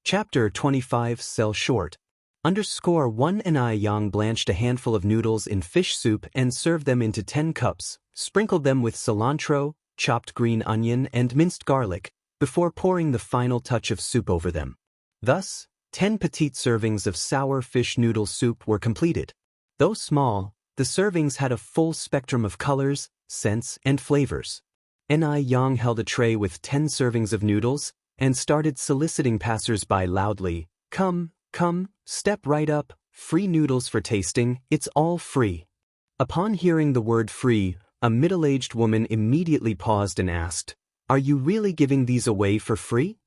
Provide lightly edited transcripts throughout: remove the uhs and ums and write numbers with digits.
Chapter 25 Sell Short. _1 Ni Yang blanched a handful of noodles in fish soup and served them into 10 cups, sprinkled them with cilantro, chopped green onion and minced garlic, before pouring the final touch of soup over them. Thus, 10 petite servings of sour fish noodle soup were completed. Though small, the servings had a full spectrum of colors, scents, and flavors. Ni Yang held a tray with 10 servings of noodles and started soliciting passers-by loudly. Come, come, step right up, free noodles for tasting, it's all free. Upon hearing the word free, a middle-aged woman immediately paused and asked, Are you really giving these away for free?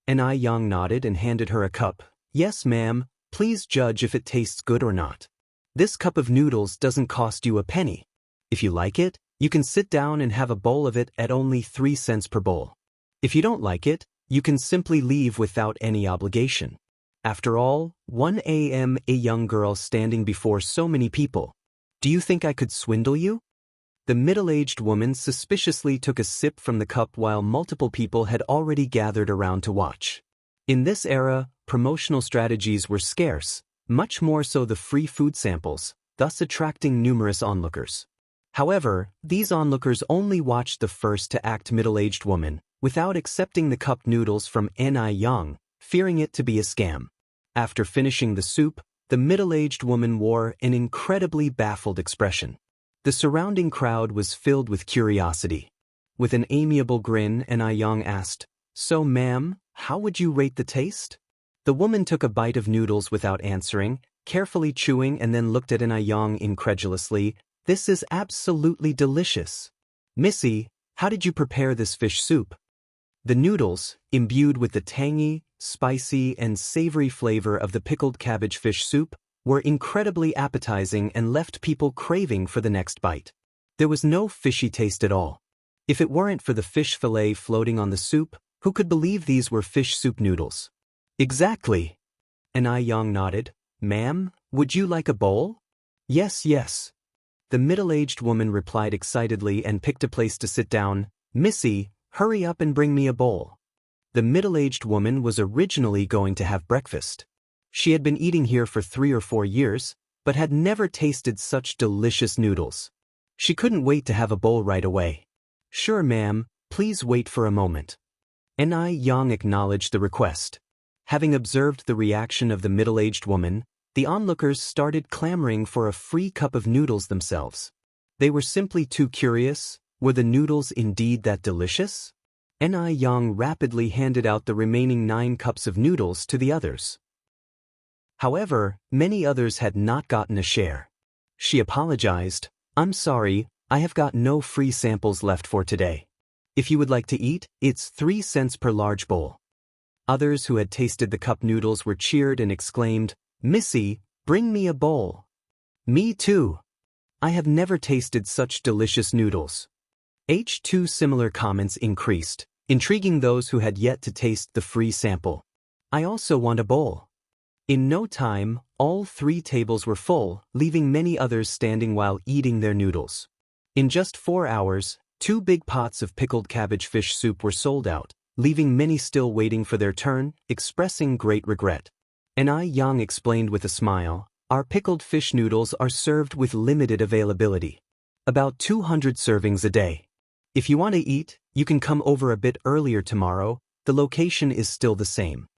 Ni Yang nodded and handed her a cup. Yes, ma'am, please judge if it tastes good or not. This cup of noodles doesn't cost you a penny. If you like it, you can sit down and have a bowl of it at only 3 cents per bowl. If you don't like it, you can simply leave without any obligation. After all, 1 a.m. a young girl standing before so many people. Do you think I could swindle you? The middle-aged woman suspiciously took a sip from the cup while multiple people had already gathered around to watch. In this era, promotional strategies were scarce, much more so the free food samples, thus attracting numerous onlookers. However, these onlookers only watched the first-to-act middle-aged woman, without accepting the cup noodles from Ni Yang, fearing it to be a scam. After finishing the soup, the middle-aged woman wore an incredibly baffled expression. The surrounding crowd was filled with curiosity. With an amiable grin, Ni Yang asked, So ma'am, how would you rate the taste? The woman took a bite of noodles without answering, carefully chewing and then looked at Ni Yang incredulously. This is absolutely delicious. Missy, how did you prepare this fish soup? The noodles, imbued with the tangy, spicy, and savory flavor of the pickled cabbage fish soup, were incredibly appetizing and left people craving for the next bite. There was no fishy taste at all. If it weren't for the fish fillet floating on the soup, who could believe these were fish soup noodles? Exactly. Ni Yang nodded. Ma'am, would you like a bowl? Yes, yes. The middle-aged woman replied excitedly and picked a place to sit down. Missy, hurry up and bring me a bowl. The middle-aged woman was originally going to have breakfast. She had been eating here for 3 or 4 years, but had never tasted such delicious noodles. She couldn't wait to have a bowl right away. Sure, ma'am, please wait for a moment. Ni Yang acknowledged the request. Having observed the reaction of the middle-aged woman, the onlookers started clamoring for a free cup of noodles themselves. They were simply too curious. Were the noodles indeed that delicious? Ni Yang rapidly handed out the remaining 9 cups of noodles to the others. However, many others had not gotten a share. She apologized. I'm sorry, I have got no free samples left for today. If you would like to eat, it's 3 cents per large bowl. Others who had tasted the cup noodles were cheered and exclaimed, Missy, bring me a bowl. Me too. I have never tasted such delicious noodles. H2 similar comments increased, intriguing those who had yet to taste the free sample. I also want a bowl. In no time, all 3 tables were full, leaving many others standing while eating their noodles. In just 4 hours, 2 big pots of pickled cabbage fish soup were sold out, leaving many still waiting for their turn, expressing great regret. Ni Yang explained with a smile, Our pickled fish noodles are served with limited availability. About 200 servings a day. If you want to eat, you can come over a bit earlier tomorrow, the location is still the same.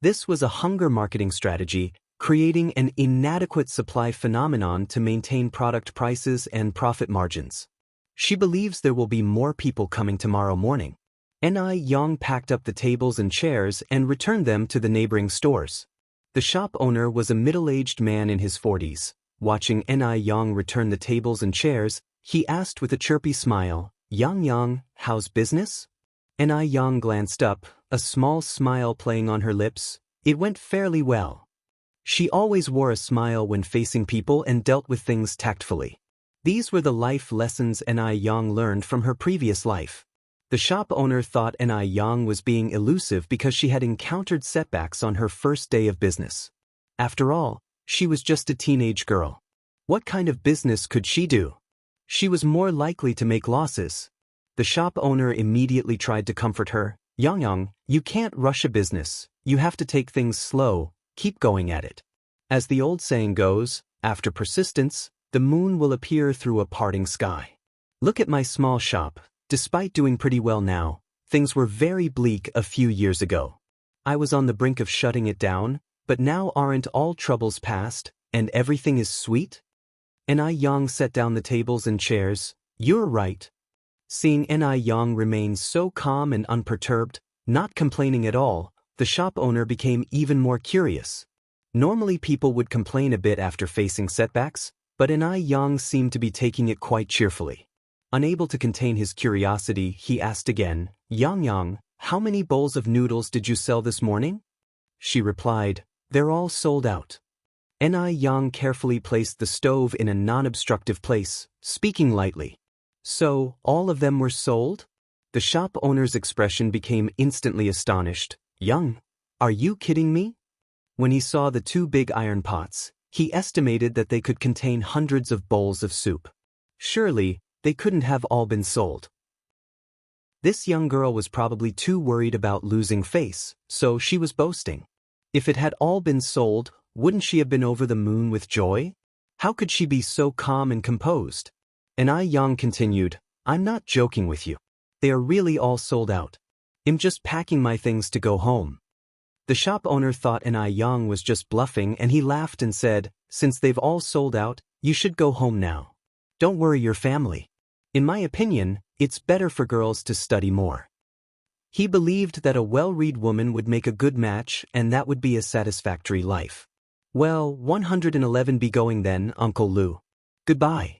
This was a hunger marketing strategy, creating an inadequate supply phenomenon to maintain product prices and profit margins. She believes there will be more people coming tomorrow morning. Ni Yang packed up the tables and chairs and returned them to the neighboring stores. The shop owner was a middle-aged man in his 40s. Watching Ni Yang return the tables and chairs, he asked with a chirpy smile, Yang, how's business? Ni Yang glanced up, a small smile playing on her lips. It went fairly well. She always wore a smile when facing people and dealt with things tactfully. These were the life lessons Ni Yang learned from her previous life. The shop owner thought Ni Yang was being elusive because she had encountered setbacks on her first day of business. After all, she was just a teenage girl. What kind of business could she do? She was more likely to make losses. The shop owner immediately tried to comfort her. Yang, you can't rush a business, you have to take things slow, keep going at it. As the old saying goes, after persistence, the moon will appear through a parting sky. Look at my small shop, despite doing pretty well now, things were very bleak a few years ago. I was on the brink of shutting it down, but now aren't all troubles past, and everything is sweet? Yang set down the tables and chairs. You're right. Seeing Yang remain so calm and unperturbed, not complaining at all, the shop owner became even more curious. Normally people would complain a bit after facing setbacks, but Yang seemed to be taking it quite cheerfully. Unable to contain his curiosity, he asked again, Yang, how many bowls of noodles did you sell this morning? She replied, they're all sold out. Yang carefully placed the stove in a non-obstructive place, speaking lightly. So, all of them were sold? The shop owner's expression became instantly astonished. Yang, are you kidding me? When he saw the 2 big iron pots, he estimated that they could contain hundreds of bowls of soup. Surely, they couldn't have all been sold. This young girl was probably too worried about losing face, so she was boasting. If it had all been sold, wouldn't she have been over the moon with joy? How could she be so calm and composed? Yang continued, I'm not joking with you. They are really all sold out. I'm just packing my things to go home. The shop owner thought Yang was just bluffing and he laughed and said, since they've all sold out, you should go home now. Don't worry your family. In my opinion, it's better for girls to study more. He believed that a well-read woman would make a good match and that would be a satisfactory life. Well, 111 be going then, Uncle Lu. Goodbye.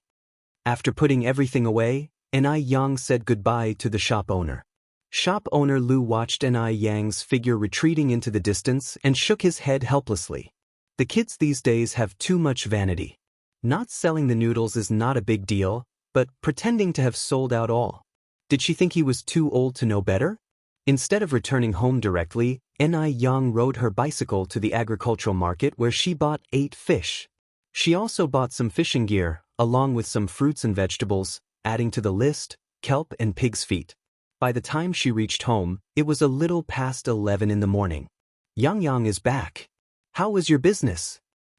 After putting everything away, Yang said goodbye to the shop owner. Shop owner Lu watched Yang's figure retreating into the distance and shook his head helplessly. The kids these days have too much vanity. Not selling the noodles is not a big deal, but pretending to have sold out all. Did she think he was too old to know better? Instead of returning home directly, Yang rode her bicycle to the agricultural market where she bought 8 fish. She also bought some fishing gear, along with some fruits and vegetables, adding to the list, kelp and pig's feet. By the time she reached home, it was a little past 11 in the morning. Yang is back. How was your business?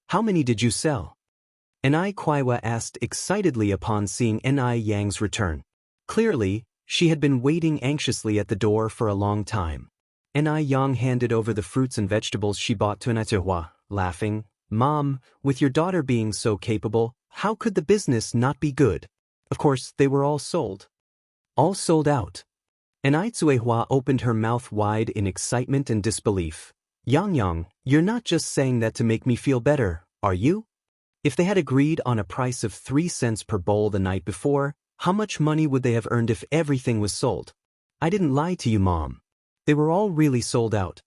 How many did you sell? Kaiwa asked excitedly upon seeing Yang's return. Clearly, she had been waiting anxiously at the door for a long time. Yang handed over the fruits and vegetables she bought to Nai, laughing, Mom, with your daughter being so capable, how could the business not be good? Of course, they were all sold. All sold out. Nai opened her mouth wide in excitement and disbelief. Yang, you're not just saying that to make me feel better, are you? If they had agreed on a price of 3 cents per bowl the night before, how much money would they have earned if everything was sold? I didn't lie to you, Mom. They were all really sold out.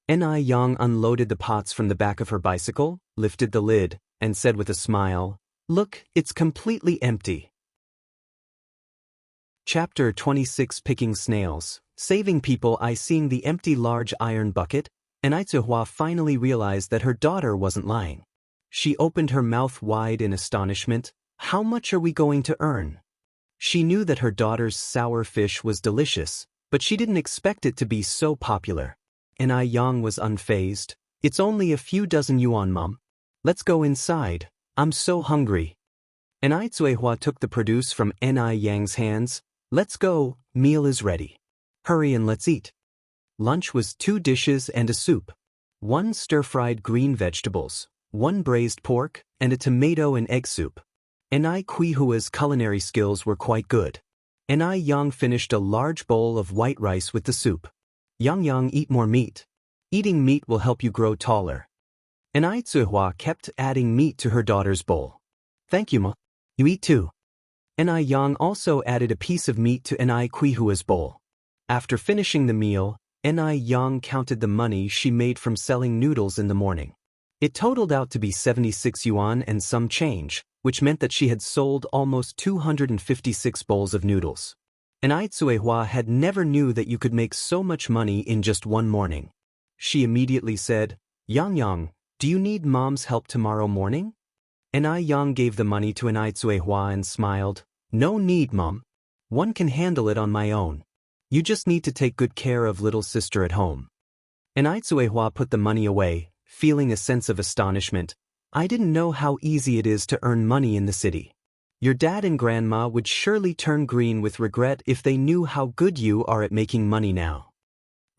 Yang unloaded the pots from the back of her bicycle, lifted the lid, and said with a smile, Look, it's completely empty. Chapter 26 Picking Snails. Saving people. Seeing the empty large iron bucket, Nai finally realized that her daughter wasn't lying. She opened her mouth wide in astonishment. How much are we going to earn? She knew that her daughter's sour fish was delicious, but she didn't expect it to be so popular. Yang was unfazed. It's only a few dozen yuan, Mom. Let's go inside. I'm so hungry. Nai took the produce from Yang's hands. Let's go, meal is ready. Hurry and let's eat. Lunch was 2 dishes and a soup. 1 stir-fried green vegetables, 1 braised pork, and a tomato and egg soup. Hua's culinary skills were quite good. Yang finished a large bowl of white rice with the soup. Yang, eat more meat. Eating meat will help you grow taller. Nai kept adding meat to her daughter's bowl. Thank you, Ma. You eat too. Yang also added a piece of meat to Hua's bowl. After finishing the meal, Yang counted the money she made from selling noodles in the morning. It totaled out to be 76 yuan and some change, which meant that she had sold almost 256 bowls of noodles. Nai had never knew that you could make so much money in just one morning. She immediately said, Yang, do you need Mom's help tomorrow morning? Yang gave the money to Nai and smiled, No need, Mom. One can handle it on my own. You just need to take good care of little sister at home. And Aitsuehua put the money away, feeling a sense of astonishment. I didn't know how easy it is to earn money in the city. Your dad and grandma would surely turn green with regret if they knew how good you are at making money now.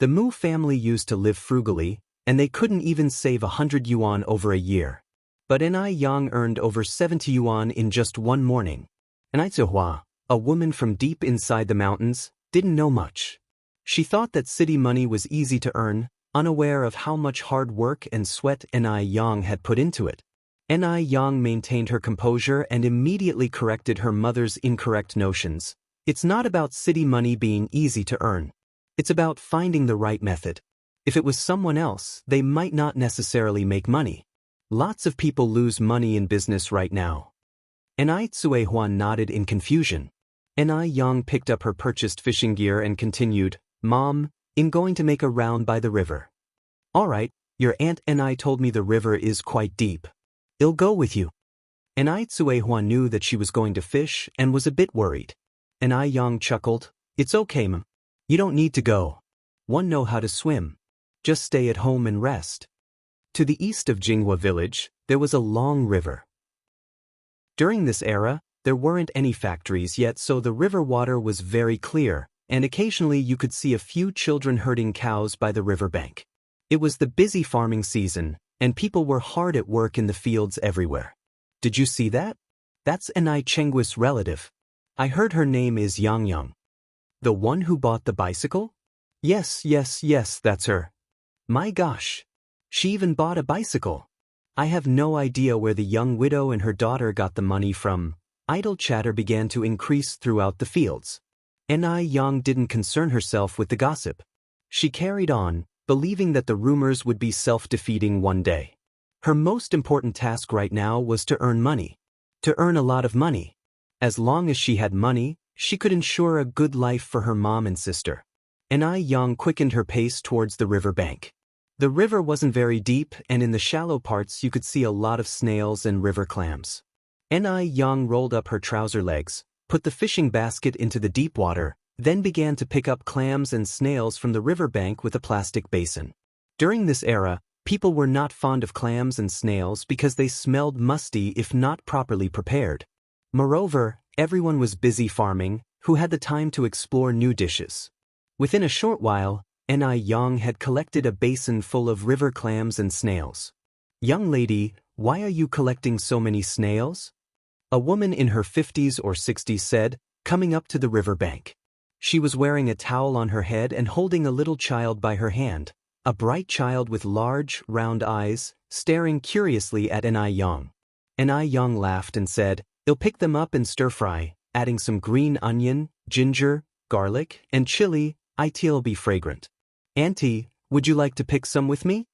The Mu family used to live frugally, and they couldn't even save 100 yuan over a year. But Ni Yang earned over 70 yuan in just one morning. And Aitsuehua, a woman from deep inside the mountains, didn't know much. She thought that city money was easy to earn, unaware of how much hard work and sweat Ni Yang had put into it. Ni Yang maintained her composure and immediately corrected her mother's incorrect notions. It's not about city money being easy to earn. It's about finding the right method. If it was someone else, they might not necessarily make money. Lots of people lose money in business right now. Ni Tsuehua nodded in confusion. Ni Yang picked up her purchased fishing gear and continued, Mom, I'm going to make a round by the river. All right, your aunt Ni told me the river is quite deep. I'll go with you. Ni Tsuehua knew that she was going to fish and was a bit worried. Ni Yang chuckled, It's okay, Mom. You don't need to go. One know how to swim. Just stay at home and rest. To the east of Jinghua village, there was a long river. During this era, there weren't any factories yet, so the river water was very clear, and occasionally you could see a few children herding cows by the riverbank. It was the busy farming season, and people were hard at work in the fields everywhere. Did you see that? That's Ni Chenggui's relative. I heard her name is Yang. The one who bought the bicycle? Yes, that's her. My gosh. She even bought a bicycle. I have no idea where the young widow and her daughter got the money from. Idle chatter began to increase throughout the fields. Ni Yang didn't concern herself with the gossip. She carried on, believing that the rumors would be self-defeating one day. Her most important task right now was to earn money. To earn a lot of money. As long as she had money, she could ensure a good life for her mom and sister. Ni Yang quickened her pace towards the river bank. The river wasn't very deep, and in the shallow parts you could see a lot of snails and river clams. Ni Yang rolled up her trouser legs, put the fishing basket into the deep water, then began to pick up clams and snails from the riverbank with a plastic basin. During this era, people were not fond of clams and snails because they smelled musty if not properly prepared. Moreover, everyone was busy farming, who had the time to explore new dishes. Within a short while, Ni Yang had collected a basin full of river clams and snails. Young lady, why are you collecting so many snails? A woman in her 50s or 60s said, coming up to the riverbank. She was wearing a towel on her head and holding a little child by her hand, a bright child with large, round eyes, staring curiously at Ni Yang. Ni Yang laughed and said, I'll pick them up and stir-fry, adding some green onion, ginger, garlic, and chili. It'll be fragrant. Auntie, would you like to pick some with me?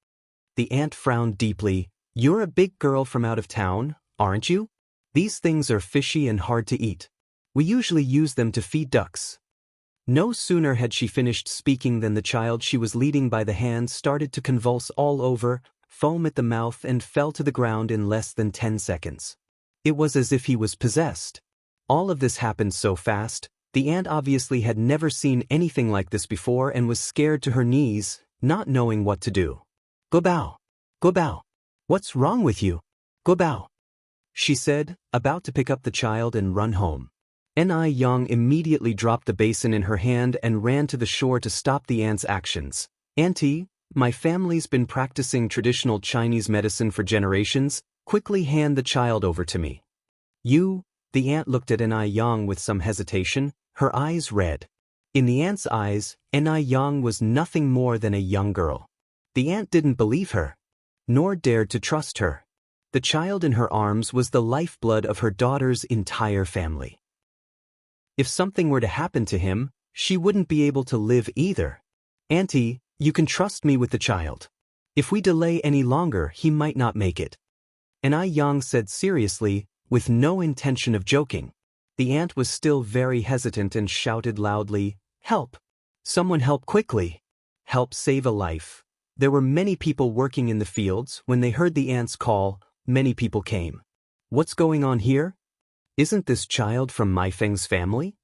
The aunt frowned deeply. You're a big girl from out of town, aren't you? These things are fishy and hard to eat. We usually use them to feed ducks. No sooner had she finished speaking than the child she was leading by the hand started to convulse all over, foam at the mouth, and fell to the ground in less than 10 seconds. It was as if he was possessed. All of this happened so fast. The aunt obviously had never seen anything like this before and was scared to her knees, not knowing what to do. Go bao. What's wrong with you? Go bao, she said, about to pick up the child and run home. Ni Yang immediately dropped the basin in her hand and ran to the shore to stop the aunt's actions. Auntie, my family's been practicing traditional Chinese medicine for generations. Quickly hand the child over to me. You, the aunt looked at Ni Yang with some hesitation, her eyes red. In the aunt's eyes, Ni Yang was nothing more than a young girl. The aunt didn't believe her, nor dared to trust her. The child in her arms was the lifeblood of her daughter's entire family. If something were to happen to him, she wouldn't be able to live either. Auntie, you can trust me with the child. If we delay any longer, he might not make it. Ni Yang said seriously, with no intention of joking. The aunt was still very hesitant and shouted loudly, Help! Someone help quickly! Help save a life. There were many people working in the fields. When they heard the aunt's call, many people came. What's going on here? Isn't this child from Mai Feng's family?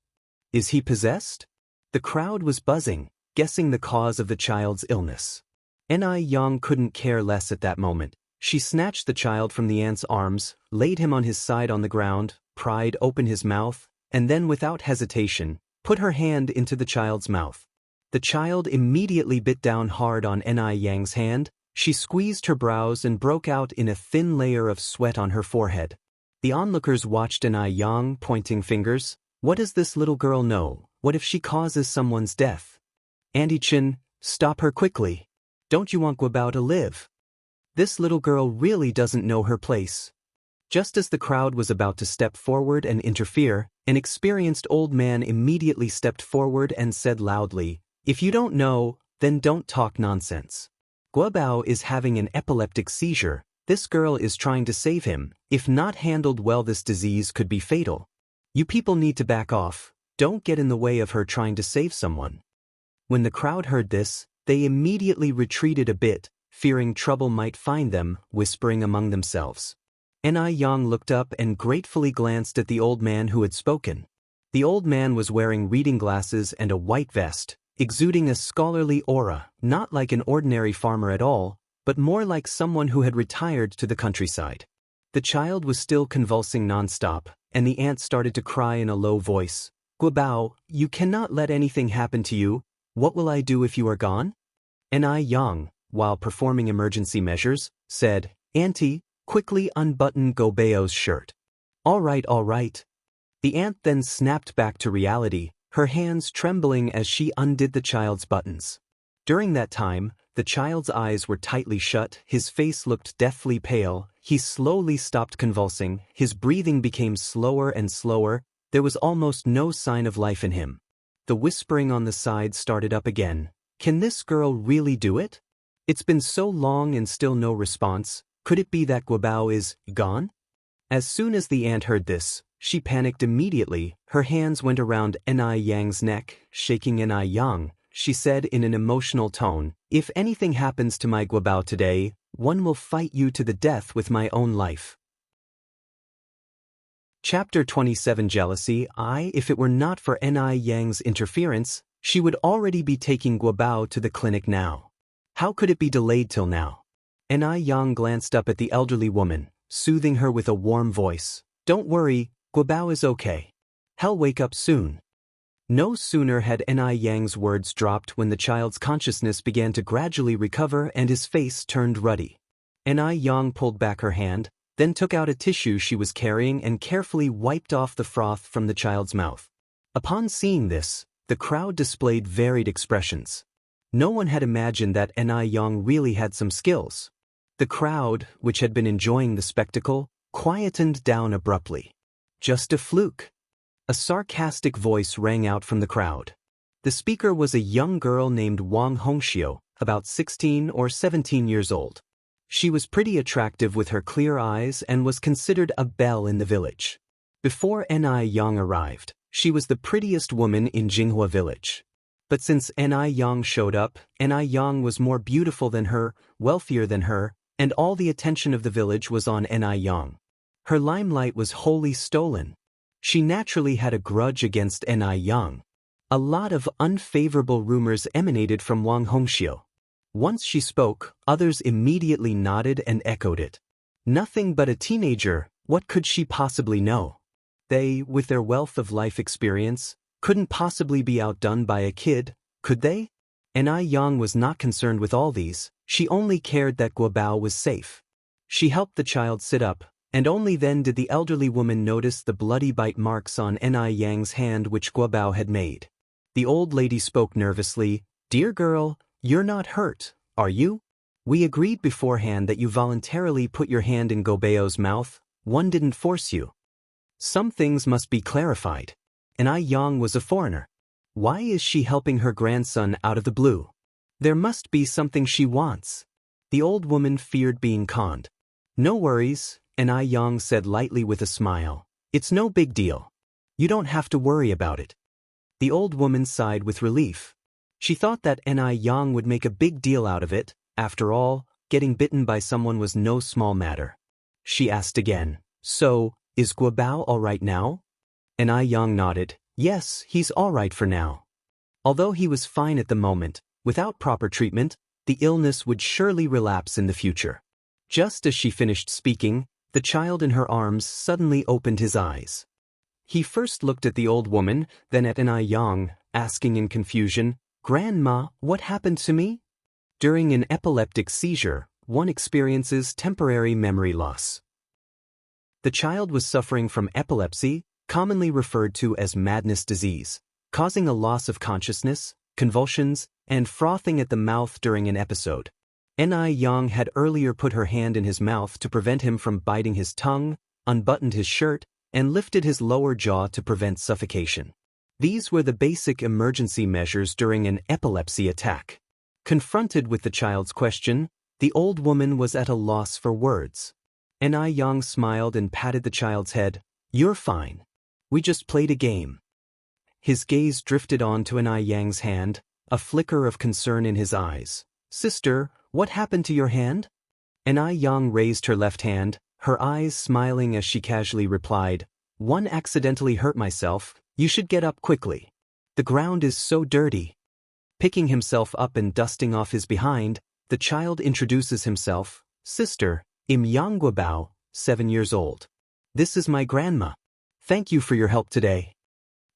Is he possessed? The The crowd was buzzing, guessing the cause of the child's illness. Yang couldn't care less at that moment. She snatched the child from the ant's arms, laid him on his side on the ground, pried open his mouth, and then without hesitation, put her hand into the child's mouth. The child immediately bit down hard on Yang's hand. She squeezed her brows and broke out in a thin layer of sweat on her forehead. The onlookers watched Yang, pointing fingers. What does this little girl know? What if she causes someone's death? Andy-chan, stop her quickly. Don't you want Guobao to live? This little girl really doesn't know her place. Just as the crowd was about to step forward and interfere, an experienced old man immediately stepped forward and said loudly, "If you don't know, then don't talk nonsense. Guobao is having an epileptic seizure. This girl is trying to save him. If not handled well, this disease could be fatal. You people need to back off. Don't get in the way of her trying to save someone." When the crowd heard this, they immediately retreated a bit, fearing trouble might find them, whispering among themselves. Yang looked up and gratefully glanced at the old man who had spoken. The old man was wearing reading glasses and a white vest, exuding a scholarly aura, not like an ordinary farmer at all, but more like someone who had retired to the countryside. The child was still convulsing non-stop, and the aunt started to cry in a low voice. "Guobao, you cannot let anything happen to you. What will I do if you are gone?" Yang, while performing emergency measures, said, "Auntie, quickly unbutton Guobao's shirt." All right. The aunt then snapped back to reality, her hands trembling as she undid the child's buttons. During that time, the child's eyes were tightly shut, his face looked deathly pale, he slowly stopped convulsing, his breathing became slower and slower, there was almost no sign of life in him. The whispering on the side started up again. Can this girl really do it? It's been so long and still no response. Could it be that Guobao is gone? As soon as the aunt heard this, she panicked immediately. Her hands went around Yang's neck, shaking Yang. She said in an emotional tone, "If anything happens to my Guobao today, one will fight you to the death with my own life." Chapter 27 Jealousy. If it were not for Yang's interference, she would already be taking Guobao to the clinic now. How could it be delayed till now? Yang glanced up at the elderly woman, soothing her with a warm voice. "Don't worry, Guobao is okay. He'll wake up soon." No sooner had Yang's words dropped when the child's consciousness began to gradually recover and his face turned ruddy. Yang pulled back her hand, then took out a tissue she was carrying and carefully wiped off the froth from the child's mouth. Upon seeing this, the crowd displayed varied expressions. No one had imagined that Yang really had some skills. The crowd, which had been enjoying the spectacle, quietened down abruptly. "Just a fluke." A sarcastic voice rang out from the crowd. The speaker was a young girl named Wang Hongxiu, about 16 or 17 years old. She was pretty attractive with her clear eyes and was considered a belle in the village. Before Yang arrived, she was the prettiest woman in Jinghua village. But since Yang showed up, Yang was more beautiful than her, wealthier than her, and all the attention of the village was on Yang. Her limelight was wholly stolen. She naturally had a grudge against Yang. A lot of unfavorable rumors emanated from Wang Hongxiu. Once she spoke, others immediately nodded and echoed it. Nothing but a teenager, what could she possibly know? They, with their wealth of life experience, couldn't possibly be outdone by a kid, could they? Yang was not concerned with all these, she only cared that Guobao was safe. She helped the child sit up, and only then did the elderly woman notice the bloody bite marks on Yang's hand which Guobao had made. The old lady spoke nervously, "Dear girl, you're not hurt, are you? We agreed beforehand that you voluntarily put your hand in Guobao's mouth, one didn't force you." Some things must be clarified. Yang was a foreigner. Why is she helping her grandson out of the blue? There must be something she wants. The old woman feared being conned. "No worries," Yang said lightly with a smile. "It's no big deal. You don't have to worry about it." The old woman sighed with relief. She thought that Yang would make a big deal out of it. After all, getting bitten by someone was no small matter. She asked again, "So, is Guobao all right now?" Yang nodded. "Yes, he's all right for now." Although he was fine at the moment, without proper treatment, the illness would surely relapse in the future. Just as she finished speaking, the child in her arms suddenly opened his eyes. He first looked at the old woman, then at Yang, asking in confusion, "Grandma, what happened to me?" During an epileptic seizure, one experiences temporary memory loss. The child was suffering from epilepsy, commonly referred to as madness disease, causing a loss of consciousness, convulsions, and frothing at the mouth during an episode. Yang had earlier put her hand in his mouth to prevent him from biting his tongue, unbuttoned his shirt, and lifted his lower jaw to prevent suffocation. These were the basic emergency measures during an epilepsy attack. Confronted with the child's question, the old woman was at a loss for words. Yang smiled and patted the child's head. "You're fine. We just played a game." His gaze drifted on to Yang's hand, a flicker of concern in his eyes. "Sister, what happened to your hand?" Yang raised her left hand, her eyes smiling as she casually replied, "One accidentally hurt myself. You should get up quickly. The ground is so dirty." Picking himself up and dusting off his behind, the child introduces himself, "Sister, I'm Yang Guobao, 7 years old. This is my grandma. Thank you for your help today."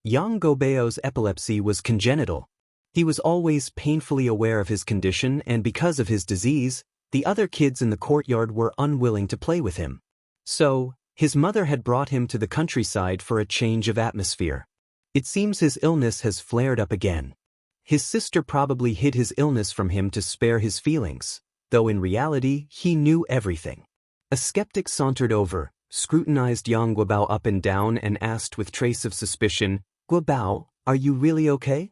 Yang Guobao's epilepsy was congenital. He was always painfully aware of his condition, and because of his disease, the other kids in the courtyard were unwilling to play with him. So, his mother had brought him to the countryside for a change of atmosphere. It seems his illness has flared up again. His sister probably hid his illness from him to spare his feelings, though in reality he knew everything. A skeptic sauntered over, scrutinized Yang Guobao up and down, and asked with trace of suspicion, "Guobao, are you really okay?"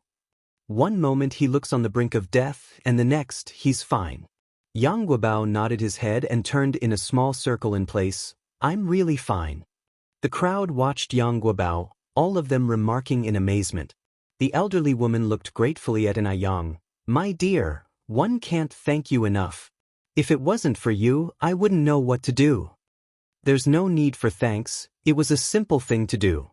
One moment he looks on the brink of death, and the next he's fine. Yang Guobao nodded his head and turned in a small circle in place. "I'm really fine." The crowd watched Yang Guobao, all of them remarking in amazement. The elderly woman looked gratefully at Yang. "My dear, one can't thank you enough. If it wasn't for you, I wouldn't know what to do." "There's no need for thanks, it was a simple thing to do."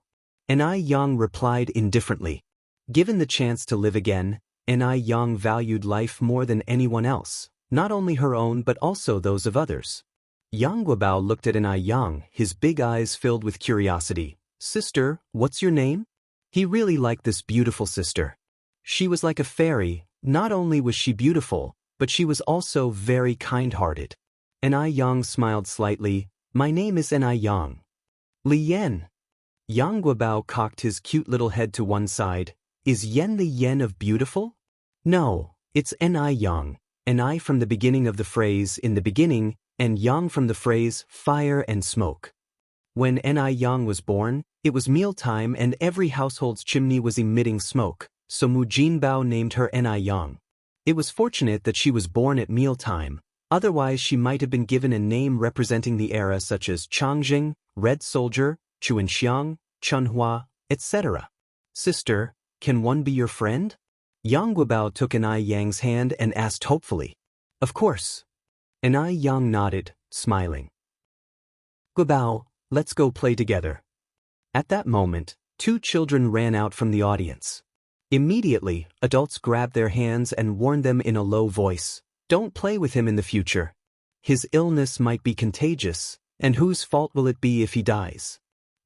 Yang replied indifferently. Given the chance to live again, Yang valued life more than anyone else, not only her own but also those of others. Yang Guobao looked at Yang, his big eyes filled with curiosity. "Sister, what's your name?" He really liked this beautiful sister. She was like a fairy. Not only was she beautiful, but she was also very kind-hearted. Yang smiled slightly. "My name is Yang." "Li Yen." Yang Guobao cocked his cute little head to one side. "Is Yen the Yen of beautiful?" "No, it's Yang. Ni from the beginning of the phrase in the beginning, and Yang from the phrase fire and smoke. When Yang was born, it was mealtime and every household's chimney was emitting smoke, so Mu Jinbao named her Yang. It was fortunate that she was born at mealtime, otherwise she might have been given a name representing the era such as Changjing, Red Soldier, Chuanxiang, Chunhua, etc. "Sister, can one be your friend?" Yang Guobao took Yang's hand and asked hopefully. "Of course." Yang nodded, smiling. "Guobao, let's go play together." At that moment, 2 children ran out from the audience. Immediately, adults grabbed their hands and warned them in a low voice, "Don't play with him in the future. His illness might be contagious, and whose fault will it be if he dies?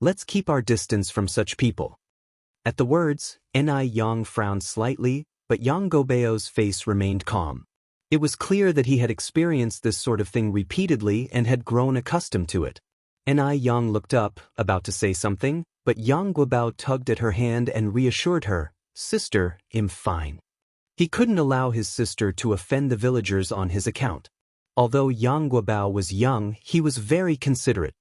Let's keep our distance from such people." At the words, Yang frowned slightly, but Yang Guobao's face remained calm. It was clear that he had experienced this sort of thing repeatedly and had grown accustomed to it. Yang looked up, about to say something, but Yang Guobao tugged at her hand and reassured her, "Sister, I'm fine." He couldn't allow his sister to offend the villagers on his account. Although Yang Guobao was young, he was very considerate.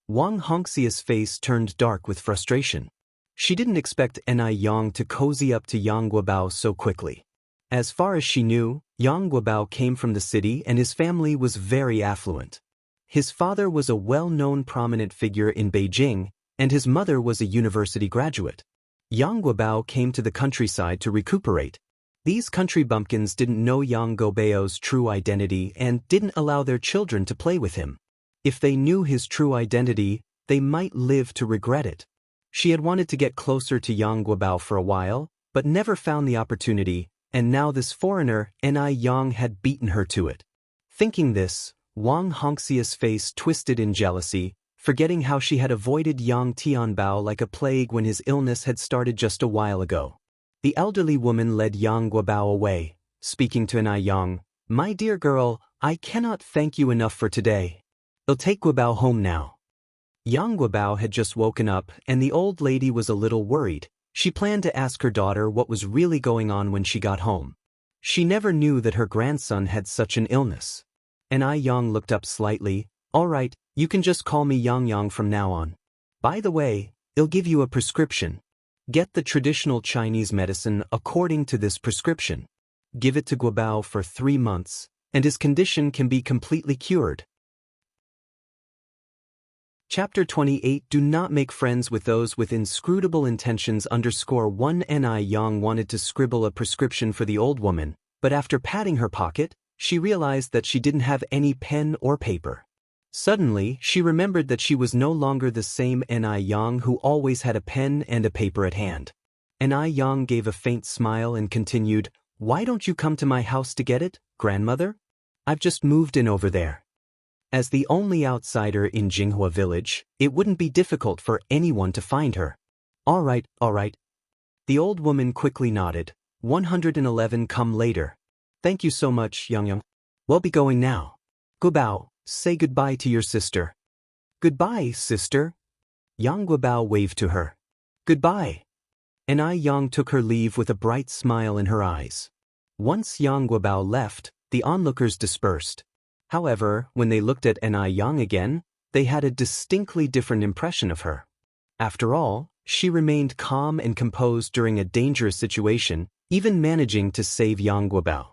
Wang Hongxia's face turned dark with frustration. She didn't expect Yang to cozy up to Yang Guobao so quickly. As far as she knew, Yang Guobao came from the city and his family was very affluent. His father was a well-known prominent figure in Beijing, and his mother was a university graduate. Yang Guobao came to the countryside to recuperate. These country bumpkins didn't know Yang Guobao's true identity and didn't allow their children to play with him. If they knew his true identity, they might live to regret it. She had wanted to get closer to Yang Guobao for a while, but never found the opportunity, and now this foreigner, Yang, had beaten her to it. Thinking this, Wang Hongxia's face twisted in jealousy, forgetting how she had avoided Yang Tianbao like a plague when his illness had started just a while ago. The elderly woman led Yang Guobao away, speaking to Yang, "My dear girl, I cannot thank you enough for today. I'll take Guobao home now." Yang Guobao had just woken up, and the old lady was a little worried. She planned to ask her daughter what was really going on when she got home. She never knew that her grandson had such an illness. Yang looked up slightly. "All right, you can just call me Yang from now on. By the way, I'll give you a prescription. Get the traditional Chinese medicine according to this prescription. Give it to Guobao for 3 months, and his condition can be completely cured." Chapter 28. Do not make friends with those with inscrutable intentions. _1 Yang wanted to scribble a prescription for the old woman, but after patting her pocket, she realized that she didn't have any pen or paper. Suddenly, she remembered that she was no longer the same Yang who always had a pen and a paper at hand. Yang gave a faint smile and continued, "Why don't you come to my house to get it, grandmother? I've just moved in over there." As the only outsider in Jinghua village, it wouldn't be difficult for anyone to find her. All right. The old woman quickly nodded. 111 come later. "Thank you so much, Yang. We'll be going now. Guobao, say goodbye to your sister." "Goodbye, sister." Yang Guobao waved to her. "Goodbye." Yang took her leave with a bright smile in her eyes. Once Yang Guobao left, the onlookers dispersed. However, when they looked at Yang again, they had a distinctly different impression of her. After all, she remained calm and composed during a dangerous situation, even managing to save Yang Guobao.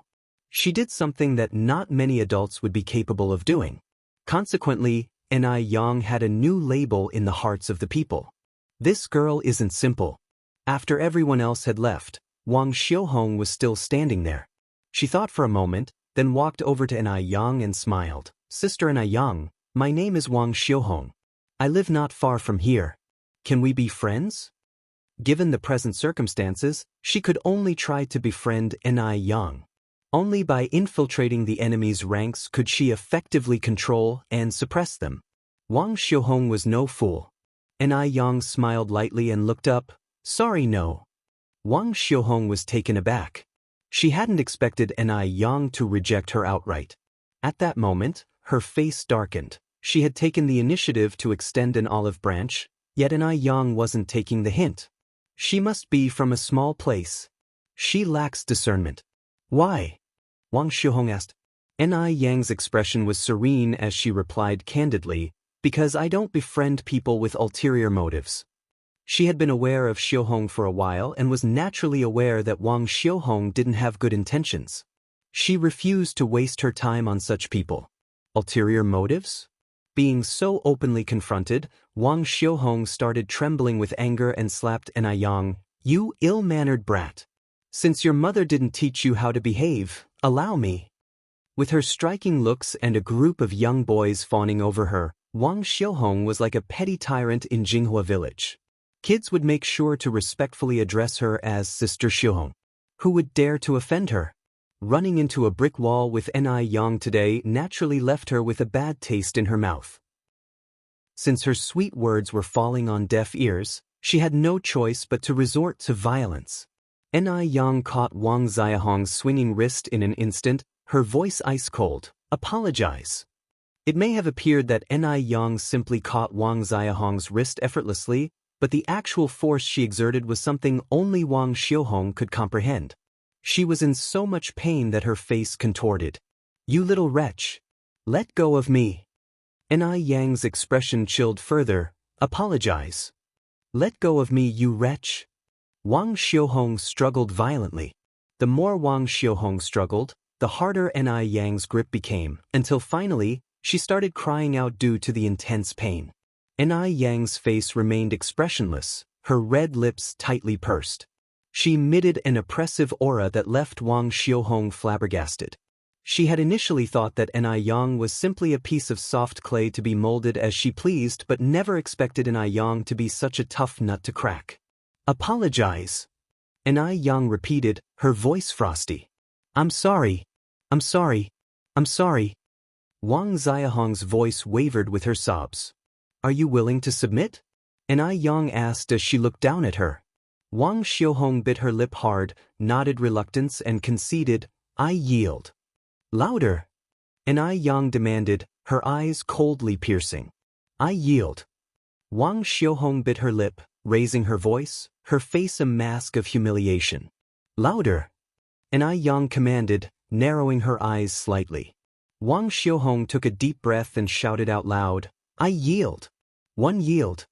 She did something that not many adults would be capable of doing. Consequently, Yang had a new label in the hearts of the people. This girl isn't simple. After everyone else had left, Wang Xiuhong was still standing there. She thought for a moment, then walked over to Yang and smiled. "Sister Yang, my name is Wang Xiuhong. I live not far from here. Can we be friends?" Given the present circumstances, she could only try to befriend Yang. Only by infiltrating the enemy's ranks could she effectively control and suppress them. Wang Xiuhong was no fool. Yang smiled lightly and looked up. "Sorry, no." Wang Xiuhong was taken aback. She hadn't expected Yang to reject her outright. At that moment, her face darkened. She had taken the initiative to extend an olive branch, yet Yang wasn't taking the hint. She must be from a small place. She lacks discernment. "Why?" Wang Xiuhong asked. Yang's expression was serene as she replied candidly, "Because I don't befriend people with ulterior motives." She had been aware of Xiuhong for a while and was naturally aware that Wang Xiuhong didn't have good intentions. She refused to waste her time on such people. Ulterior motives? Being so openly confronted, Wang Xiuhong started trembling with anger and slapped Yang. "You ill-mannered brat. Since your mother didn't teach you how to behave, allow me." With her striking looks and a group of young boys fawning over her, Wang Xiuhong was like a petty tyrant in Jinghua village. Kids would make sure to respectfully address her as Sister Xiuhong. Who would dare to offend her? Running into a brick wall with Yang today naturally left her with a bad taste in her mouth. Since her sweet words were falling on deaf ears, she had no choice but to resort to violence. Yang caught Wang Xiuhong's swinging wrist in an instant, her voice ice-cold. "Apologize." It may have appeared that Yang simply caught Wang Xiuhong's wrist effortlessly, but the actual force she exerted was something only Wang Xiuhong could comprehend. She was in so much pain that her face contorted. "You little wretch. Let go of me." Yang's expression chilled further. "Apologize. Let go of me, you wretch." Wang Xiuhong struggled violently. The more Wang Xiuhong struggled, the harder Yang's grip became, until finally, she started crying out due to the intense pain. Yang's face remained expressionless, her red lips tightly pursed. She emitted an oppressive aura that left Wang Xiuhong flabbergasted. She had initially thought that Yang was simply a piece of soft clay to be molded as she pleased, but never expected Yang to be such a tough nut to crack. "Apologize." And Yang repeated, her voice frosty. I'm sorry. I'm sorry. I'm sorry. Wang Xiahong's voice wavered with her sobs. Are you willing to submit? And Yang asked as she looked down at her. Wang Xiaohong bit her lip hard, nodded reluctance and conceded, I yield. Louder. And Yang demanded, her eyes coldly piercing. I yield. Wang Xiaohong bit her lip, raising her voice, her face a mask of humiliation. Louder. And Yang commanded, narrowing her eyes slightly. Wang Xiaohong took a deep breath and shouted out loud, I yield. One yield.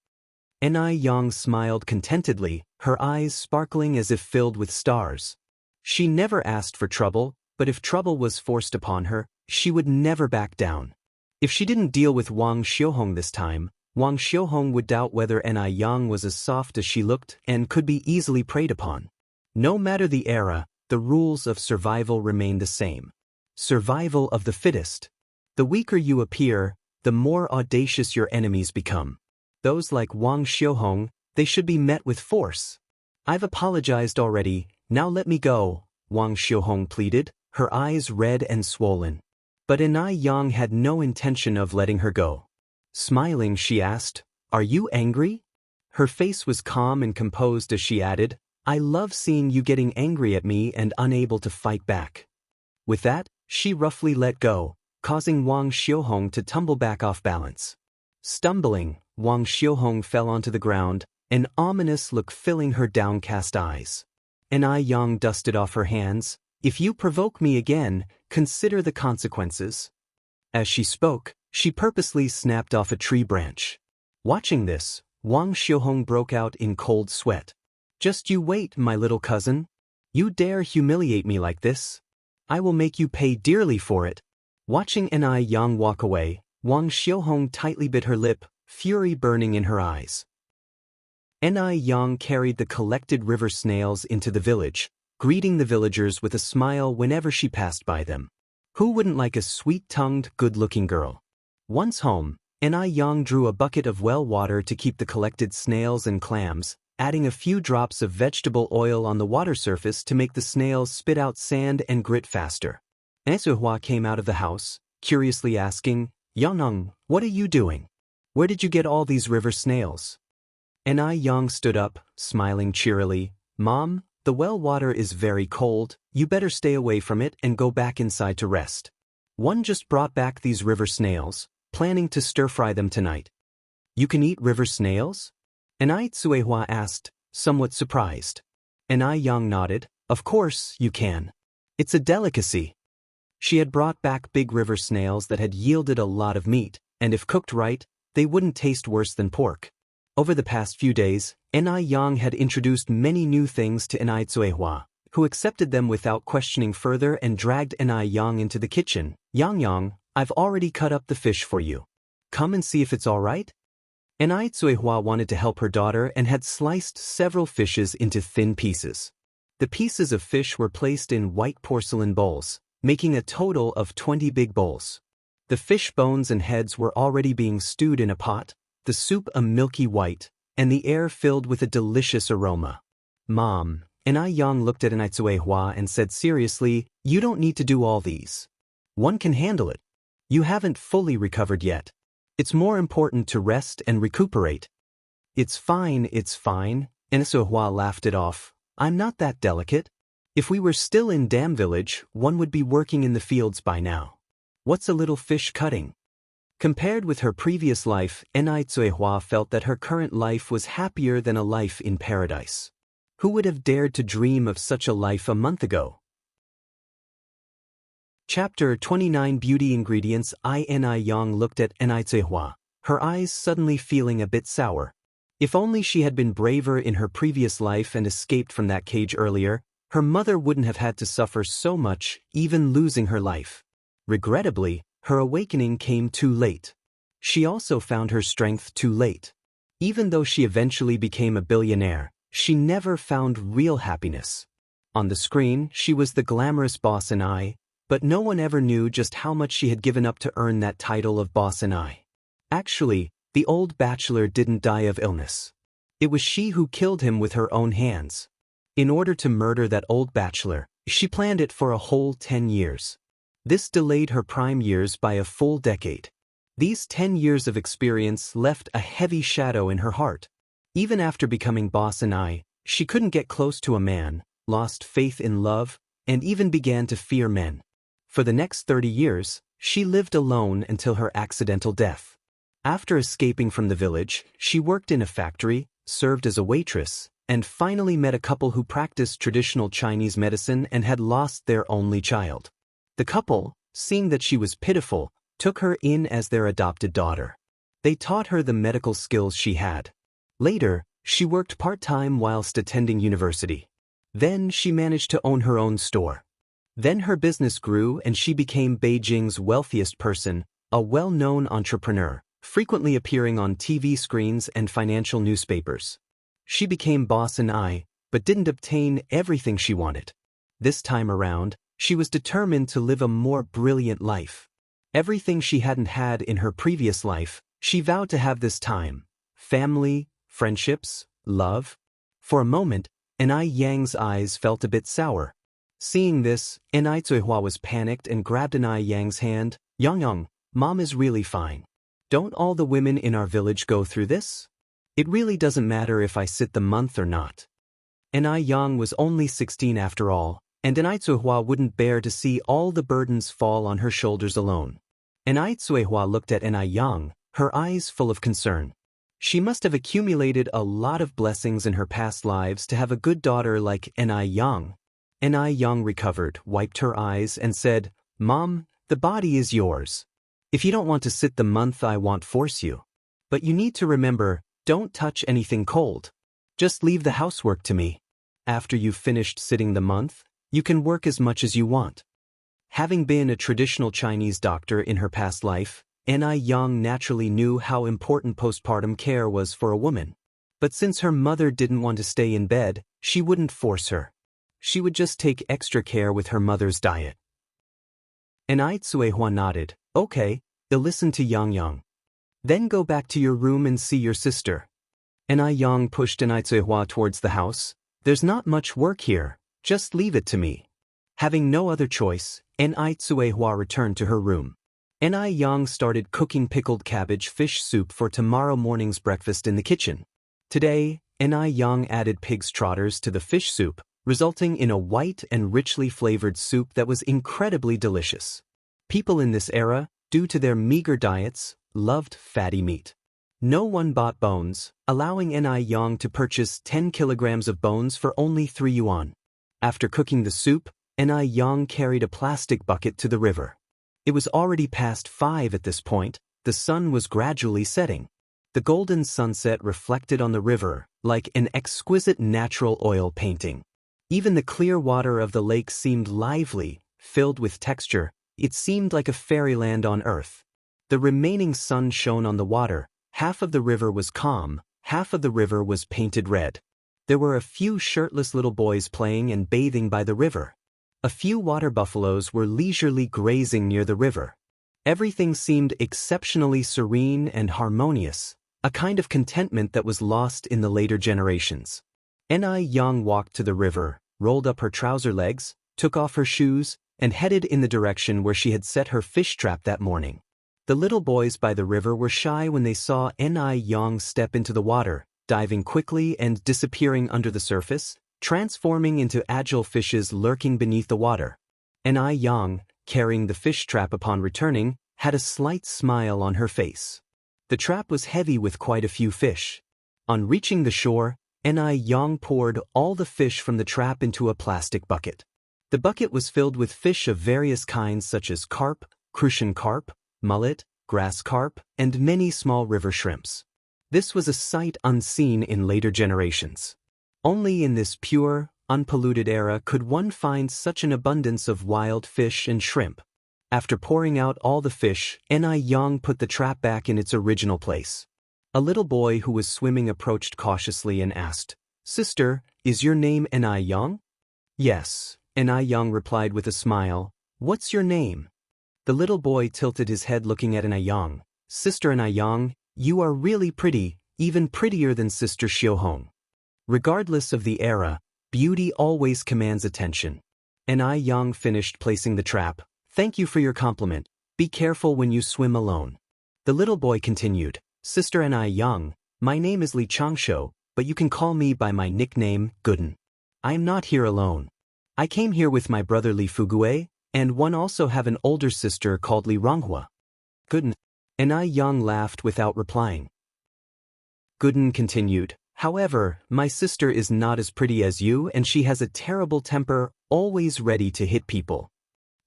And Yang smiled contentedly, her eyes sparkling as if filled with stars. She never asked for trouble, but if trouble was forced upon her, she would never back down. If she didn't deal with Wang Xiaohong this time, Wang Xiaohong would doubt whether Yang was as soft as she looked and could be easily preyed upon. No matter the era, the rules of survival remain the same. Survival of the fittest. The weaker you appear, the more audacious your enemies become. Those like Wang Xiaohong, they should be met with force. I've apologized already, now let me go, Wang Xiaohong pleaded, her eyes red and swollen. But Yang had no intention of letting her go. Smiling, she asked, Are you angry? Her face was calm and composed as she added, I love seeing you getting angry at me and unable to fight back. With that, she roughly let go, causing Wang Xiaohong to tumble back off balance. Stumbling, Wang Xiaohong fell onto the ground, an ominous look filling her downcast eyes. Yang dusted off her hands, If you provoke me again, consider the consequences. As she spoke, she purposely snapped off a tree branch. Watching this, Wang Xiaohong broke out in cold sweat. Just you wait, my little cousin. You dare humiliate me like this? I will make you pay dearly for it. Watching Yang walk away, Wang Xiaohong tightly bit her lip, fury burning in her eyes. Yang carried the collected river snails into the village, greeting the villagers with a smile whenever she passed by them. Who wouldn't like a sweet-tongued, good-looking girl? Once home, Yang drew a bucket of well water to keep the collected snails and clams, adding a few drops of vegetable oil on the water surface to make the snails spit out sand and grit faster. Suihua came out of the house, curiously asking, Yang, what are you doing? Where did you get all these river snails? Yang stood up, smiling cheerily, Mom, the well water is very cold, you better stay away from it and go back inside to rest. One just brought back these river snails, planning to stir-fry them tonight. You can eat river snails? Suihua asked, somewhat surprised. Yang nodded, of course you can. It's a delicacy. She had brought back big river snails that had yielded a lot of meat, and if cooked right, they wouldn't taste worse than pork. Over the past few days, Yang had introduced many new things to Suihua, who accepted them without questioning further and dragged Yang into the kitchen. Yang, I've already cut up the fish for you. Come and see if it's all right? Suihua wanted to help her daughter and had sliced several fishes into thin pieces. The pieces of fish were placed in white porcelain bowls, making a total of 20 big bowls. The fish bones and heads were already being stewed in a pot, the soup a milky white, and the air filled with a delicious aroma. Mom, Yang looked at Suihua and said seriously, you don't need to do all these. One can handle it. You haven't fully recovered yet. It's more important to rest and recuperate. It's fine, Suihua laughed it off. I'm not that delicate. If we were still in Dam Village, one would be working in the fields by now. What's a little fish cutting? Compared with her previous life, Suihua felt that her current life was happier than a life in paradise. Who would have dared to dream of such a life a month ago? Chapter 29 Beauty Ingredients. Yang looked at Suihua, her eyes suddenly feeling a bit sour. If only she had been braver in her previous life and escaped from that cage earlier, her mother wouldn't have had to suffer so much, even losing her life. Regrettably, her awakening came too late. She also found her strength too late. Even though she eventually became a billionaire, she never found real happiness. On the screen, she was the glamorous boss but no one ever knew just how much she had given up to earn that title of boss. Actually, the old bachelor didn't die of illness. It was she who killed him with her own hands. In order to murder that old bachelor, she planned it for a whole 10 years. This delayed her prime years by a full decade. These 10 years of experience left a heavy shadow in her heart. Even after becoming boss and she couldn't get close to a man, lost faith in love, and even began to fear men. For the next 30 years, she lived alone until her accidental death. After escaping from the village, she worked in a factory, served as a waitress, and finally met a couple who practiced traditional Chinese medicine and had lost their only child. The couple, seeing that she was pitiful, took her in as their adopted daughter. They taught her the medical skills she had. Later, she worked part-time whilst attending university. Then she managed to own her own store. Then her business grew and she became Beijing's wealthiest person, a well-known entrepreneur, frequently appearing on TV screens and financial newspapers. She became boss and but didn't obtain everything she wanted. This time around, she was determined to live a more brilliant life. Everything she hadn't had in her previous life, she vowed to have this time: family, friendships, love. For a moment, Yang's eyes felt a bit sour. Seeing this, Zuihua was panicked and grabbed Yang's hand. Yang, Mom is really fine. Don't all the women in our village go through this? It really doesn't matter if I sit the month or not. Yang was only 16 after all, and Zuihua wouldn't bear to see all the burdens fall on her shoulders alone. Zuihua looked at Yang, her eyes full of concern. She must have accumulated a lot of blessings in her past lives to have a good daughter like Yang. Yang recovered, wiped her eyes, and said, Mom, the body is yours. If you don't want to sit the month, I won't force you. But you need to remember, don't touch anything cold. Just leave the housework to me. After you've finished sitting the month, you can work as much as you want. Having been a traditional Chinese doctor in her past life, Yang naturally knew how important postpartum care was for a woman. But since her mother didn't want to stay in bed, she wouldn't force her. She would just take extra care with her mother's diet. Zuihua nodded. Okay, I'll listen to Yang. Then go back to your room and see your sister. Yang pushed Zuihua towards the house. There's not much work here, just leave it to me. Having no other choice, Zuihua returned to her room. Yang started cooking pickled cabbage fish soup for tomorrow morning's breakfast in the kitchen. Today, Yang added pig's trotters to the fish soup, resulting in a white and richly flavored soup that was incredibly delicious. People in this era, due to their meager diets, loved fatty meat. No one bought bones, allowing Yang to purchase 10 kilograms of bones for only 3 yuan. After cooking the soup, Yang carried a plastic bucket to the river. It was already past 5 at this point. The sun was gradually setting. The golden sunset reflected on the river, like an exquisite natural oil painting. Even the clear water of the lake seemed lively, filled with texture. It seemed like a fairyland on earth. The remaining sun shone on the water. Half of the river was calm, half of the river was painted red. There were a few shirtless little boys playing and bathing by the river. A few water buffaloes were leisurely grazing near the river. Everything seemed exceptionally serene and harmonious, a kind of contentment that was lost in the later generations. Yang walked to the river, rolled up her trouser legs, took off her shoes, and headed in the direction where she had set her fish trap that morning. The little boys by the river were shy when they saw Yang step into the water, diving quickly and disappearing under the surface, transforming into agile fishes lurking beneath the water. Yang, carrying the fish trap upon returning, had a slight smile on her face. The trap was heavy with quite a few fish. On reaching the shore, Yang poured all the fish from the trap into a plastic bucket. The bucket was filled with fish of various kinds such as carp, crucian carp, mullet, grass carp, and many small river shrimps. This was a sight unseen in later generations. Only in this pure, unpolluted era could one find such an abundance of wild fish and shrimp. After pouring out all the fish, Yang put the trap back in its original place. A little boy who was swimming approached cautiously and asked, "Sister, is your name Yang?" "Yes," Yang replied with a smile. "What's your name?" The little boy tilted his head looking at Yang. "Sister Yang, you are really pretty, even prettier than Sister Xiaohong." Regardless of the era, Beauty always commands attention. And Yang finished placing the trap. Thank you for your compliment. Be careful when you swim alone. The little boy continued, Sister Yang, my name is Li Changsho, but you can call me by my nickname, Gooden. I am not here alone. I came here with my brother Li Fugue, and one also have an older sister called Li Ronghua. Gooden. And Yang laughed without replying. Gooden continued, however, my sister is not as pretty as you and she has a terrible temper, always ready to hit people.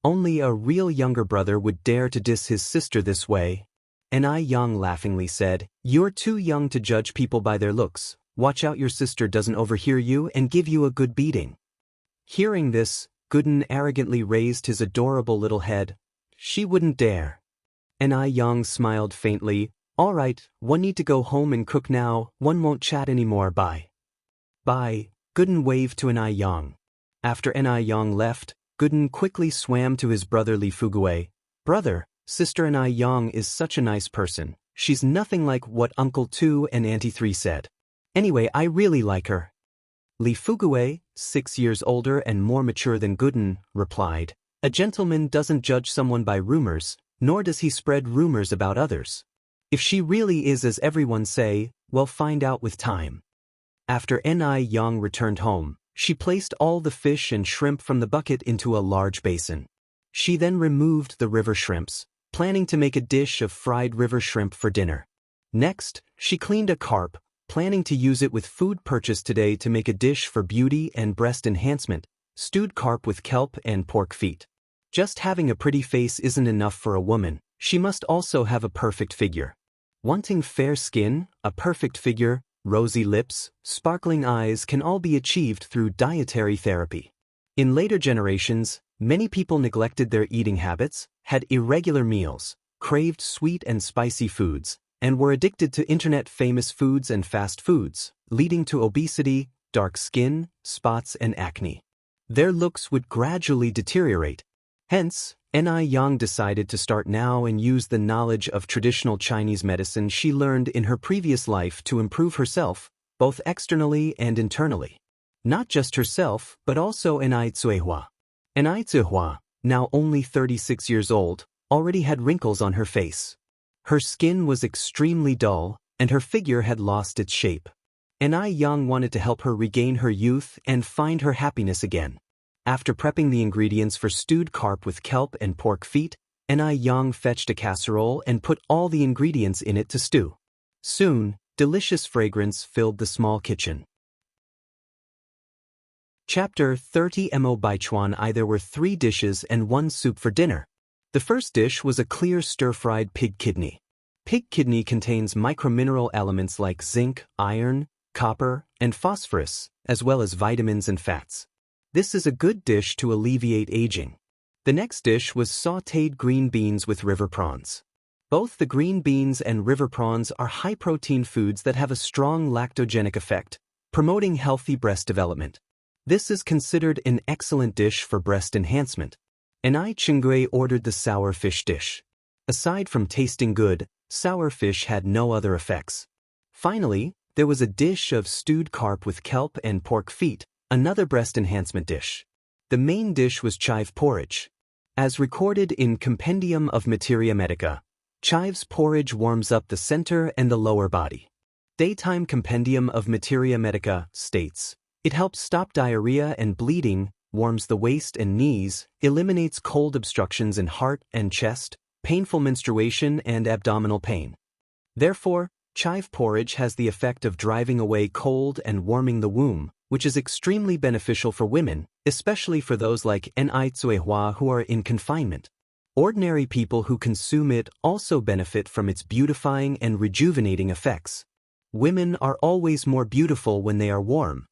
Only a real younger brother would dare to diss his sister this way. And Yang laughingly said, you're too young to judge people by their looks. Watch out your sister doesn't overhear you and give you a good beating. Hearing this, Gooden arrogantly raised his adorable little head. She wouldn't dare. And Yang smiled faintly. All right, one need to go home and cook now, one won't chat anymore, bye. Bye, Gooden waved to Yang. After Yang left, Gooden quickly swam to his brother Li Fugue. Brother, Sister Yang is such a nice person. She's nothing like what Uncle 2 and Auntie 3 said. Anyway, I really like her. Li Fugue, 6 years older and more mature than Gooden, replied, a gentleman doesn't judge someone by rumors, nor does he spread rumors about others. If she really is as everyone say, we'll find out with time. After Yang returned home, she placed all the fish and shrimp from the bucket into a large basin. She then removed the river shrimps, planning to make a dish of fried river shrimp for dinner. Next, she cleaned a carp, planning to use it with food purchased today to make a dish for beauty and breast enhancement, stewed carp with kelp and pork feet. Just having a pretty face isn't enough for a woman, she must also have a perfect figure. Wanting fair skin, a perfect figure, rosy lips, sparkling eyes can all be achieved through dietary therapy. In later generations, many people neglected their eating habits, had irregular meals, craved sweet and spicy foods, and were addicted to internet-famous foods and fast foods, leading to obesity, dark skin, spots and acne. Their looks would gradually deteriorate. Hence, Yang decided to start now and use the knowledge of traditional Chinese medicine she learned in her previous life to improve herself, both externally and internally. Not just herself, but also Zuehua. Zuehua, now only 36 years old, already had wrinkles on her face. Her skin was extremely dull, and her figure had lost its shape. Yang wanted to help her regain her youth and find her happiness again. After prepping the ingredients for stewed carp with kelp and pork feet, Yang fetched a casserole and put all the ingredients in it to stew. Soon, delicious fragrance filled the small kitchen. Chapter 30 Mo Baichuan. There were 3 dishes and 1 soup for dinner. The first dish was a clear stir-fried pig kidney. Pig kidney contains micromineral elements like zinc, iron, copper, and phosphorus, as well as vitamins and fats. This is a good dish to alleviate aging. The next dish was sautéed green beans with river prawns. Both the green beans and river prawns are high-protein foods that have a strong lactogenic effect, promoting healthy breast development. This is considered an excellent dish for breast enhancement. Chengui ordered the sour fish dish. Aside from tasting good, sour fish had no other effects. Finally, there was a dish of stewed carp with kelp and pork feet, another breast enhancement dish. The main dish was chive porridge. As recorded in Compendium of Materia Medica, chive's porridge warms up the center and the lower body. Daytime Compendium of Materia Medica states, it helps stop diarrhea and bleeding, warms the waist and knees, eliminates cold obstructions in heart and chest, painful menstruation and abdominal pain. Therefore, chive porridge has the effect of driving away cold and warming the womb, which is extremely beneficial for women, especially for those like Zuehua who are in confinement. Ordinary people who consume it also benefit from its beautifying and rejuvenating effects. Women are always more beautiful when they are warm.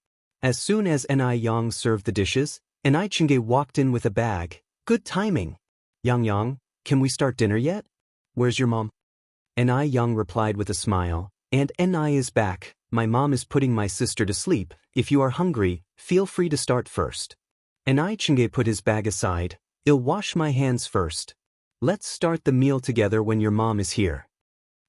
As soon as Yang served the dishes, Chengge walked in with a bag. Good timing. Yang, can we start dinner yet? Where's your mom? Yang replied with a smile, and is back. My mom is putting my sister to sleep. If you are hungry, feel free to start first. Chengge put his bag aside. I'll wash my hands first. Let's start the meal together when your mom is here.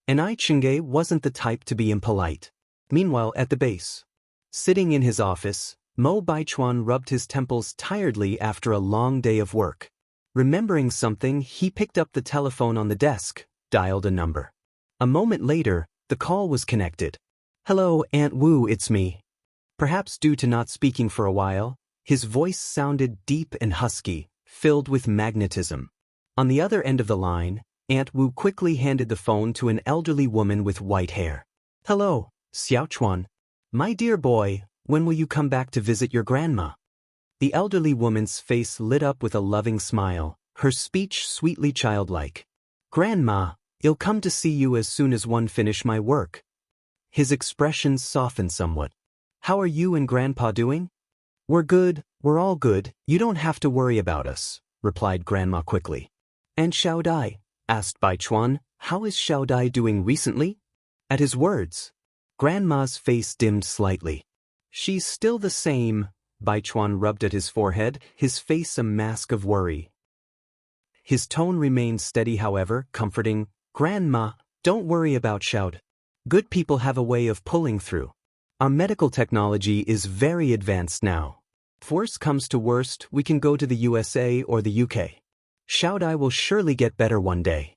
Chengge wasn't the type to be impolite. Meanwhile, at the base, sitting in his office, Mo Baichuan rubbed his temples tiredly after a long day of work. Remembering something, he picked up the telephone on the desk, dialed a number. A moment later, the call was connected. "Hello, Aunt Wu, it's me." Perhaps due to not speaking for a while, his voice sounded deep and husky, filled with magnetism. On the other end of the line, Aunt Wu quickly handed the phone to an elderly woman with white hair. "Hello, Xiaochuan. My dear boy, when will you come back to visit your grandma?" The elderly woman's face lit up with a loving smile, her speech sweetly childlike. "Grandma, I'll come to see you as soon as one finish my work." His expression softened somewhat. "How are you and Grandpa doing?" "We're good, we're all good, you don't have to worry about us," replied Grandma quickly. "And Xiaodai?" asked Baichuan. "How is Xiaodai doing recently?" At his words, Grandma's face dimmed slightly. "She's still the same," Baichuan rubbed at his forehead, his face a mask of worry. His tone remained steady however, comforting. "Grandma, don't worry about Xiaod. Good people have a way of pulling through. Our medical technology is very advanced now. If worst comes to worst, we can go to the USA or the UK. Xiaodai will surely get better one day."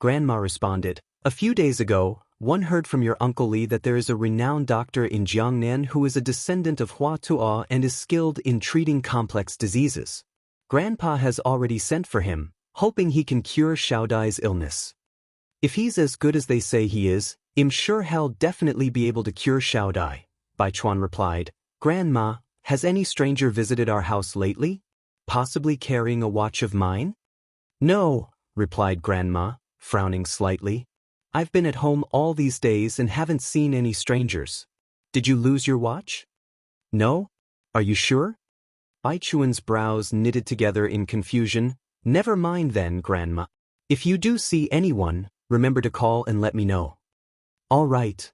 Grandma responded, "A few days ago, one heard from your Uncle Li that there is a renowned doctor in Jiangnan who is a descendant of Hua Tuo and is skilled in treating complex diseases. Grandpa has already sent for him, hoping he can cure Xiaodai's illness. If he's as good as they say he is, I'm sure he'll definitely be able to cure Xiaodai," Baichuan replied. "Grandma, has any stranger visited our house lately? Possibly carrying a watch of mine?" "No," replied Grandma, frowning slightly. "I've been at home all these days and haven't seen any strangers. Did you lose your watch?" "No? Are you sure?" Baichuan's brows knitted together in confusion. "Never mind then, Grandma. If you do see anyone, remember to call and let me know." "All right."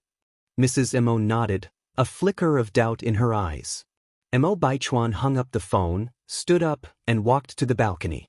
Mrs. Mo nodded, a flicker of doubt in her eyes. Mo Baichuan hung up the phone, stood up, and walked to the balcony.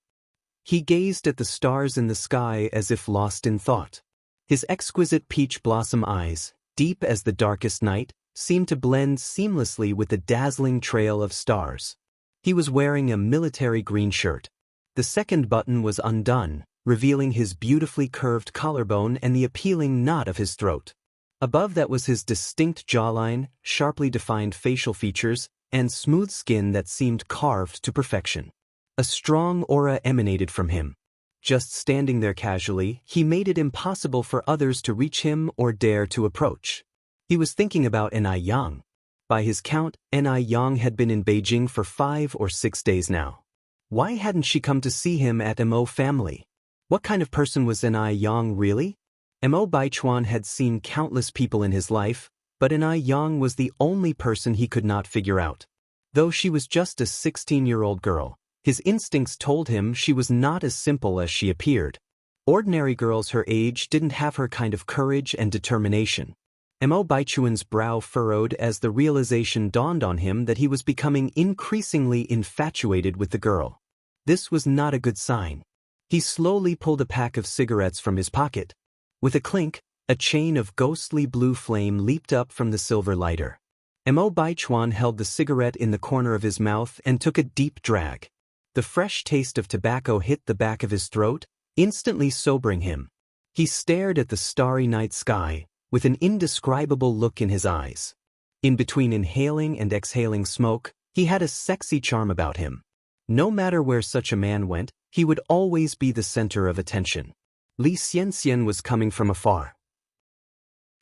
He gazed at the stars in the sky as if lost in thought. His exquisite peach blossom eyes, deep as the darkest night, seemed to blend seamlessly with the dazzling trail of stars. He was wearing a military green shirt. The second button was undone, revealing his beautifully curved collarbone and the appealing knot of his throat. Above that was his distinct jawline, sharply defined facial features, and smooth skin that seemed carved to perfection. A strong aura emanated from him. Just standing there casually, he made it impossible for others to reach him or dare to approach. He was thinking about Ni Yang. By his count, Ni Yang had been in Beijing for 5 or 6 days now. Why hadn't she come to see him at Mo family? What kind of person was Ni Yang really? Mo Baichuan had seen countless people in his life, but Ni Yang was the only person he could not figure out. Though she was just a 16-year-old girl, his instincts told him she was not as simple as she appeared. Ordinary girls her age didn't have her kind of courage and determination. Mo Baichuan's brow furrowed as the realization dawned on him that he was becoming increasingly infatuated with the girl. This was not a good sign. He slowly pulled a pack of cigarettes from his pocket. With a clink, a chain of ghostly blue flame leaped up from the silver lighter. Mo Baichuan held the cigarette in the corner of his mouth and took a deep drag. The fresh taste of tobacco hit the back of his throat, instantly sobering him. He stared at the starry night sky, with an indescribable look in his eyes. In between inhaling and exhaling smoke, he had a sexy charm about him. No matter where such a man went, he would always be the center of attention. Xianxia was coming from afar.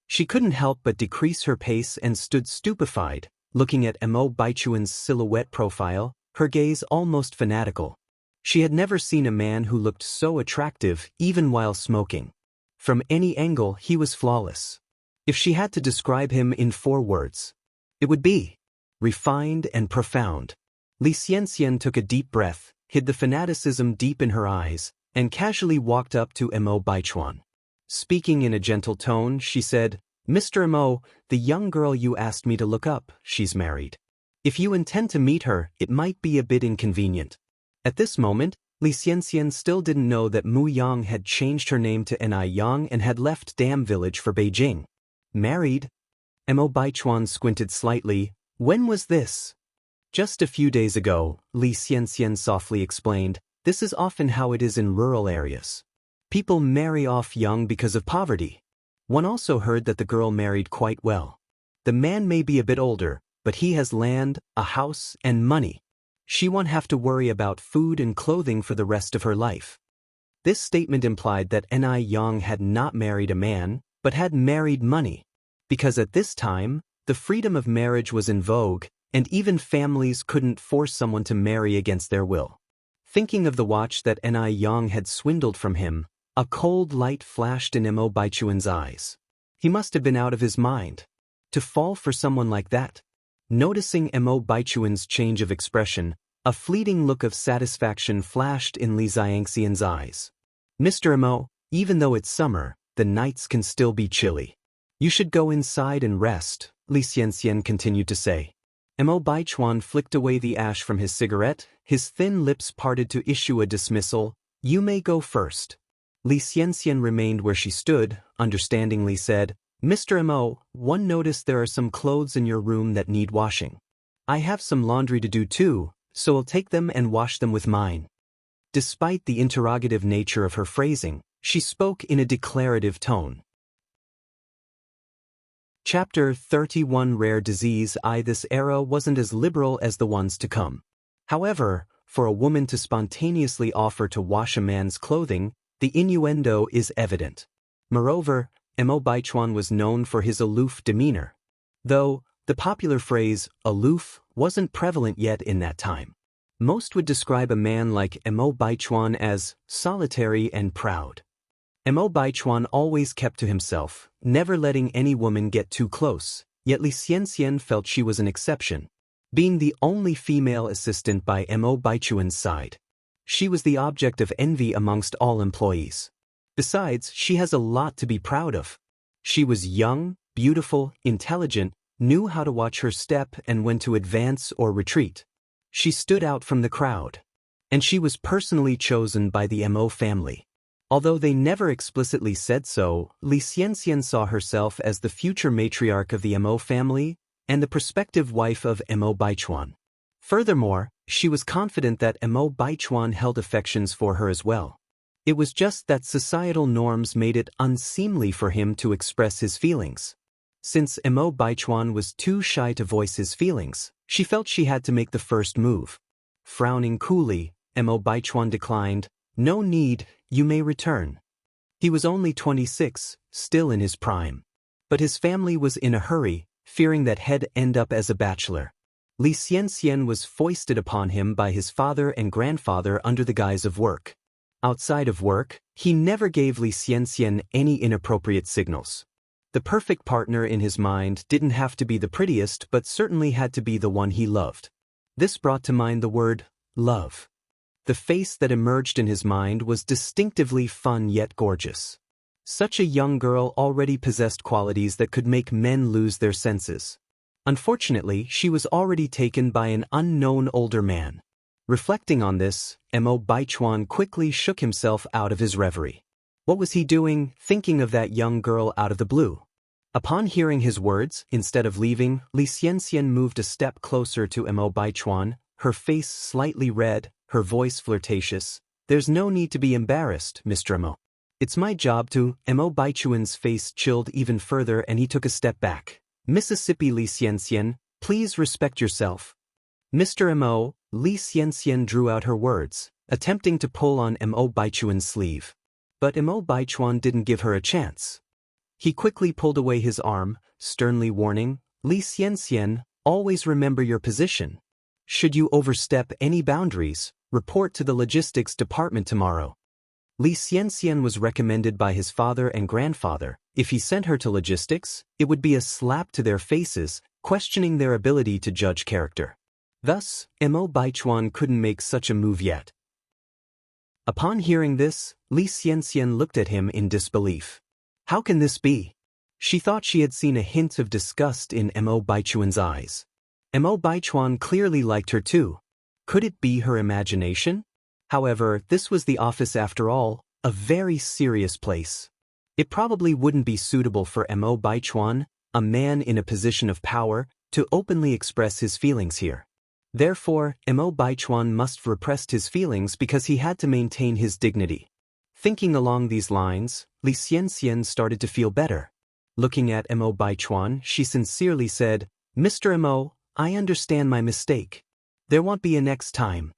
She couldn't help but decrease her pace and stood stupefied, looking at Mo Baichuan's silhouette profile, her gaze almost fanatical. She had never seen a man who looked so attractive even while smoking. From any angle, he was flawless. If she had to describe him in 4 words, it would be refined and profound. Xianxia took a deep breath, hid the fanaticism deep in her eyes, and casually walked up to Mo Baichuan. Speaking in a gentle tone, she said, "Mr. Mo, the young girl you asked me to look up, she's married. If you intend to meet her, it might be a bit inconvenient." At this moment, Xianxia still didn't know that Mu Yang had changed her name to Ni Yang and had left Dam Village for Beijing. Married? Mo Baichuan squinted slightly. When was this? Just a few days ago, Li Xianxian softly explained, this is often how it is in rural areas. People marry off young because of poverty. One also heard that the girl married quite well. The man may be a bit older, but he has land, a house, and money. She won't have to worry about food and clothing for the rest of her life. This statement implied that Ni Yang had not married a man, but had married money. Because at this time, the freedom of marriage was in vogue, and even families couldn't force someone to marry against their will. Thinking of the watch that Ni Yang had swindled from him, a cold light flashed in Mo Baichuan's eyes. He must have been out of his mind. To fall for someone like that. Noticing Mo Baichuan's change of expression, a fleeting look of satisfaction flashed in Li Xianxian's eyes. Mr. Mo, even though it's summer, the nights can still be chilly. You should go inside and rest, Li Xianxian continued to say. Mo Baichuan flicked away the ash from his cigarette, his thin lips parted to issue a dismissal. You may go first. Li Xianxian remained where she stood, understandingly said, Mr. Mo, one noticed there are some clothes in your room that need washing. I have some laundry to do too, so I'll take them and wash them with mine. Despite the interrogative nature of her phrasing, she spoke in a declarative tone. Chapter 31 Rare Disease This era wasn't as liberal as the ones to come. However, for a woman to spontaneously offer to wash a man's clothing, the innuendo is evident. Moreover, Mo Baichuan was known for his aloof demeanor. Though, the popular phrase, aloof, wasn't prevalent yet in that time. Most would describe a man like Mo Baichuan as solitary and proud. Mo Baichuan always kept to himself, never letting any woman get too close, yet Li Xianxian felt she was an exception. Being the only female assistant by Mo Baichuan's side, she was the object of envy amongst all employees. Besides, she has a lot to be proud of. She was young, beautiful, intelligent, knew how to watch her step and when to advance or retreat. She stood out from the crowd. And she was personally chosen by the Mo family. Although they never explicitly said so, Li Xianxian saw herself as the future matriarch of the Mo family and the prospective wife of Mo Baichuan. Furthermore, she was confident that Mo Baichuan held affections for her as well. It was just that societal norms made it unseemly for him to express his feelings. Since Mo Baichuan was too shy to voice his feelings, she felt she had to make the first move. Frowning coolly, Mo Baichuan declined, No need, you may return. He was only 26, still in his prime. But his family was in a hurry, fearing that he'd end up as a bachelor. Li Xianxian was foisted upon him by his father and grandfather under the guise of work. Outside of work, he never gave Li Xianxian any inappropriate signals. The perfect partner in his mind didn't have to be the prettiest but certainly had to be the one he loved. This brought to mind the word, love. The face that emerged in his mind was distinctively fun yet gorgeous. Such a young girl already possessed qualities that could make men lose their senses. Unfortunately, she was already taken by an unknown older man. Reflecting on this, Mo Baichuan quickly shook himself out of his reverie. What was he doing, thinking of that young girl out of the blue? Upon hearing his words, instead of leaving, Li Xianxian moved a step closer to Mo Baichuan, her face slightly red, her voice flirtatious. There's no need to be embarrassed, Mr. Mo. It's my job to. Mo Baichuan's face chilled even further and he took a step back. Mississippi Li Xianxian, please respect yourself. Mr. Mo, Li Xianxian drew out her words, attempting to pull on Mo Baichuan's sleeve. But Mo Baichuan didn't give her a chance. He quickly pulled away his arm, sternly warning, Li Xianxian, always remember your position. Should you overstep any boundaries, report to the logistics department tomorrow. Li Xianxian was recommended by his father and grandfather. If he sent her to logistics, it would be a slap to their faces, questioning their ability to judge character. Thus, Mo Baichuan couldn't make such a move yet. Upon hearing this, Li Xianxian looked at him in disbelief. How can this be? She thought she had seen a hint of disgust in Mo Baichuan's eyes. Mo Baichuan clearly liked her too. Could it be her imagination? However, this was the office after all, a very serious place. It probably wouldn't be suitable for Mo Baichuan, a man in a position of power, to openly express his feelings here. Therefore, Mo Baichuan must have repressed his feelings because he had to maintain his dignity. Thinking along these lines, Li Xianxia started to feel better. Looking at Mo Baichuan, she sincerely said, "Mr. Mo, I understand my mistake. There won't be a next time."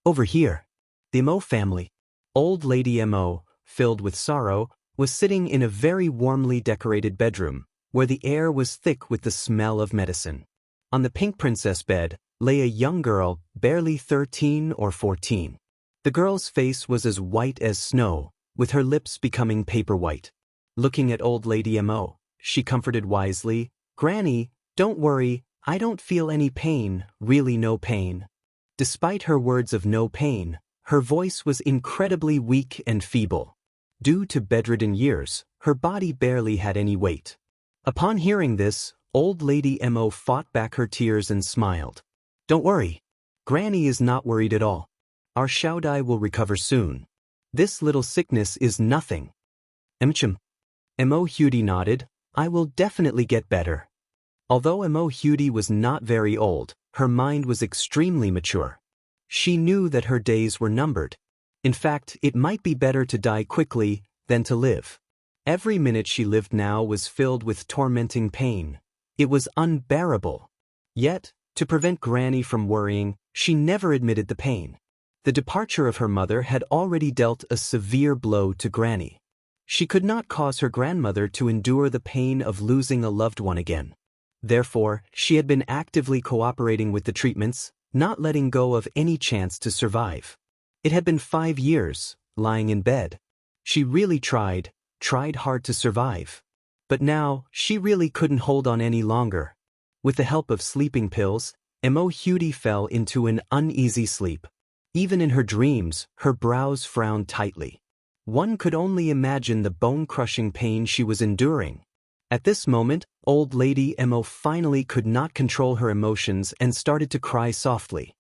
Over here, the Mo family. Old Lady Mo, filled with sorrow, was sitting in a very warmly decorated bedroom, where the air was thick with the smell of medicine. On the pink princess bed lay a young girl, barely 13 or 14. The girl's face was as white as snow, with her lips becoming paper white. Looking at Old Lady Mo, she comforted wisely, "Granny, don't worry, I don't feel any pain, really no pain." Despite her words of no pain, her voice was incredibly weak and feeble. Due to bedridden years, her body barely had any weight. Upon hearing this, Old Lady Mo fought back her tears and smiled. "Don't worry. Granny is not worried at all. Our Xiaodai will recover soon. This little sickness is nothing." Mo Hudi nodded, "I will definitely get better." Although Mo Hudi was not very old, her mind was extremely mature. She knew that her days were numbered. In fact, it might be better to die quickly than to live. Every minute she lived now was filled with tormenting pain. It was unbearable. Yet, to prevent Granny from worrying, she never admitted the pain. The departure of her mother had already dealt a severe blow to Granny. She could not cause her grandmother to endure the pain of losing a loved one again. Therefore, she had been actively cooperating with the treatments, not letting go of any chance to survive. It had been 5 years, lying in bed. She really tried hard to survive. But now, she really couldn't hold on any longer. With the help of sleeping pills, Mo Hudi fell into an uneasy sleep. Even in her dreams, her brows frowned tightly. One could only imagine the bone-crushing pain she was enduring. At this moment, Old Lady Mo finally could not control her emotions and started to cry softly.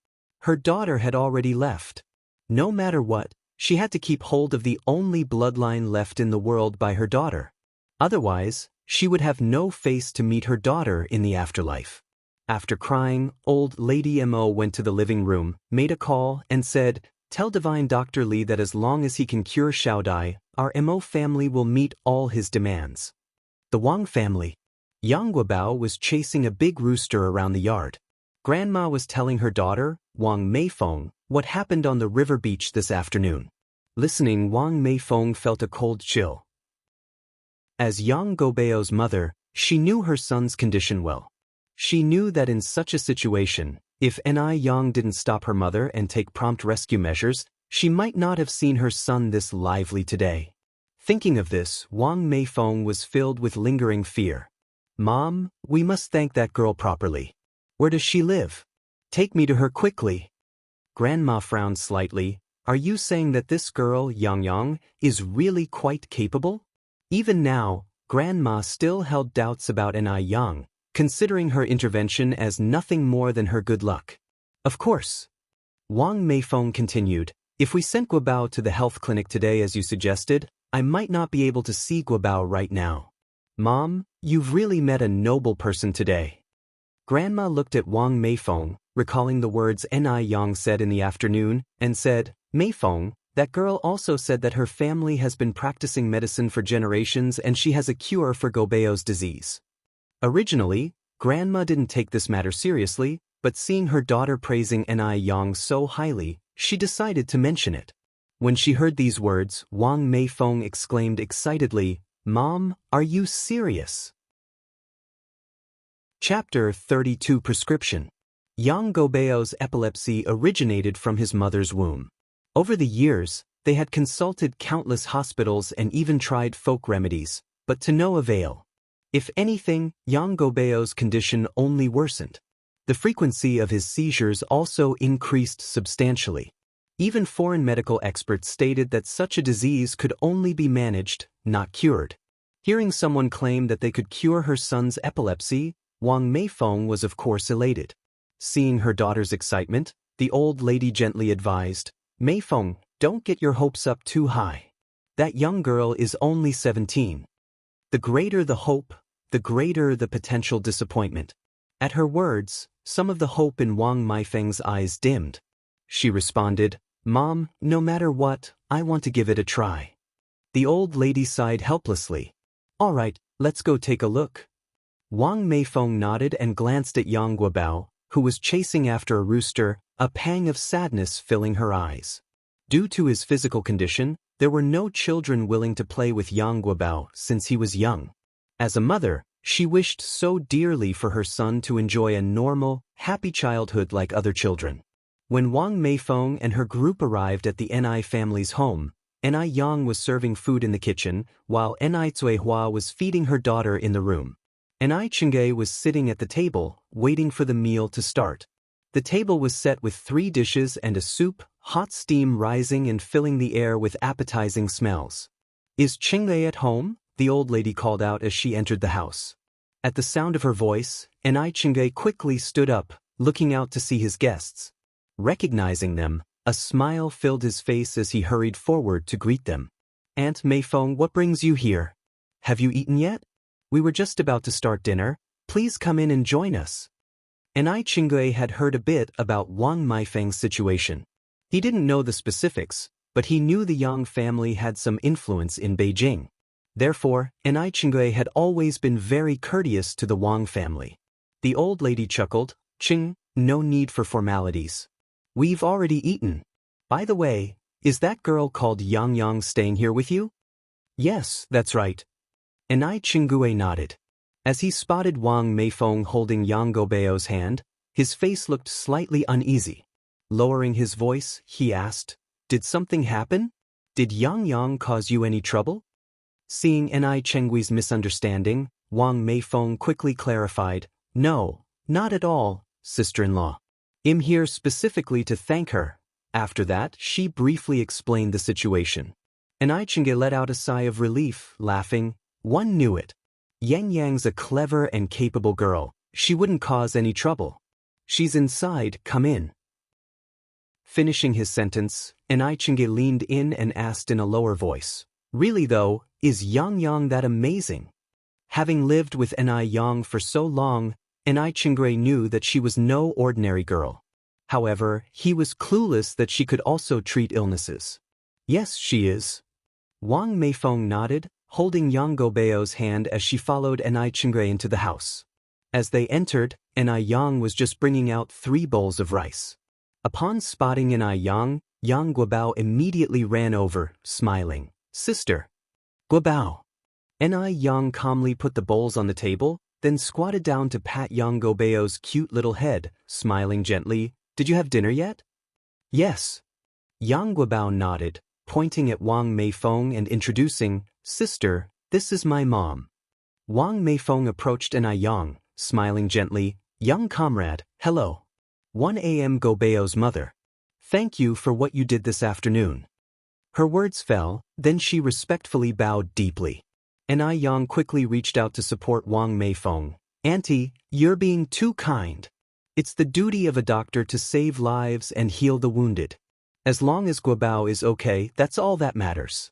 Her daughter had already left. No matter what, she had to keep hold of the only bloodline left in the world by her daughter. Otherwise, she would have no face to meet her daughter in the afterlife. After crying, Old Lady Mo went to the living room, made a call, and said, "Tell Divine Dr. Li that as long as he can cure Xiaodai, our Mo family will meet all his demands." The Wang family. Yang Guobao was chasing a big rooster around the yard. Grandma was telling her daughter, Wang Meifeng, what happened on the river beach this afternoon. Listening, Wang Meifeng felt a cold chill. As Yang Guobao's mother, she knew her son's condition well. She knew that in such a situation, if Ni Yang didn't stop her mother and take prompt rescue measures, she might not have seen her son this lively today. Thinking of this, Wang Meifeng was filled with lingering fear. "Mom, we must thank that girl properly. Where does she live? Take me to her quickly." Grandma frowned slightly. "Are you saying that this girl, Yang, is really quite capable?" Even now, Grandma still held doubts about Ni Yang, considering her intervention as nothing more than her good luck. "Of course." Wang Meifeng continued, "If we sent Guobao to the health clinic today as you suggested, I might not be able to see Guobao right now. Mom, you've really met a noble person today." Grandma looked at Wang Meifeng, recalling the words Ni Yang said in the afternoon, and said, "Meifeng, that girl also said that her family has been practicing medicine for generations and she has a cure for Guobao's disease." Originally, Grandma didn't take this matter seriously, but seeing her daughter praising Ni Yang so highly, she decided to mention it. When she heard these words, Wang Meifeng exclaimed excitedly, "Mom, are you serious?" Chapter 32 Prescription. Yang Guobao's epilepsy originated from his mother's womb. Over the years, they had consulted countless hospitals and even tried folk remedies, but to no avail. If anything, Yang Guobao's condition only worsened. The frequency of his seizures also increased substantially. Even foreign medical experts stated that such a disease could only be managed, not cured. Hearing someone claim that they could cure her son's epilepsy, Wang Meifeng was of course elated. Seeing her daughter's excitement, the old lady gently advised, "Meifeng, don't get your hopes up too high. That young girl is only 17. The greater the hope, the greater the potential disappointment. At her words, some of the hope in Wang Meifeng's eyes dimmed. She responded, "Mom, no matter what, I want to give it a try." The old lady sighed helplessly. "All right, let's go take a look." Wang Meifeng nodded and glanced at Yang Guobao, who was chasing after a rooster, a pang of sadness filling her eyes. Due to his physical condition, there were no children willing to play with Yang Guobao since he was young. As a mother, she wished so dearly for her son to enjoy a normal, happy childhood like other children. When Wang Meifeng and her group arrived at the Ni family's home, Ni Yang was serving food in the kitchen, while Ni Zuihua was feeding her daughter in the room. Ni Chengge was sitting at the table, waiting for the meal to start. The table was set with 3 dishes and a soup, hot steam rising and filling the air with appetizing smells. "Is Chengge at home?" the old lady called out as she entered the house. At the sound of her voice, Ni Chengge quickly stood up, looking out to see his guests. Recognizing them, a smile filled his face as he hurried forward to greet them. "Aunt Meifeng, what brings you here? Have you eaten yet? We were just about to start dinner. Please come in and join us." Ni Chengge had heard a bit about Wang Meifeng's situation. He didn't know the specifics, but he knew the Yang family had some influence in Beijing. Therefore, Ni Chengge had always been very courteous to the Wang family. The old lady chuckled, "Ching, no need for formalities. We've already eaten. By the way, is that girl called Yang Yang staying here with you?" "Yes, that's right." Ni Chengge nodded. As he spotted Wang Meifeng holding Yang Guobao's hand, his face looked slightly uneasy. Lowering his voice, he asked, "Did something happen? Did Yang Yang cause you any trouble?" Seeing Ni Chenggui's misunderstanding, Wang Meifeng quickly clarified, "No, not at all, sister-in-law. I'm here specifically to thank her." After that, she briefly explained the situation. Ni Chengge let out a sigh of relief, laughing, "One knew it. Yang Yang's a clever and capable girl. She wouldn't cause any trouble. She's inside, come in." Finishing his sentence, Ni Chengge leaned in and asked in a lower voice, "Really though, is Yang Yang that amazing?" Having lived with Ni Yang for so long, Ni Chengge knew that she was no ordinary girl. However, he was clueless that she could also treat illnesses. "Yes, she is." Wang Meifeng nodded, holding Yang Guobao's hand as she followed Ni Chengge into the house. As they entered, Ni Yang was just bringing out 3 bowls of rice. Upon spotting Ni Yang, Yang Guobao immediately ran over, smiling, "Sister." "Guobao." Ni Yang calmly put the bowls on the table, then squatted down to pat Yang Guobao's cute little head, smiling gently, "Did you have dinner yet?" "Yes." Yang Guobao nodded, pointing at Wang Meifeng and introducing, "Sister, this is my mom." Wang Meifeng approached Ni Yang, smiling gently, "Young comrade, hello. 1 a.m. Guobao's mother. Thank you for what you did this afternoon." Her words fell, then she respectfully bowed deeply. Ni Yang quickly reached out to support Wang Meifeng. "Auntie, you're being too kind. It's the duty of a doctor to save lives and heal the wounded. As long as Guobao is okay, that's all that matters."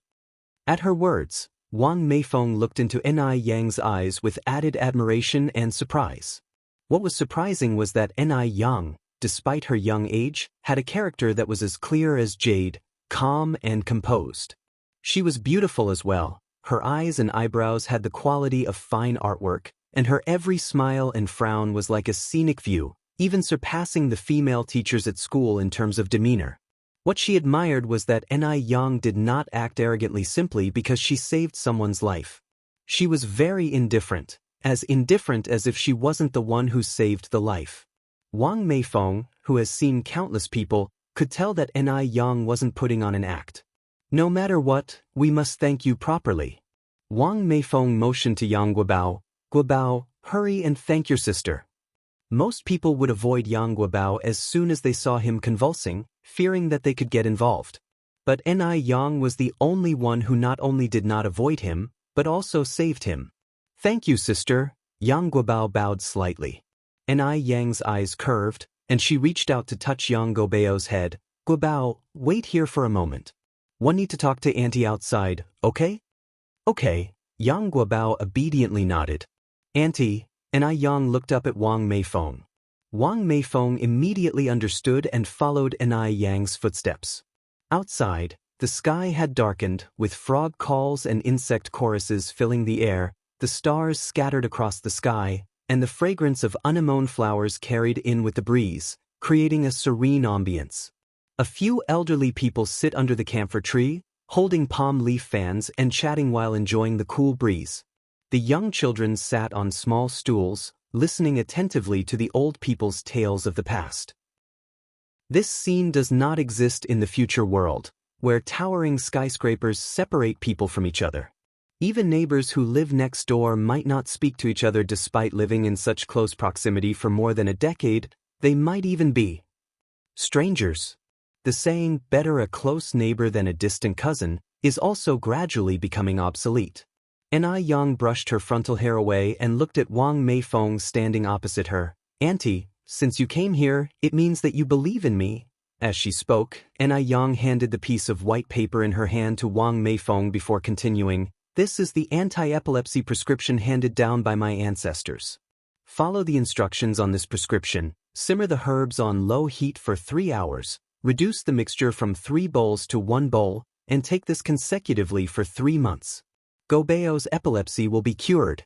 At her words, Wang Meifeng looked into Ni Yang's eyes with added admiration and surprise. What was surprising was that Ni Yang, despite her young age, had a character that was as clear as jade, calm and composed. She was beautiful as well. Her eyes and eyebrows had the quality of fine artwork, and her every smile and frown was like a scenic view, even surpassing the female teachers at school in terms of demeanor. What she admired was that Ni Yang did not act arrogantly simply because she saved someone's life. She was very indifferent as if she wasn't the one who saved the life. Wang Meifeng, who has seen countless people, could tell that Ni Yang wasn't putting on an act. "No matter what, we must thank you properly." Wang Meifeng motioned to Yang Guobao, "Guobao, hurry and thank your sister." Most people would avoid Yang Guobao as soon as they saw him convulsing, fearing that they could get involved. But Ni Yang was the only one who not only did not avoid him, but also saved him. "Thank you, sister." Yang Guobao bowed slightly. Ni Yang's eyes curved, and she reached out to touch Yang Guobao's head. "Guobao, wait here for a moment. One need to talk to Auntie outside, okay?" "Okay." Yang Guobao obediently nodded. "Auntie, and I Yang looked up at Wang Meifeng. Wang Meifeng immediately understood and followed Ai Yang's footsteps. Outside, the sky had darkened, with frog calls and insect choruses filling the air, the stars scattered across the sky, and the fragrance of anemone flowers carried in with the breeze, creating a serene ambience. A few elderly people sit under the camphor tree, holding palm leaf fans and chatting while enjoying the cool breeze. The young children sat on small stools, listening attentively to the old people's tales of the past. This scene does not exist in the future world, where towering skyscrapers separate people from each other. Even neighbors who live next door might not speak to each other despite living in such close proximity for more than a decade. They might even be strangers. The saying, "better a close neighbor than a distant cousin," is also gradually becoming obsolete. Ai Yang brushed her frontal hair away and looked at Wang Meifeng standing opposite her. "Auntie, since you came here, it means that you believe in me." As she spoke, Ai Yang handed the piece of white paper in her hand to Wang Meifeng before continuing, "This is the anti-epilepsy prescription handed down by my ancestors. Follow the instructions on this prescription. Simmer the herbs on low heat for 3 hours, reduce the mixture from 3 bowls to 1 bowl, and take this consecutively for 3 months. Gobeo's epilepsy will be cured."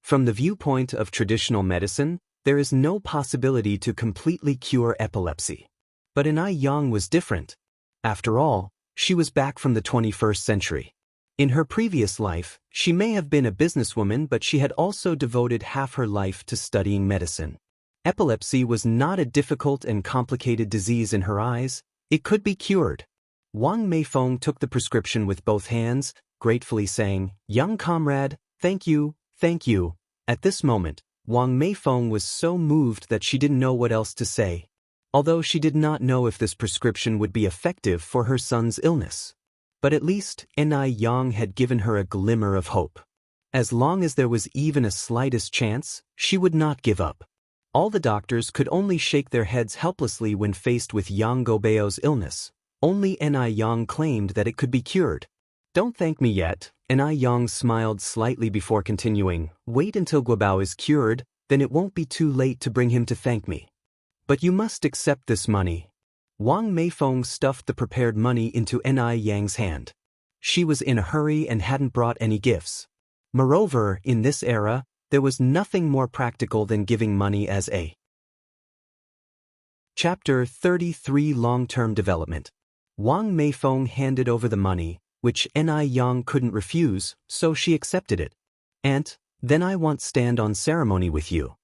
From the viewpoint of traditional medicine, there is no possibility to completely cure epilepsy. But Ai Yang was different. After all, she was back from the 21st century. In her previous life, she may have been a businesswoman, but she had also devoted half her life to studying medicine. Epilepsy was not a difficult and complicated disease in her eyes. It could be cured. Wang Meifeng took the prescription with both hands, gratefully saying, "Young comrade, thank you, thank you." At this moment, Wang Meifeng was so moved that she didn't know what else to say. Although she did not know if this prescription would be effective for her son's illness. But at least, Ai Yang had given her a glimmer of hope. As long as there was even a slightest chance, she would not give up. All the doctors could only shake their heads helplessly when faced with Yang Gobeo's illness. Only Ai Yang claimed that it could be cured. "Don't thank me yet." Ai Yang smiled slightly before continuing, "Wait until Guobao is cured, then it won't be too late to bring him to thank me. But you must accept this money." Wang Meifeng stuffed the prepared money into Ai Yang's hand. She was in a hurry and hadn't brought any gifts. Moreover, in this era, there was nothing more practical than giving money as a. Chapter 33 Long-Term Development. Wang Meifeng handed over the money, which Ai Yang couldn't refuse, so she accepted it. "Aunt, then I won't stand on ceremony with you."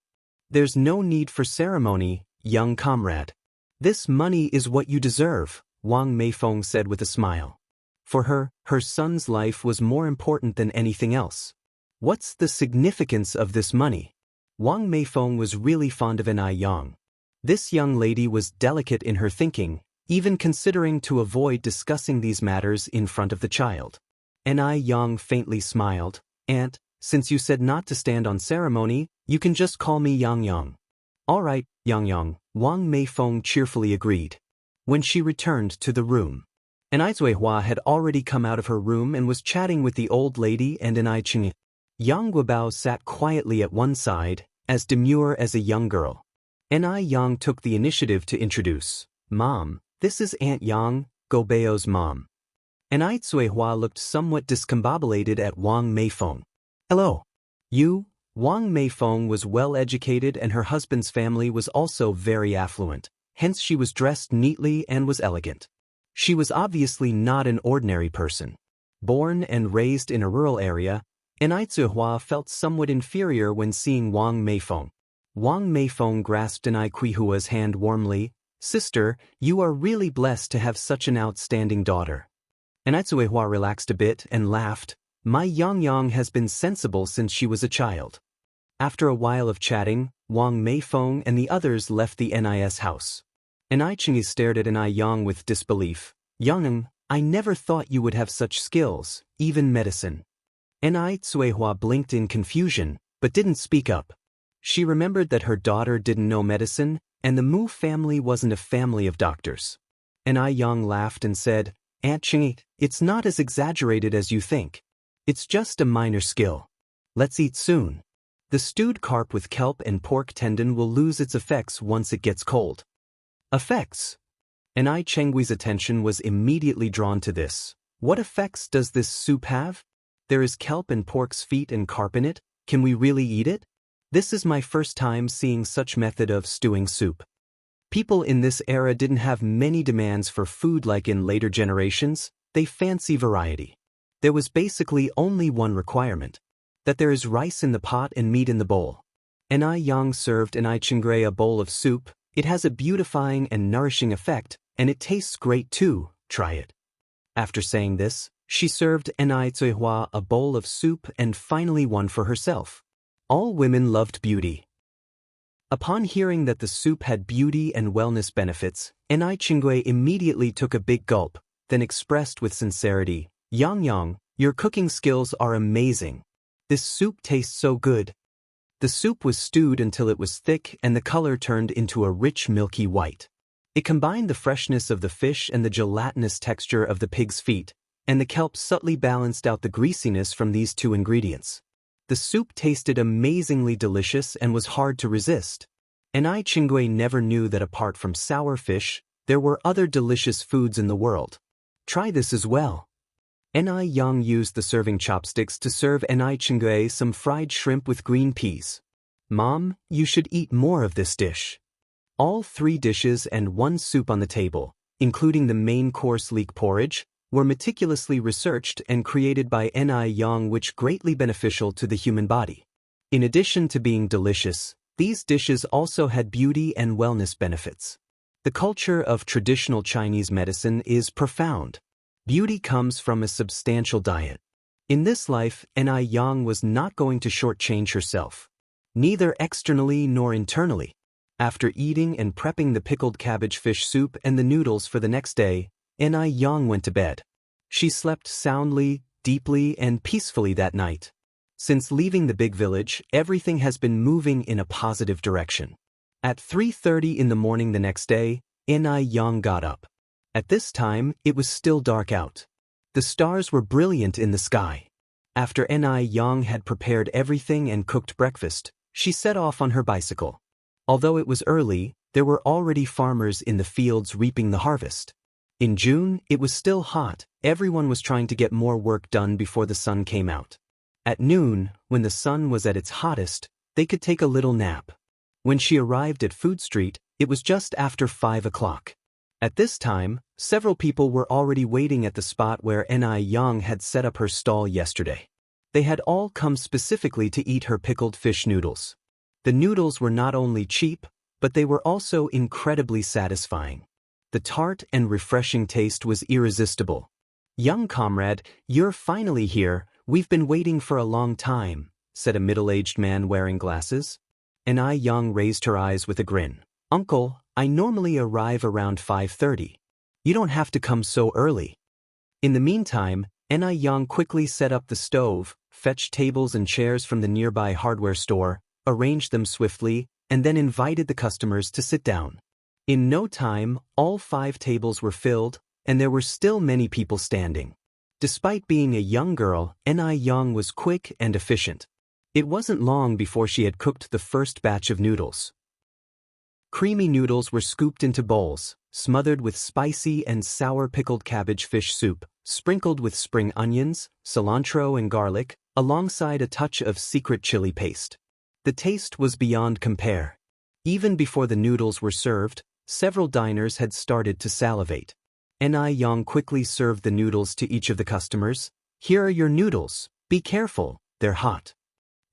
"There's no need for ceremony, young comrade. This money is what you deserve," Wang Meifeng said with a smile. For her, her son's life was more important than anything else. What's the significance of this money? Wang Meifeng was really fond of Ai Yang. This young lady was delicate in her thinking, even considering to avoid discussing these matters in front of the child. Ai Yang faintly smiled. "Aunt, since you said not to stand on ceremony, you can just call me Yang Yang." "All right, Yang Yang," Wang Meifeng cheerfully agreed. When she returned to the room, Ai Zuihua had already come out of her room and was chatting with the old lady and Ai Ching. Yang Guobao sat quietly at one side, as demure as a young girl. Ai Yang took the initiative to introduce, "Mom, this is Aunt Yang, Gobeo's mom." Ai Zuihua looked somewhat discombobulated at Wang Meifeng. "Hello. You?" Wang Meifeng was well educated and her husband's family was also very affluent, hence she was dressed neatly and was elegant. She was obviously not an ordinary person. Born and raised in a rural area, Ai Zuihua felt somewhat inferior when seeing Wang Meifeng. Wang Meifeng grasped Ai Zuihua's hand warmly. "Sister, you are really blessed to have such an outstanding daughter." Ai Zuihua relaxed a bit and laughed. "My Yang Yang has been sensible since she was a child." After a while of chatting, Wang Meifeng and the others left the NIS house. Ai Ching stared at Ai Yang with disbelief. "Yang, I never thought you would have such skills, even medicine." Ai Zuihua blinked in confusion, but didn't speak up. She remembered that her daughter didn't know medicine, and the Mu family wasn't a family of doctors. Ai Yang laughed and said, "Aunt Ching, it's not as exaggerated as you think. It's just a minor skill. Let's eat soon." The stewed carp with kelp and pork tendon will lose its effects once it gets cold. Effects? Ai Chenggui's attention was immediately drawn to this. What effects does this soup have? There is kelp and pork's feet and carp in it. Can we really eat it? This is my first time seeing such method of stewing soup. People in this era didn't have many demands for food like in later generations. They fancy variety. There was basically only one requirement: that there is rice in the pot and meat in the bowl. Ai Yang served Ai Chengui a bowl of soup. It has a beautifying and nourishing effect, and it tastes great too. Try it. After saying this, she served Ai Zuihua a bowl of soup and finally one for herself. All women loved beauty. Upon hearing that the soup had beauty and wellness benefits, Ai Chengui immediately took a big gulp, then expressed with sincerity, "Yang, your cooking skills are amazing. This soup tastes so good." The soup was stewed until it was thick and the color turned into a rich milky white. It combined the freshness of the fish and the gelatinous texture of the pig's feet, and the kelp subtly balanced out the greasiness from these two ingredients. The soup tasted amazingly delicious and was hard to resist. Ai Chengui never knew that apart from sour fish, there were other delicious foods in the world. Try this as well. Ai Yang used the serving chopsticks to serve Ai Chengui some fried shrimp with green peas. "Mom, you should eat more of this dish." All 3 dishes and 1 soup on the table, including the main course leek porridge, were meticulously researched and created by Ai Yang, which greatly beneficial to the human body. In addition to being delicious, these dishes also had beauty and wellness benefits. The culture of traditional Chinese medicine is profound. Beauty comes from a substantial diet. In this life, Ai Yang was not going to shortchange herself, neither externally nor internally. After eating and prepping the pickled cabbage fish soup and the noodles for the next day, Ai Yang went to bed. She slept soundly, deeply, and peacefully that night. Since leaving the big village, everything has been moving in a positive direction. At 3:30 in the morning the next day, Ai Yang got up. At this time, it was still dark out. The stars were brilliant in the sky. After Ai Yang had prepared everything and cooked breakfast, she set off on her bicycle. Although it was early, there were already farmers in the fields reaping the harvest. In June, it was still hot. Everyone was trying to get more work done before the sun came out. At noon, when the sun was at its hottest, they could take a little nap. When she arrived at Food Street, it was just after 5 o'clock. At this time, several people were already waiting at the spot where Ai Yang had set up her stall yesterday. They had all come specifically to eat her pickled fish noodles. The noodles were not only cheap, but they were also incredibly satisfying. The tart and refreshing taste was irresistible. "Young comrade, you're finally here. We've been waiting for a long time," said a middle-aged man wearing glasses. Ai Yang raised her eyes with a grin. "Uncle, I normally arrive around 5:30. You don't have to come so early." In the meantime, Ai Yang quickly set up the stove, fetched tables and chairs from the nearby hardware store, arranged them swiftly, and then invited the customers to sit down. In no time, all 5 tables were filled, and there were still many people standing. Despite being a young girl, Ai Yang was quick and efficient. It wasn't long before she had cooked the first batch of noodles. Creamy noodles were scooped into bowls, smothered with spicy and sour pickled cabbage fish soup, sprinkled with spring onions, cilantro and garlic, alongside a touch of secret chili paste. The taste was beyond compare. Even before the noodles were served, several diners had started to salivate. Ai Yang quickly served the noodles to each of the customers. "Here are your noodles. Be careful, they're hot."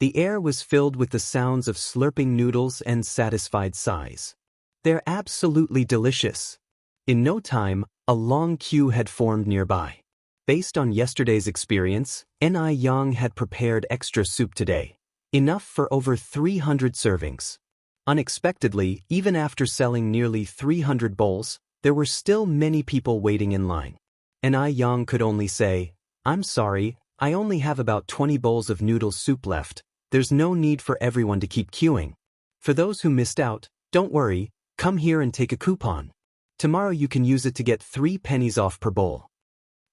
The air was filled with the sounds of slurping noodles and satisfied sighs. "They're absolutely delicious." In no time, a long queue had formed nearby. Based on yesterday's experience, Ai Yang had prepared extra soup today, enough for over 300 servings. Unexpectedly, even after selling nearly 300 bowls, there were still many people waiting in line. Ai Yang could only say, "I'm sorry, I only have about 20 bowls of noodle soup left. There's no need for everyone to keep queuing. For those who missed out, don't worry, come here and take a coupon. Tomorrow you can use it to get 3 pennies off per bowl."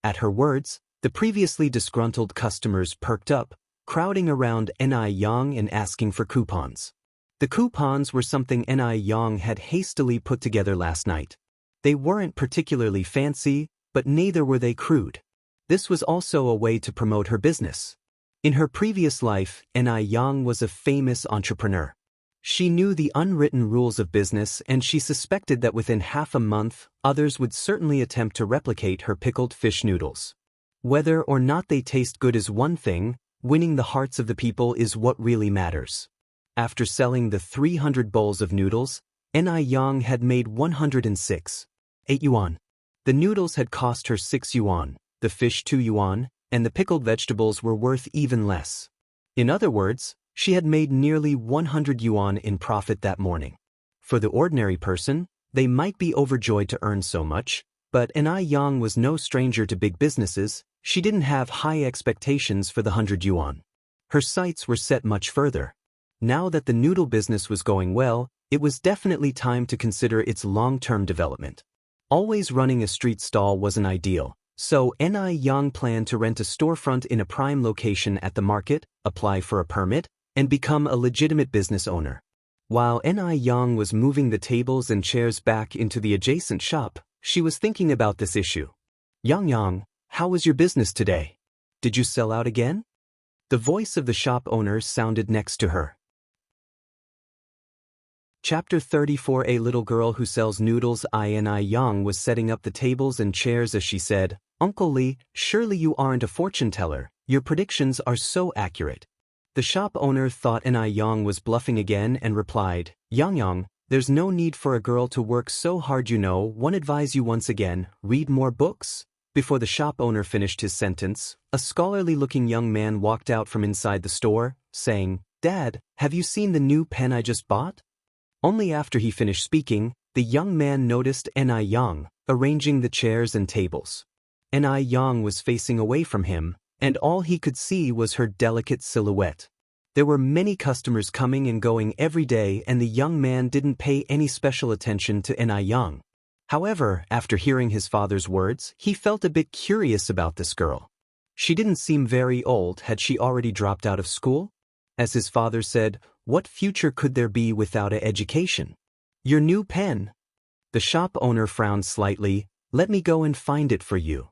At her words, the previously disgruntled customers perked up, crowding around Ni Yang and asking for coupons. The coupons were something Ni Yang had hastily put together last night. They weren't particularly fancy, but neither were they crude. This was also a way to promote her business. In her previous life, Ni Yang was a famous entrepreneur. She knew the unwritten rules of business, and she suspected that within half a month, others would certainly attempt to replicate her pickled fish noodles. Whether or not they taste good is one thing, winning the hearts of the people is what really matters. After selling the 300 bowls of noodles, Ni Yang had made 106.8 yuan. The noodles had cost her 6 yuan, the fish 2 yuan, and the pickled vegetables were worth even less. In other words, she had made nearly 100 yuan in profit that morning. For the ordinary person, they might be overjoyed to earn so much, but Ni Yang was no stranger to big businesses. She didn't have high expectations for the 100 yuan. Her sights were set much further. Now that the noodle business was going well, it was definitely time to consider its long-term development. Always running a street stall wasn't ideal, so Ni Yang planned to rent a storefront in a prime location at the market, apply for a permit, and become a legitimate business owner. While Ni Yang was moving the tables and chairs back into the adjacent shop, she was thinking about this issue. Yang, how was your business today? Did you sell out again? The voice of the shop owner sounded next to her. Chapter 34. A little girl who sells noodles. Ni Yang was setting up the tables and chairs as she said, "Uncle Li, surely you aren't a fortune teller, your predictions are so accurate." The shop owner thought Ni Yang was bluffing again and replied, Yang, there's no need for a girl to work so hard, you know. One advise you once again, read more books. Before the shop owner finished his sentence, a scholarly-looking young man walked out from inside the store, saying, Dad, have you seen the new pen I just bought? Only after he finished speaking, the young man noticed Ni Yang arranging the chairs and tables. Ni Yang was facing away from him, and all he could see was her delicate silhouette. There were many customers coming and going every day, and the young man didn't pay any special attention to Ni Yang. However, after hearing his father's words, he felt a bit curious about this girl. She didn't seem very old. Had she already dropped out of school? As his father said, what future could there be without an education? Your new pen. The shop owner frowned slightly. Let me go and find it for you.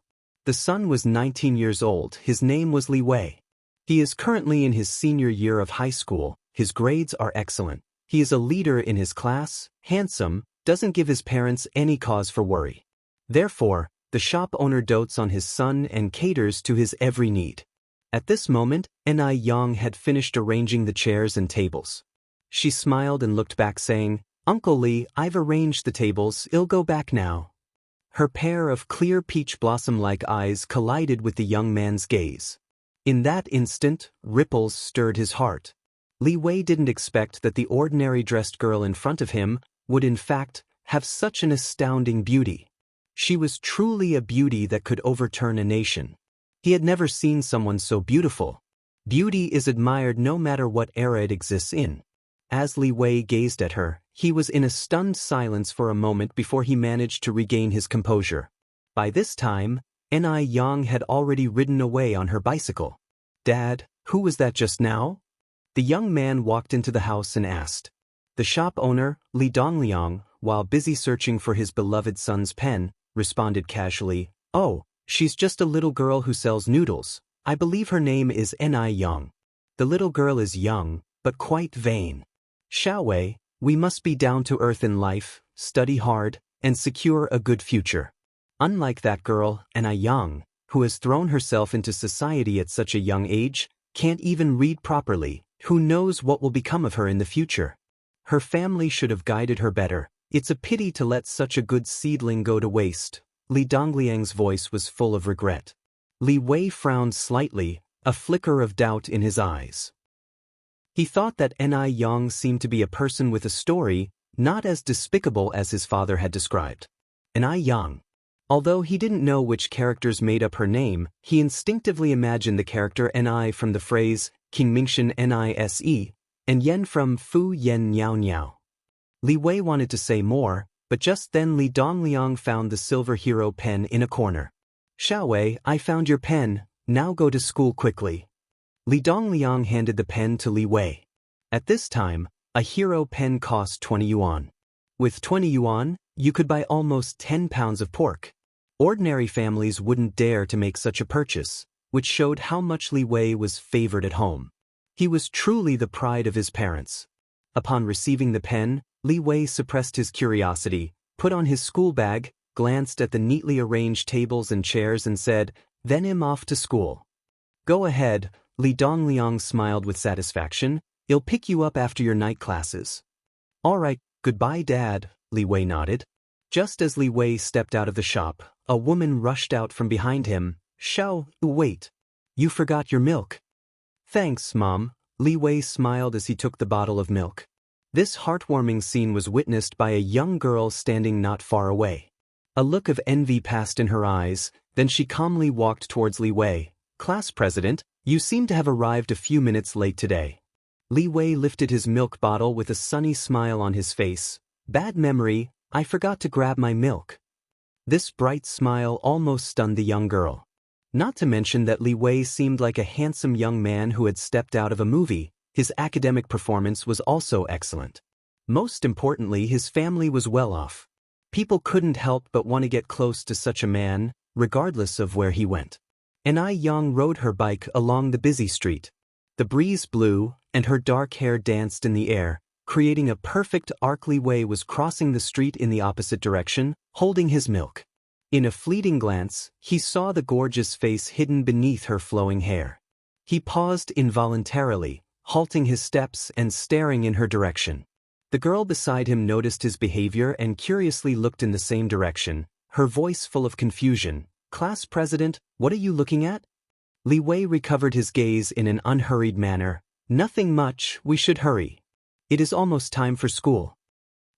The son was 19 years old. His name was Li Wei. He is currently in his senior year of high school. His grades are excellent. He is a leader in his class, handsome, doesn't give his parents any cause for worry. Therefore, the shop owner dotes on his son and caters to his every need. At this moment, Ni Yang had finished arranging the chairs and tables. She smiled and looked back saying, Uncle Li, I've arranged the tables, I'll go back now. Her pair of clear peach blossom-like eyes collided with the young man's gaze. In that instant, ripples stirred his heart. Li Wei didn't expect that the ordinary dressed girl in front of him would in fact have such an astounding beauty. She was truly a beauty that could overturn a nation. He had never seen someone so beautiful. Beauty is admired no matter what era it exists in. As Li Wei gazed at her, he was in a stunned silence for a moment before he managed to regain his composure. By this time, Ni Yang had already ridden away on her bicycle. Dad, who was that just now? The young man walked into the house and asked. The shop owner, Li Dongliang, while busy searching for his beloved son's pen, responded casually, Oh, she's just a little girl who sells noodles. I believe her name is Ni Yang. The little girl is young, but quite vain. Xiaowei, we must be down to earth in life, study hard, and secure a good future. Unlike that girl, Ni Yang, who has thrown herself into society at such a young age, can't even read properly, who knows what will become of her in the future. Her family should have guided her better. It's a pity to let such a good seedling go to waste. Li Dongliang's voice was full of regret. Li Wei frowned slightly, a flicker of doubt in his eyes. He thought that Ni Yang seemed to be a person with a story, not as despicable as his father had described. Ni Yang. Although he didn't know which characters made up her name, he instinctively imagined the character Ni from the phrase, King Mingxian Nise, and Yen from Fu Yen Niao Niao. Li Wei wanted to say more, but just then Li Dongliang found the silver hero pen in a corner. Xiaowei, I found your pen, now go to school quickly. Li Dongliang handed the pen to Li Wei. At this time, a hero pen cost 20 yuan. With 20 yuan, you could buy almost 10 pounds of pork. Ordinary families wouldn't dare to make such a purchase, which showed how much Li Wei was favored at home. He was truly the pride of his parents. Upon receiving the pen, Li Wei suppressed his curiosity, put on his school bag, glanced at the neatly arranged tables and chairs and said, "Then I'm off to school." "Go ahead," Li Dongliang smiled with satisfaction. "I'll pick you up after your night classes." "All right, goodbye, Dad," Li Wei nodded. Just as Li Wei stepped out of the shop, a woman rushed out from behind him. "Xiao, wait. You forgot your milk." "Thanks, Mom," Li Wei smiled as he took the bottle of milk. This heartwarming scene was witnessed by a young girl standing not far away. A look of envy passed in her eyes, then she calmly walked towards Li Wei. "Class president, you seem to have arrived a few minutes late today." Li Wei lifted his milk bottle with a sunny smile on his face. "Bad memory, I forgot to grab my milk." This bright smile almost stunned the young girl. Not to mention that Li Wei seemed like a handsome young man who had stepped out of a movie. His academic performance was also excellent. Most importantly, his family was well off. People couldn't help but want to get close to such a man, regardless of where he went. Xianxia rode her bike along the busy street. The breeze blew, and her dark hair danced in the air, creating a perfect arc. Li Wei was crossing the street in the opposite direction, holding his milk. In a fleeting glance, he saw the gorgeous face hidden beneath her flowing hair. He paused involuntarily, halting his steps and staring in her direction. The girl beside him noticed his behavior and curiously looked in the same direction, her voice full of confusion. "Class president, what are you looking at?" Li Wei recovered his gaze in an unhurried manner. "Nothing much, we should hurry. It is almost time for school."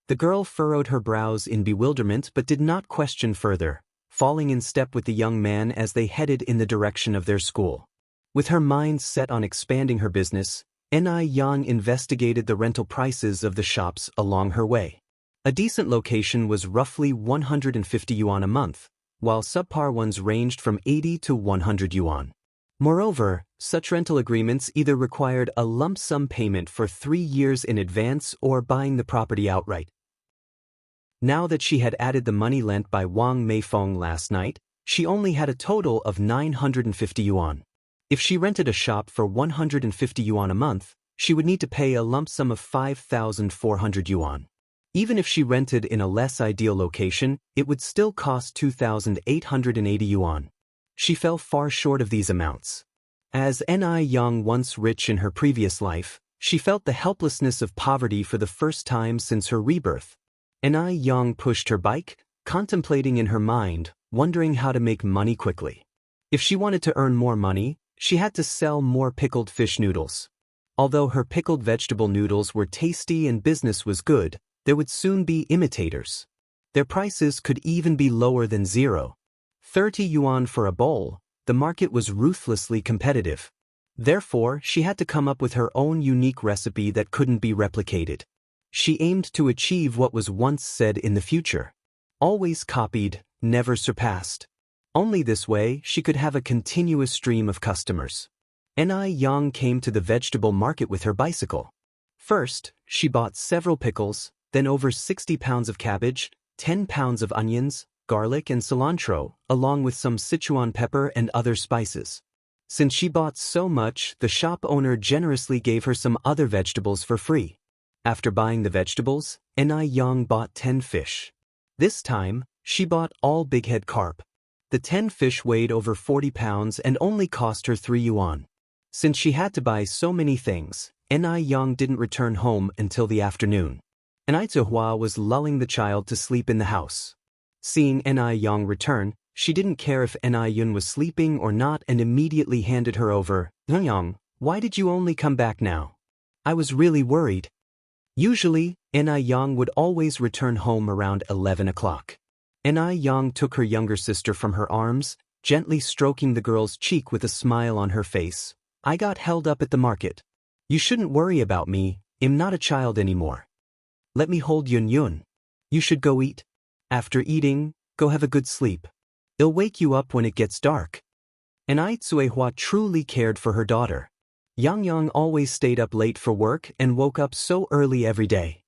The girl furrowed her brows in bewilderment but did not question further, falling in step with the young man as they headed in the direction of their school. With her mind set on expanding her business, Xianxia investigated the rental prices of the shops along her way. A decent location was roughly 150 yuan a month, while subpar ones ranged from 80 to 100 yuan. Moreover, such rental agreements either required a lump sum payment for 3 years in advance or buying the property outright. Now that she had added the money lent by Wang Meifeng last night, she only had a total of 950 yuan. If she rented a shop for 150 yuan a month, she would need to pay a lump sum of 5,400 yuan. Even if she rented in a less ideal location, it would still cost 2,880 yuan. She fell far short of these amounts. As Xianxia, once rich in her previous life, she felt the helplessness of poverty for the first time since her rebirth. Xianxia pushed her bike, contemplating in her mind, wondering how to make money quickly. If she wanted to earn more money, she had to sell more pickled fish noodles. Although her pickled vegetable noodles were tasty and business was good, there would soon be imitators. Their prices could even be lower than 30 yuan for a bowl. The market was ruthlessly competitive. Therefore, she had to come up with her own unique recipe that couldn't be replicated. She aimed to achieve what was once said in the future: always copied, never surpassed. Only this way she could have a continuous stream of customers. Xianxia came to the vegetable market with her bicycle. First, she bought several pickles, then over 60 pounds of cabbage, 10 pounds of onions, garlic and cilantro, along with some Sichuan pepper and other spices. Since she bought so much, the shop owner generously gave her some other vegetables for free. After buying the vegetables, Xianxia bought 10 fish. This time, she bought all bighead carp. The 10 fish weighed over 40 pounds and only cost her 3 yuan. Since she had to buy so many things, Xianxia didn't return home until the afternoon. Xianxia was lulling the child to sleep in the house. Seeing Xianxia return, she didn't care if Xianxia was sleeping or not and immediately handed her over. "Xianxia, why did you only come back now? I was really worried." Usually, Xianxia would always return home around 11 o'clock. Xianxia took her younger sister from her arms, gently stroking the girl's cheek with a smile on her face. "I got held up at the market. You shouldn't worry about me, I'm not a child anymore. Let me hold Yun. You should go eat. After eating, go have a good sleep. I'll wake you up when it gets dark." Xianxia truly cared for her daughter. Xianxia always stayed up late for work and woke up so early every day.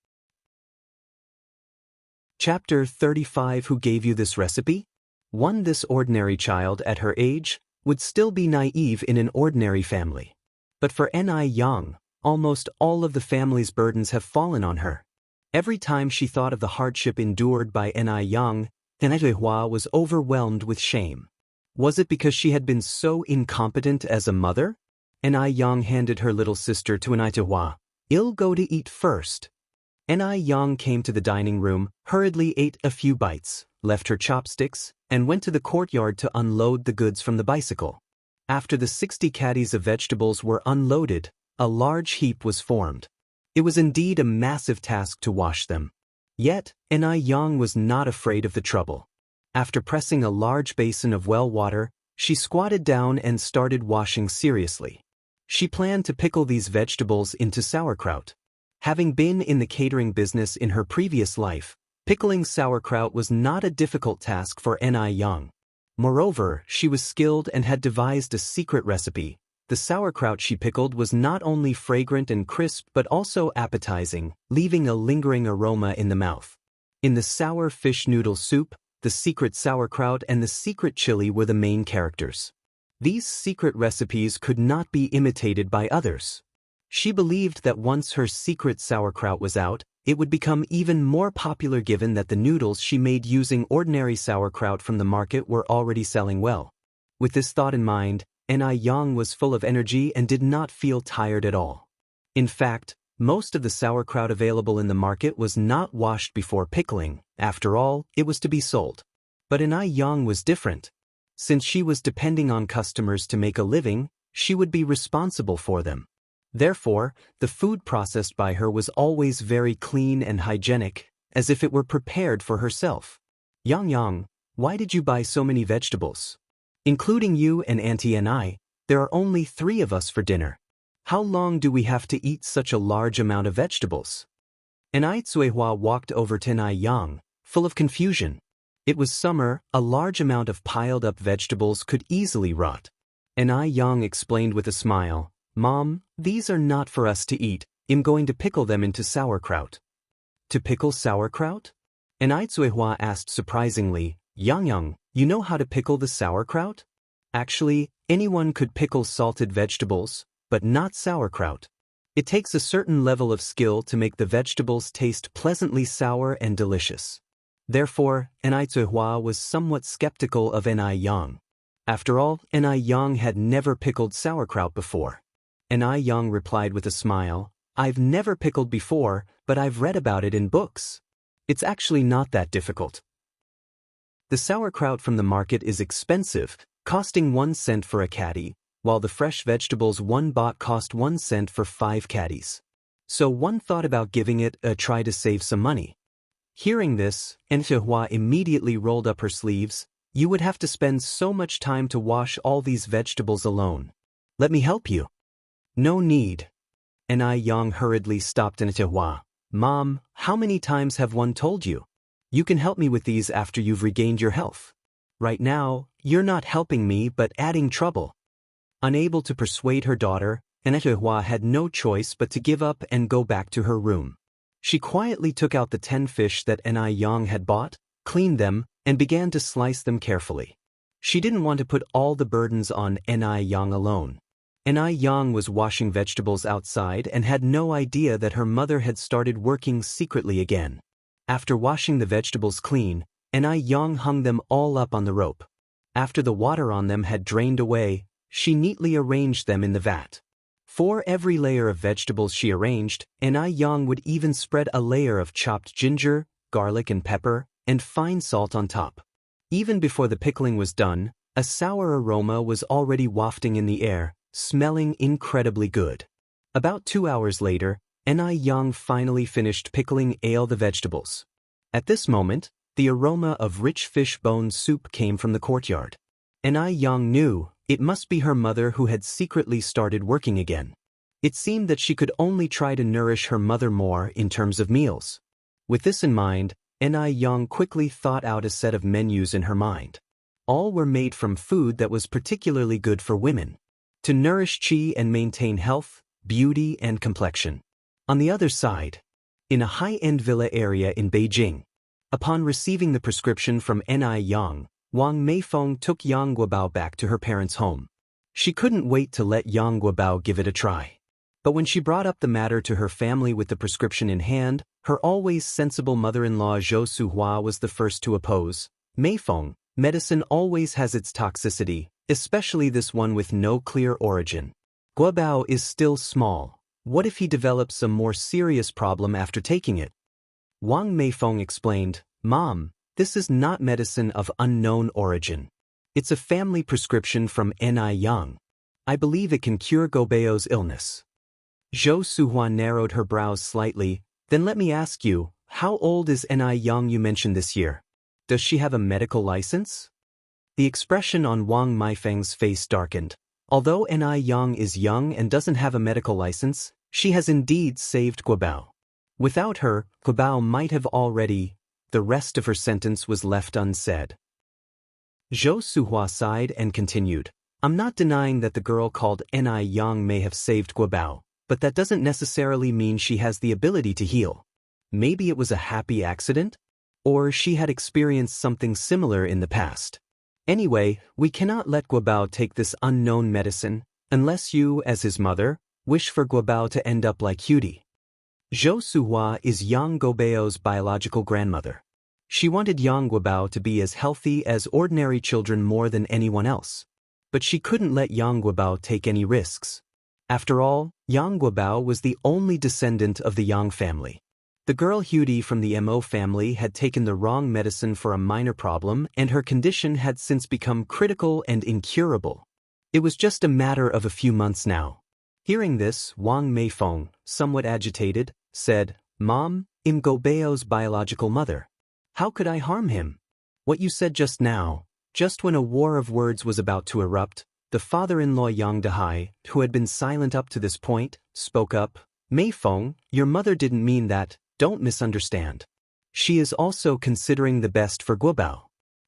Chapter 35. Who gave you this recipe? 1. This ordinary child at her age would still be naive in an ordinary family. But for Xianxia, almost all of the family's burdens have fallen on her. Every time she thought of the hardship endured by Xianxia, Xianxia was overwhelmed with shame. Was it because she had been so incompetent as a mother? Xianxia handed her little sister to Xianxia. "I'll go to eat first." Xianxia came to the dining room, hurriedly ate a few bites, left her chopsticks, and went to the courtyard to unload the goods from the bicycle. After the 60 caddies of vegetables were unloaded, a large heap was formed. It was indeed a massive task to wash them. Yet, Xianxia was not afraid of the trouble. After pressing a large basin of well water, she squatted down and started washing seriously. She planned to pickle these vegetables into sauerkraut. Having been in the catering business in her previous life, pickling sauerkraut was not a difficult task for Xianxia. Moreover, she was skilled and had devised a secret recipe. The sauerkraut she pickled was not only fragrant and crisp but also appetizing, leaving a lingering aroma in the mouth. In the sour fish noodle soup, the secret sauerkraut and the secret chili were the main characters. These secret recipes could not be imitated by others. She believed that once her secret sauerkraut was out, it would become even more popular given that the noodles she made using ordinary sauerkraut from the market were already selling well. With this thought in mind, Xianxia was full of energy and did not feel tired at all. In fact, most of the sauerkraut available in the market was not washed before pickling. After all, it was to be sold. But Xianxia was different. Since she was depending on customers to make a living, she would be responsible for them. Therefore, the food processed by her was always very clean and hygienic, as if it were prepared for herself. "Xianxia, why did you buy so many vegetables? Including you and Auntie and I, there are only 3 of us for dinner. How long do we have to eat such a large amount of vegetables?" Xianxia walked over to Xianxia, full of confusion. It was summer, a large amount of piled-up vegetables could easily rot. Xianxia explained with a smile, "Mom, these are not for us to eat. I'm going to pickle them into sauerkraut." "To pickle sauerkraut?" Xianxia asked surprisingly. "Xianxia, you know how to pickle the sauerkraut?" Actually, anyone could pickle salted vegetables, but not sauerkraut. It takes a certain level of skill to make the vegetables taste pleasantly sour and delicious. Therefore, Xianxia was somewhat skeptical of Xianxia. After all, Xianxia had never pickled sauerkraut before. Xianxia replied with a smile, "I've never pickled before, but I've read about it in books. It's actually not that difficult." The sauerkraut from the market is expensive, costing 1 cent for a caddy, while the fresh vegetables one bought cost 1 cent for 5 caddies. So one thought about giving it a try to save some money. Hearing this, Xianxia immediately rolled up her sleeves. "You would have to spend so much time to wash all these vegetables alone. Let me help you." "No need." Xianxia hurriedly stopped Xianxia. "Mom, how many times have one told you? You can help me with these after you've regained your health. Right now, you're not helping me but adding trouble." Unable to persuade her daughter, Xianxia had no choice but to give up and go back to her room. She quietly took out the 10 fish that Xianxia had bought, cleaned them, and began to slice them carefully. She didn't want to put all the burdens on Xianxia alone. Xianxia was washing vegetables outside and had no idea that her mother had started working secretly again. After washing the vegetables clean, Xianxia hung them all up on the rope. After the water on them had drained away, she neatly arranged them in the vat. For every layer of vegetables she arranged, Xianxia would even spread a layer of chopped ginger, garlic and pepper, and fine salt on top. Even before the pickling was done, a sour aroma was already wafting in the air, smelling incredibly good. About 2 hours later, Xianxia finally finished pickling all the vegetables. At this moment, the aroma of rich fish bone soup came from the courtyard. Xianxia knew it must be her mother who had secretly started working again. It seemed that she could only try to nourish her mother more in terms of meals. With this in mind, Xianxia quickly thought out a set of menus in her mind. All were made from food that was particularly good for women. to nourish qi and maintain health, beauty, and complexion. On the other side, in a high-end villa area in Beijing, upon receiving the prescription from Ni Yang, Wang Meifeng took Yang Guobao back to her parents' home. She couldn't wait to let Yang Guobao give it a try. But when she brought up the matter to her family with the prescription in hand, her always sensible mother-in-law Zhou Suhua was the first to oppose. Meifeng, medicine always has its toxicity, especially this one with no clear origin. Guobao is still small. What if he develops a more serious problem after taking it? Wang Meifeng explained, Mom, this is not medicine of unknown origin. It's a family prescription from Ni Yang. I believe it can cure Guobao's illness. Zhou Suhua narrowed her brows slightly. Then let me ask you, how old is Ni Yang you mentioned this year? Does she have a medical license? The expression on Wang Meifeng's face darkened. Although Ni Yang is young and doesn't have a medical license, she has indeed saved Guobao. Without her, Guobao might have already. The rest of her sentence was left unsaid. Zhou Suhua sighed and continued. I'm not denying that the girl called Ni Yang may have saved Guobao, but that doesn't necessarily mean she has the ability to heal. Maybe it was a happy accident? Or she had experienced something similar in the past. Anyway, we cannot let Guobao take this unknown medicine, unless you, as his mother, wish for Guobao to end up like Hudy. Zhou Suhua is Yang Guobao's biological grandmother. She wanted Yang Guobao to be as healthy as ordinary children more than anyone else. But she couldn't let Yang Guobao take any risks. After all, Yang Guobao was the only descendant of the Yang family. The girl Hudy from the Mo family had taken the wrong medicine for a minor problem, and her condition had since become critical and incurable. It was just a matter of a few months now. Hearing this, Wang Meifeng, somewhat agitated, said, Mom, I'm Guobao's biological mother. How could I harm him? What you said just now, just when a war of words was about to erupt, the father-in-law Yang Dehai, who had been silent up to this point, spoke up. Meifeng, your mother didn't mean that, don't misunderstand. She is also considering the best for Guobao.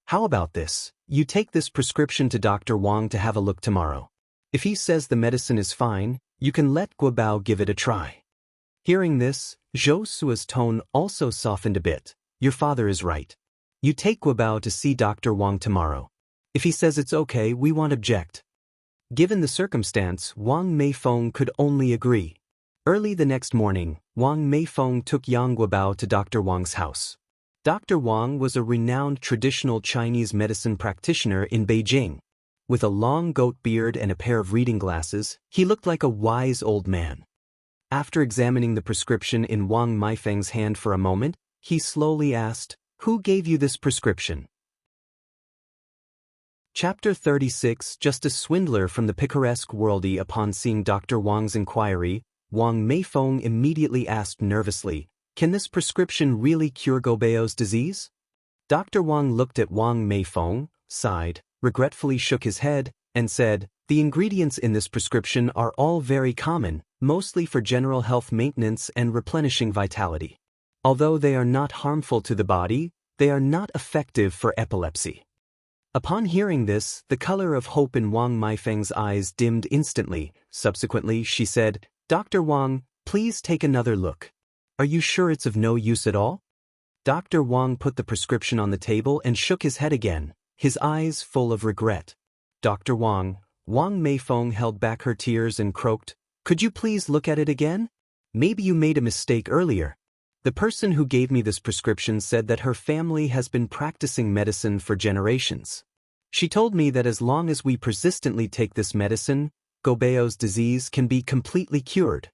How about this? You take this prescription to Dr. Wang to have a look tomorrow. If he says the medicine is fine, you can let Guobao give it a try. Hearing this, Zhou Sua's tone also softened a bit. Your father is right. You take Guobao to see Dr. Wang tomorrow. If he says it's okay, we won't object. Given the circumstance, Wang Meifeng could only agree. Early the next morning, Wang Meifeng took Yang Guobao to Dr. Wang's house. Dr. Wang was a renowned traditional Chinese medicine practitioner in Beijing. With a long goat beard and a pair of reading glasses, he looked like a wise old man. After examining the prescription in Wang Meifeng's hand for a moment, he slowly asked, Who gave you this prescription? Chapter 36. Just a swindler from the picaresque worldie. Upon seeing Dr. Wang's inquiry, Wang Meifeng immediately asked nervously, Can this prescription really cure Guobao's disease? Dr. Wang looked at Wang Meifeng, sighed, regretfully shook his head, and said, The ingredients in this prescription are all very common, mostly for general health maintenance and replenishing vitality. Although they are not harmful to the body, they are not effective for epilepsy. Upon hearing this, the color of hope in Wang Meifeng's eyes dimmed instantly. Subsequently, she said, Dr. Wang, please take another look. Are you sure it's of no use at all? Dr. Wang put the prescription on the table and shook his head again, his eyes full of regret. Dr. Wang, Wang Meifeng held back her tears and croaked, Could you please look at it again? Maybe you made a mistake earlier. The person who gave me this prescription said that her family has been practicing medicine for generations. She told me that as long as we persistently take this medicine, Guobao's disease can be completely cured.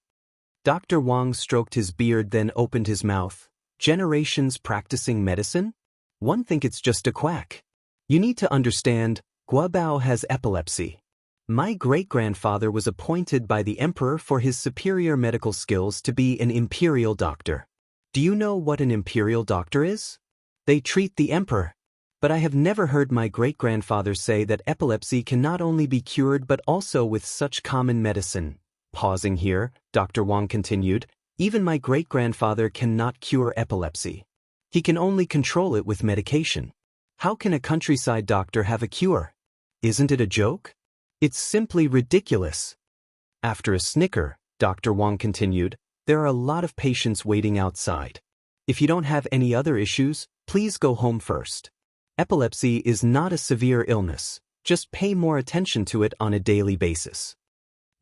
Dr. Wang stroked his beard, then opened his mouth. Generations practicing medicine? One think it's just a quack. You need to understand, Guobao has epilepsy. My great-grandfather was appointed by the emperor for his superior medical skills to be an imperial doctor. Do you know what an imperial doctor is? They treat the emperor. But I have never heard my great-grandfather say that epilepsy can not only be cured but also with such common medicine. Pausing here, Dr. Wang continued, Even my great-grandfather cannot cure epilepsy. He can only control it with medication. How can a countryside doctor have a cure? Isn't it a joke? It's simply ridiculous. After a snicker, Dr. Wang continued, there are a lot of patients waiting outside. If you don't have any other issues, please go home first. Epilepsy is not a severe illness. Just pay more attention to it on a daily basis.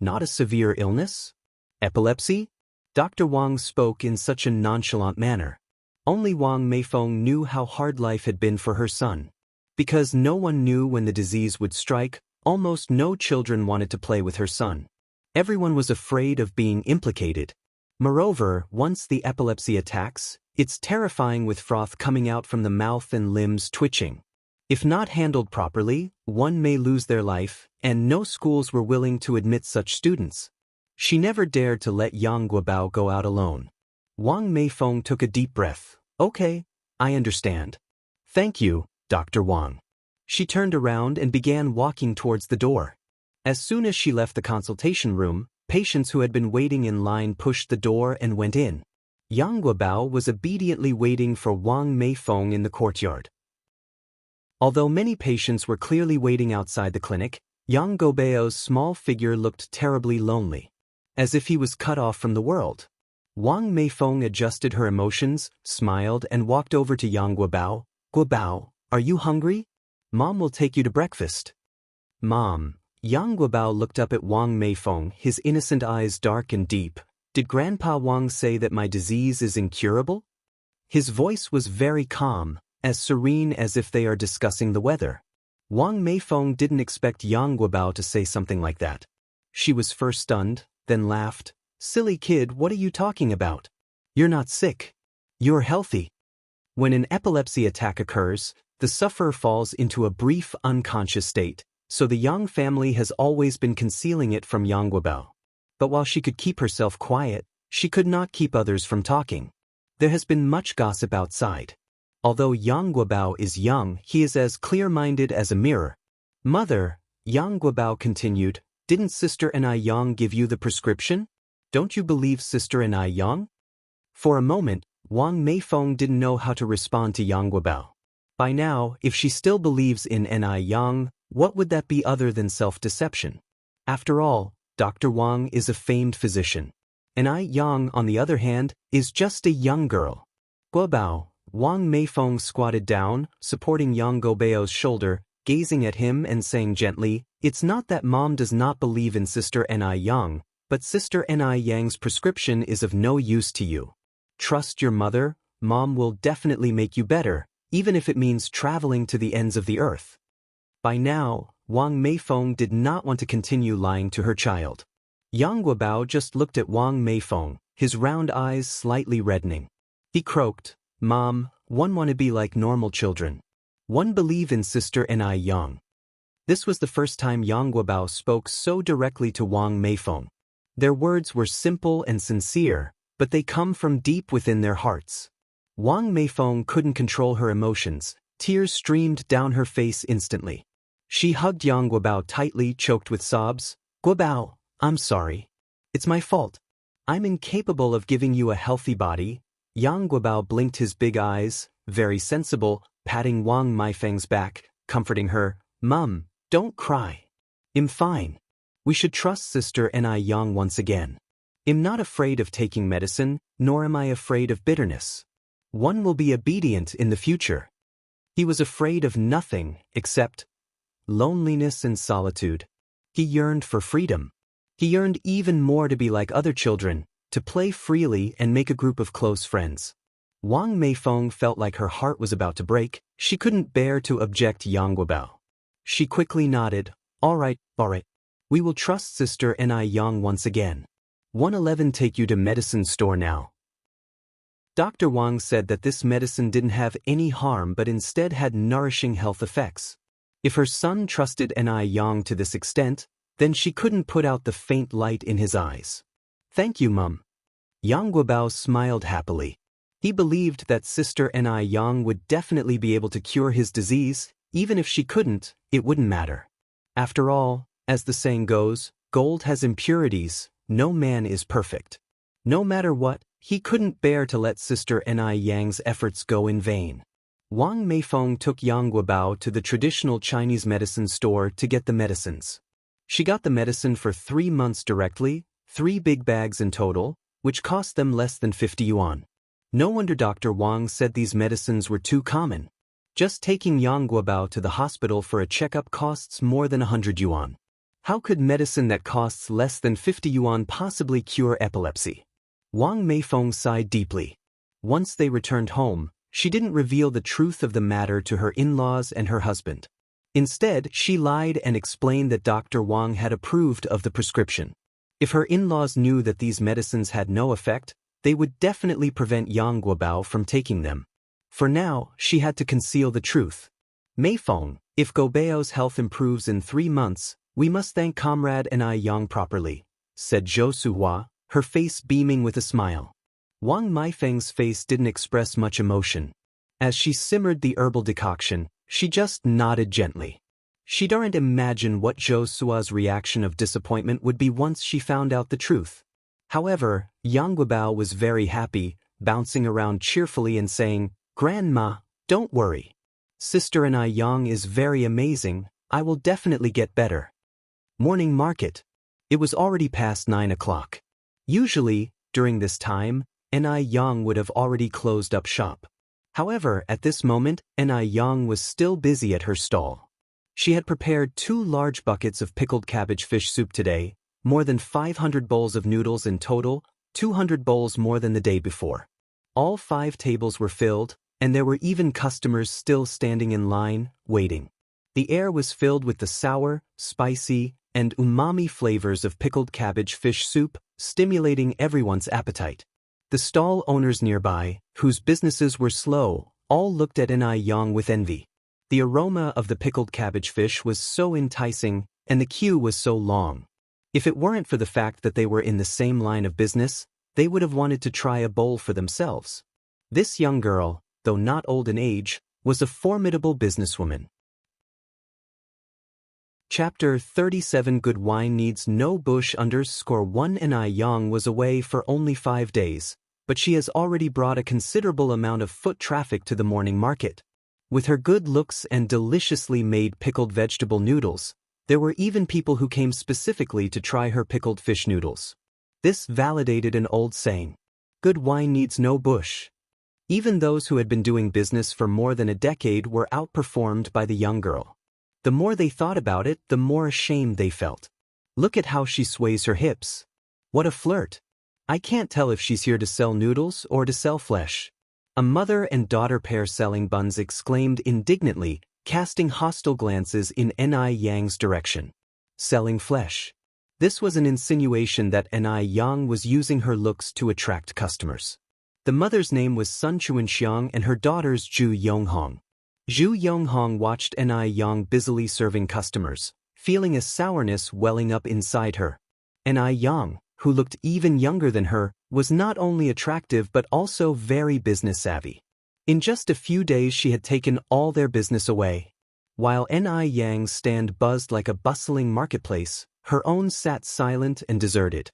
Not a severe illness? Epilepsy? Dr. Wang spoke in such a nonchalant manner. Only Wang Meifeng knew how hard life had been for her son. Because no one knew when the disease would strike, almost no children wanted to play with her son. Everyone was afraid of being implicated. Moreover, once the epilepsy attacks, it's terrifying with froth coming out from the mouth and limbs twitching. If not handled properly, one may lose their life, and no schools were willing to admit such students. She never dared to let Yang Guobao go out alone. Wang Meifeng took a deep breath. Okay, I understand. Thank you, Dr. Wang. She turned around and began walking towards the door. As soon as she left the consultation room, patients who had been waiting in line pushed the door and went in. Yang Guobao was obediently waiting for Wang Meifeng in the courtyard. Although many patients were clearly waiting outside the clinic, Yang Guobao's small figure looked terribly lonely, as if he was cut off from the world. Wang Meifeng adjusted her emotions, smiled, and walked over to Yang Guobao. Guobao, are you hungry? Mom will take you to breakfast. Mom. Yang Guobao looked up at Wang Meifeng, his innocent eyes dark and deep. Did Grandpa Wang say that my disease is incurable? His voice was very calm, as serene as if they are discussing the weather. Wang Meifeng didn't expect Yang Guobao to say something like that. She was first stunned, then laughed. Silly kid, what are you talking about? You're not sick. You're healthy. When an epilepsy attack occurs, the sufferer falls into a brief unconscious state, so the Yang family has always been concealing it from Yang Guobao. But while she could keep herself quiet, she could not keep others from talking. There has been much gossip outside. Although Yang Guobao is young, he is as clear-minded as a mirror. Mother, Yang Guobao continued, didn't Sister Anai Yang give you the prescription? Don't you believe Sister Anai Yang? For a moment, Wang Meifeng didn't know how to respond to Yang Guobao. By now, if she still believes in Anai Yang, what would that be other than self-deception? After all, Dr. Wang is a famed physician. Anai Yang, on the other hand, is just a young girl. Guobao, Wang Meifeng squatted down, supporting Yang Guobao's shoulder, gazing at him and saying gently, it's not that Mom does not believe in Sister Anai Yang, but Sister Anai Yang's prescription is of no use to you. Trust your mother, Mom will definitely make you better, even if it means traveling to the ends of the earth. By now, Wang Meifeng did not want to continue lying to her child. Yang Guobao just looked at Wang Meifeng, his round eyes slightly reddening. He croaked, Mom, one want to be like normal children. One believe in Sister Anai Yang. This was the first time Yang Guobao spoke so directly to Wang Meifeng. Their words were simple and sincere, but they come from deep within their hearts. Wang Meifeng couldn't control her emotions. Tears streamed down her face instantly. She hugged Yang Guobao tightly, choked with sobs. Guobao, I'm sorry. It's my fault. I'm incapable of giving you a healthy body. Yang Guobao blinked his big eyes, very sensible, patting Wang Meifeng's back, comforting her. Mum, don't cry. I'm fine. We should trust Sister Anai Yang once again. I'm not afraid of taking medicine, nor am I afraid of bitterness. One will be obedient in the future. He was afraid of nothing except loneliness and solitude. He yearned for freedom. He yearned even more to be like other children, to play freely and make a group of close friends. Wang Meifeng felt like her heart was about to break. She couldn't bear to object Yang Guobao. She quickly nodded. All right. We will trust Sister Anai Yang once again. 111 take you to medicine store now. Dr. Wang said that this medicine didn't have any harm but instead had nourishing health effects. If her son trusted Anai Yang to this extent, then she couldn't put out the faint light in his eyes. Thank you, Mum. Yang Guobao smiled happily. He believed that Sister Anai Yang would definitely be able to cure his disease. Even if she couldn't, it wouldn't matter. After all, as the saying goes, gold has impurities, no man is perfect. No matter what, he couldn't bear to let Sister Anai Yang's efforts go in vain. Wang Meifeng took Yang Guobao to the traditional Chinese medicine store to get the medicines. She got the medicine for 3 months directly, 3 big bags in total, which cost them less than 50 yuan. No wonder Dr. Wang said these medicines were too common. Just taking Yang Guobao to the hospital for a checkup costs more than 100 yuan. How could medicine that costs less than 50 yuan possibly cure epilepsy? Wang Meifeng sighed deeply. Once they returned home, she didn't reveal the truth of the matter to her in-laws and her husband. Instead, she lied and explained that Dr. Wang had approved of the prescription. If her in-laws knew that these medicines had no effect, they would definitely prevent Yang Guobao from taking them. For now, she had to conceal the truth. Meifeng, if Guobao's health improves in 3 months, we must thank Comrade and I Yang properly, said Zhou Suhua, her face beaming with a smile. Wang Meifeng's face didn't express much emotion. As she simmered the herbal decoction, she just nodded gently. She daren't imagine what Zhou Suhua's reaction of disappointment would be once she found out the truth. However, Yang Guobao was very happy, bouncing around cheerfully and saying, "Grandma, don't worry. Sister and I Yang is very amazing, I will definitely get better." Morning market. It was already past 9 o'clock. Usually, during this time, N.I. Yang would have already closed up shop. However, at this moment, N.I. Yang was still busy at her stall. She had prepared 2 large buckets of pickled cabbage fish soup today, more than 500 bowls of noodles in total, 200 bowls more than the day before. All 5 tables were filled, and there were even customers still standing in line, waiting. The air was filled with the sour, spicy, and umami flavors of pickled cabbage fish soup, stimulating everyone's appetite. The stall owners nearby, whose businesses were slow, all looked at N.I. Yang with envy. The aroma of the pickled cabbage fish was so enticing, and the queue was so long. If it weren't for the fact that they were in the same line of business, they would have wanted to try a bowl for themselves. This young girl, though not old in age, was a formidable businesswoman. Chapter 37 Good wine needs no bush. _1 N.I. Yang was away for only 5 days, but she has already brought a considerable amount of foot traffic to the morning market. With her good looks and deliciously made pickled vegetable noodles, there were even people who came specifically to try her pickled fish noodles. This validated an old saying, "Good wine needs no bush." Even those who had been doing business for more than a decade were outperformed by the young girl. The more they thought about it, the more ashamed they felt. Look at how she sways her hips. What a flirt. I can't tell if she's here to sell noodles or to sell flesh. A mother and daughter pair selling buns exclaimed indignantly, casting hostile glances in N.I. Yang's direction. Selling flesh. This was an insinuation that N.I. Yang was using her looks to attract customers. The mother's name was Sun Chuanxiang and her daughter's Zhu Yonghong. Zhu Yonghong watched N.I. Yang busily serving customers, feeling a sourness welling up inside her. N.I. Yang, who looked even younger than her, was not only attractive but also very business-savvy. In just a few days she had taken all their business away. While N.I. Yang's stand buzzed like a bustling marketplace, her own sat silent and deserted.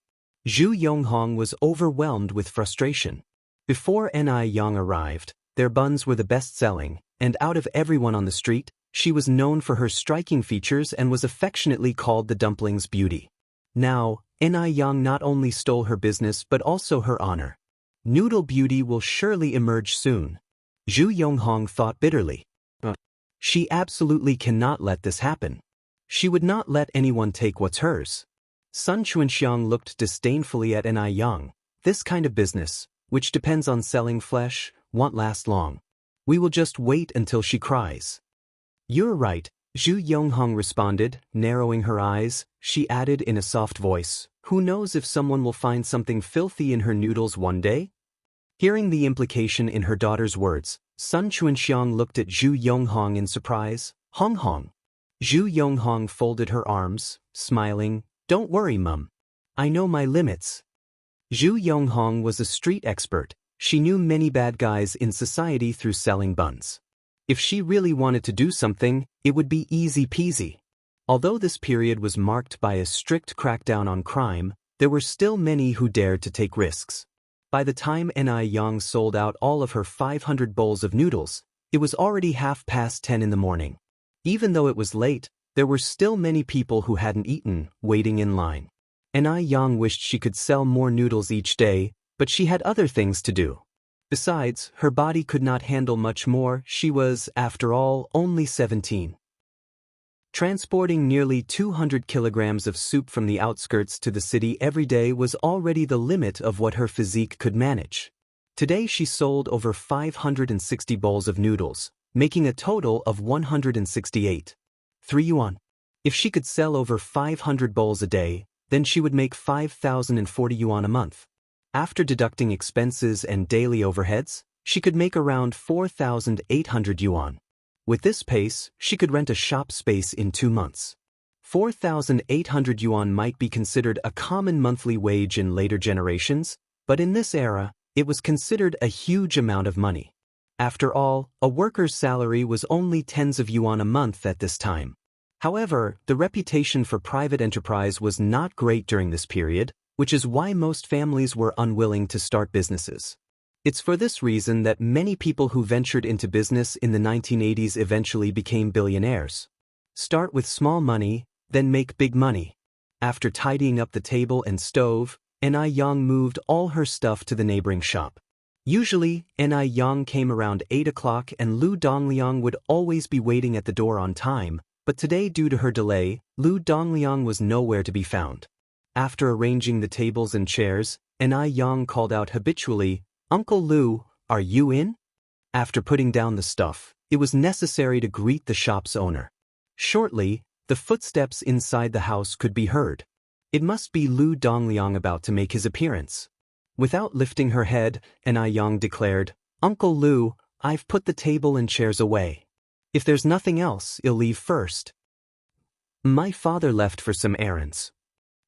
Zhu Yonghong was overwhelmed with frustration. Before N.I. Yang arrived, their buns were the best-selling, and out of everyone on the street, she was known for her striking features and was affectionately called the dumpling's beauty. Now, N.I. Yang not only stole her business but also her honor. Noodle beauty will surely emerge soon. Zhu Yonghong thought bitterly. She absolutely cannot let this happen. She would not let anyone take what's hers. Sun Chuanxiang looked disdainfully at N.I. Yang. This kind of business, which depends on selling flesh, won't last long. We will just wait until she cries. You're right, Zhu Yonghong responded, narrowing her eyes. She added in a soft voice, who knows if someone will find something filthy in her noodles one day? Hearing the implication in her daughter's words, Sun Chuanxiang looked at Zhu Yonghong in surprise. Hong Hong. Zhu Yonghong folded her arms, smiling. Don't worry, Mum. I know my limits. Zhu Yonghong was a street expert. She knew many bad guys in society through selling buns. If she really wanted to do something, it would be easy peasy. Although this period was marked by a strict crackdown on crime, there were still many who dared to take risks. By the time N.I. Yang sold out all of her 500 bowls of noodles, it was already 10:30 in the morning. Even though it was late, there were still many people who hadn't eaten, waiting in line. Yang wished she could sell more noodles each day, but she had other things to do. Besides, her body could not handle much more. She was, after all, only 17. Transporting nearly 200 kilograms of soup from the outskirts to the city every day was already the limit of what her physique could manage. Today she sold over 560 bowls of noodles, making a total of 168. 3 yuan. If she could sell over 500 bowls a day, then she would make 5,040 yuan a month. After deducting expenses and daily overheads, she could make around 4,800 yuan. With this pace, she could rent a shop space in 2 months. 4,800 yuan might be considered a common monthly wage in later generations, but in this era, it was considered a huge amount of money. After all, a worker's salary was only tens of yuan a month at this time. However, the reputation for private enterprise was not great during this period, which is why most families were unwilling to start businesses. It's for this reason that many people who ventured into business in the 1980s eventually became billionaires. Start with small money, then make big money. After tidying up the table and stove, Yang moved all her stuff to the neighboring shop. Usually, Yang came around 8 o'clock and Lu Dongliang would always be waiting at the door on time, but today due to her delay, Lu Dongliang was nowhere to be found. After arranging the tables and chairs, Yang called out habitually, "Uncle Lu, are you in?" After putting down the stuff, it was necessary to greet the shop's owner. Shortly, the footsteps inside the house could be heard. It must be Lu Dongliang about to make his appearance. Without lifting her head, Yang declared, "Uncle Lu, I've put the table and chairs away. If there's nothing else, you'll leave first." "My father left for some errands."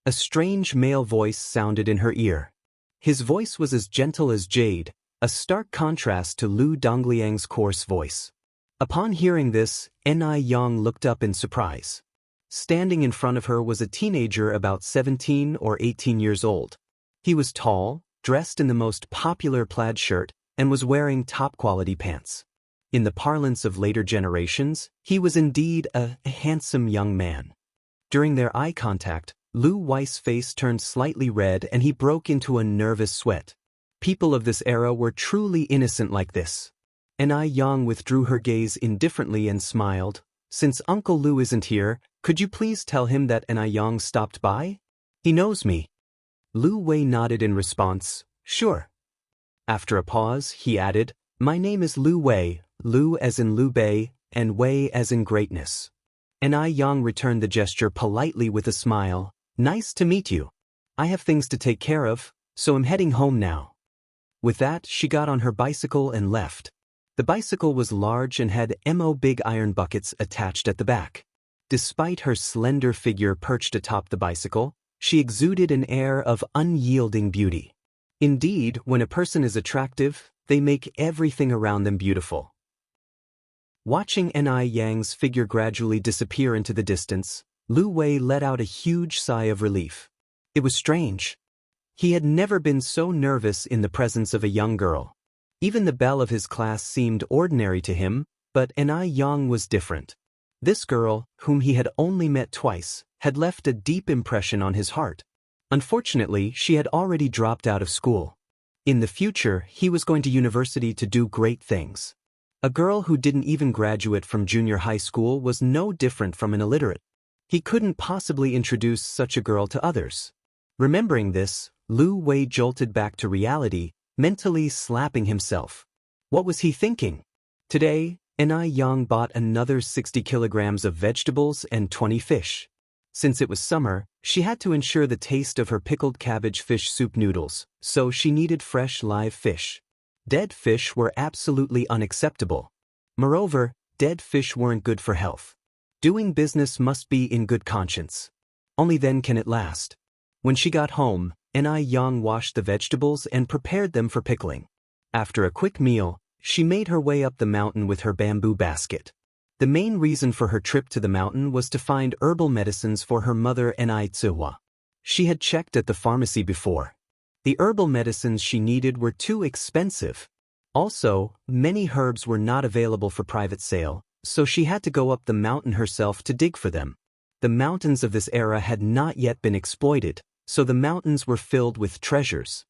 A strange male voice sounded in her ear. His voice was as gentle as jade, a stark contrast to Lu Dongliang's coarse voice. Upon hearing this, Yang looked up in surprise. Standing in front of her was a teenager about 17 or 18 years old. He was tall, dressed in the most popular plaid shirt, and was wearing top-quality pants. In the parlance of later generations, he was indeed a handsome young man. During their eye contact, Lu Wei's face turned slightly red and he broke into a nervous sweat. People of this era were truly innocent like this. Yang withdrew her gaze indifferently and smiled. "Since Uncle Lu isn't here, could you please tell him that Yang stopped by? He knows me." Lu Wei nodded in response, "Sure." After a pause, he added, "My name is Lu Wei, Lu as in Liu Bei, and Wei as in greatness." Yang returned the gesture politely with a smile. "Nice to meet you. I have things to take care of, so I'm heading home now." With that, she got on her bicycle and left. The bicycle was large and had big iron buckets attached at the back. Despite her slender figure perched atop the bicycle, she exuded an air of unyielding beauty. Indeed, when a person is attractive, they make everything around them beautiful. Watching Yang's figure gradually disappear into the distance, Lu Wei let out a huge sigh of relief. It was strange. He had never been so nervous in the presence of a young girl. Even the belle of his class seemed ordinary to him, but Yang was different. This girl, whom he had only met twice, had left a deep impression on his heart. Unfortunately, she had already dropped out of school. In the future, he was going to university to do great things. A girl who didn't even graduate from junior high school was no different from an illiterate. He couldn't possibly introduce such a girl to others. Remembering this, Lu Wei jolted back to reality, mentally slapping himself. What was he thinking? Today, Yang bought another 60 kilograms of vegetables and 20 fish. Since it was summer, she had to ensure the taste of her pickled cabbage fish soup noodles, so she needed fresh live fish. Dead fish were absolutely unacceptable. Moreover, dead fish weren't good for health. Doing business must be in good conscience. Only then can it last. When she got home, Yang washed the vegetables and prepared them for pickling. After a quick meal, she made her way up the mountain with her bamboo basket. The main reason for her trip to the mountain was to find herbal medicines for her mother Zihua. She had checked at the pharmacy before. The herbal medicines she needed were too expensive. Also, many herbs were not available for private sale, so she had to go up the mountain herself to dig for them. The mountains of this era had not yet been exploited, so the mountains were filled with treasures.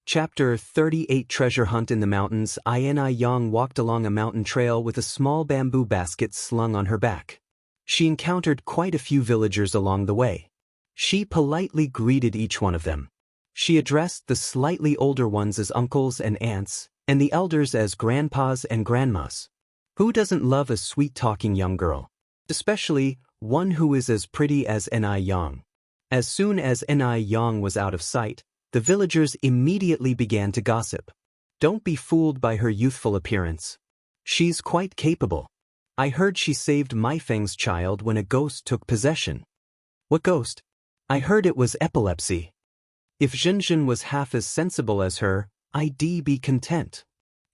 Chapter 38 Treasure Hunt in the Mountains. Ai Yang walked along a mountain trail with a small bamboo basket slung on her back. She encountered quite a few villagers along the way. She politely greeted each one of them. She addressed the slightly older ones as uncles and aunts, and the elders as grandpas and grandmas. Who doesn't love a sweet-talking young girl? Especially one who is as pretty as Ai Yang. As soon as Ai Yang was out of sight, the villagers immediately began to gossip. Don't be fooled by her youthful appearance. She's quite capable. I heard she saved Maifeng's child when a ghost took possession. What ghost? I heard it was epilepsy. If Zhenzhen was half as sensible as her, I'd be content.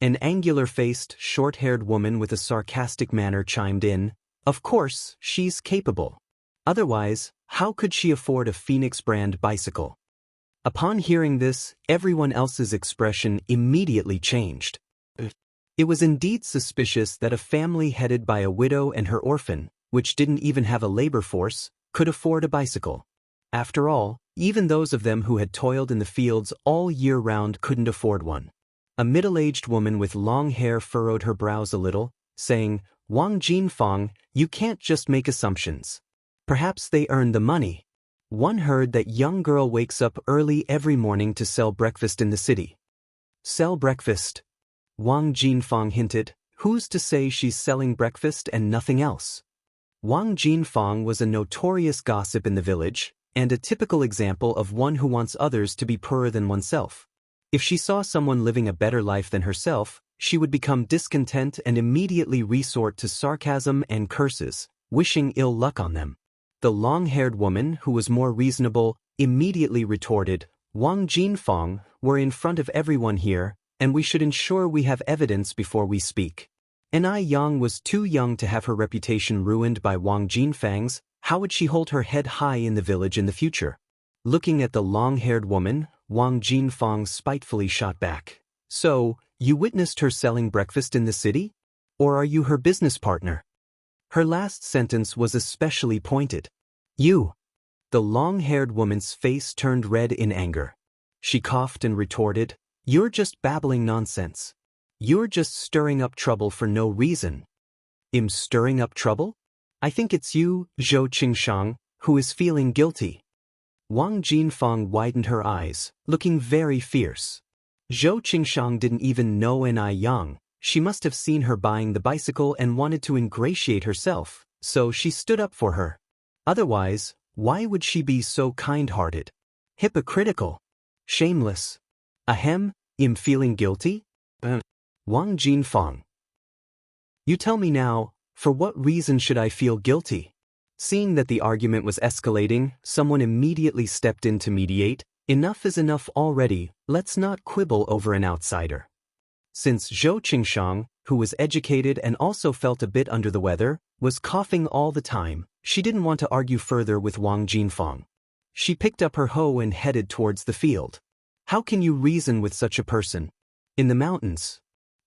An angular-faced, short-haired woman with a sarcastic manner chimed in, "Of course, she's capable. Otherwise, how could she afford a Phoenix brand bicycle?" Upon hearing this, everyone else's expression immediately changed. It was indeed suspicious that a family headed by a widow and her orphan, which didn't even have a labor force, could afford a bicycle. After all, even those of them who had toiled in the fields all year round couldn't afford one. A middle-aged woman with long hair furrowed her brows a little, saying, "Wang Jinfang, you can't just make assumptions. Perhaps they earned the money. One heard that young girl wakes up early every morning to sell breakfast in the city." "Sell breakfast?" Wang Jinfang hinted. "Who's to say she's selling breakfast and nothing else?" Wang Jinfang was a notorious gossip in the village, and a typical example of one who wants others to be poorer than oneself. If she saw someone living a better life than herself, she would become discontent and immediately resort to sarcasm and curses, wishing ill luck on them. The long-haired woman, who was more reasonable, immediately retorted, "Wang Jinfang, we're in front of everyone here, and we should ensure we have evidence before we speak." Ai Yang was too young to have her reputation ruined by Wang Jinfang's. How would she hold her head high in the village in the future? Looking at the long-haired woman, Wang Jinfang spitefully shot back, "So, you witnessed her selling breakfast in the city? Or are you her business partner?" Her last sentence was especially pointed. "You." The long-haired woman's face turned red in anger. She coughed and retorted, "You're just babbling nonsense. You're just stirring up trouble for no reason." "I'm stirring up trouble? I think it's you, Zhou Qingshang, who is feeling guilty." Wang Jinfang widened her eyes, looking very fierce. Zhou Qingshang didn't even know Ai Yang. She must have seen her buying the bicycle and wanted to ingratiate herself, so she stood up for her. Otherwise, why would she be so kind-hearted? Hypocritical. Shameless. Ahem, I'm feeling guilty? Wang Jinfang. You tell me now, for what reason should I feel guilty? Seeing that the argument was escalating, someone immediately stepped in to mediate. Enough is enough already, let's not quibble over an outsider. Since Zhou Qingshang, who was educated and also felt a bit under the weather, was coughing all the time, she didn't want to argue further with Wang Jinfang. She picked up her hoe and headed towards the field. How can you reason with such a person? In the mountains.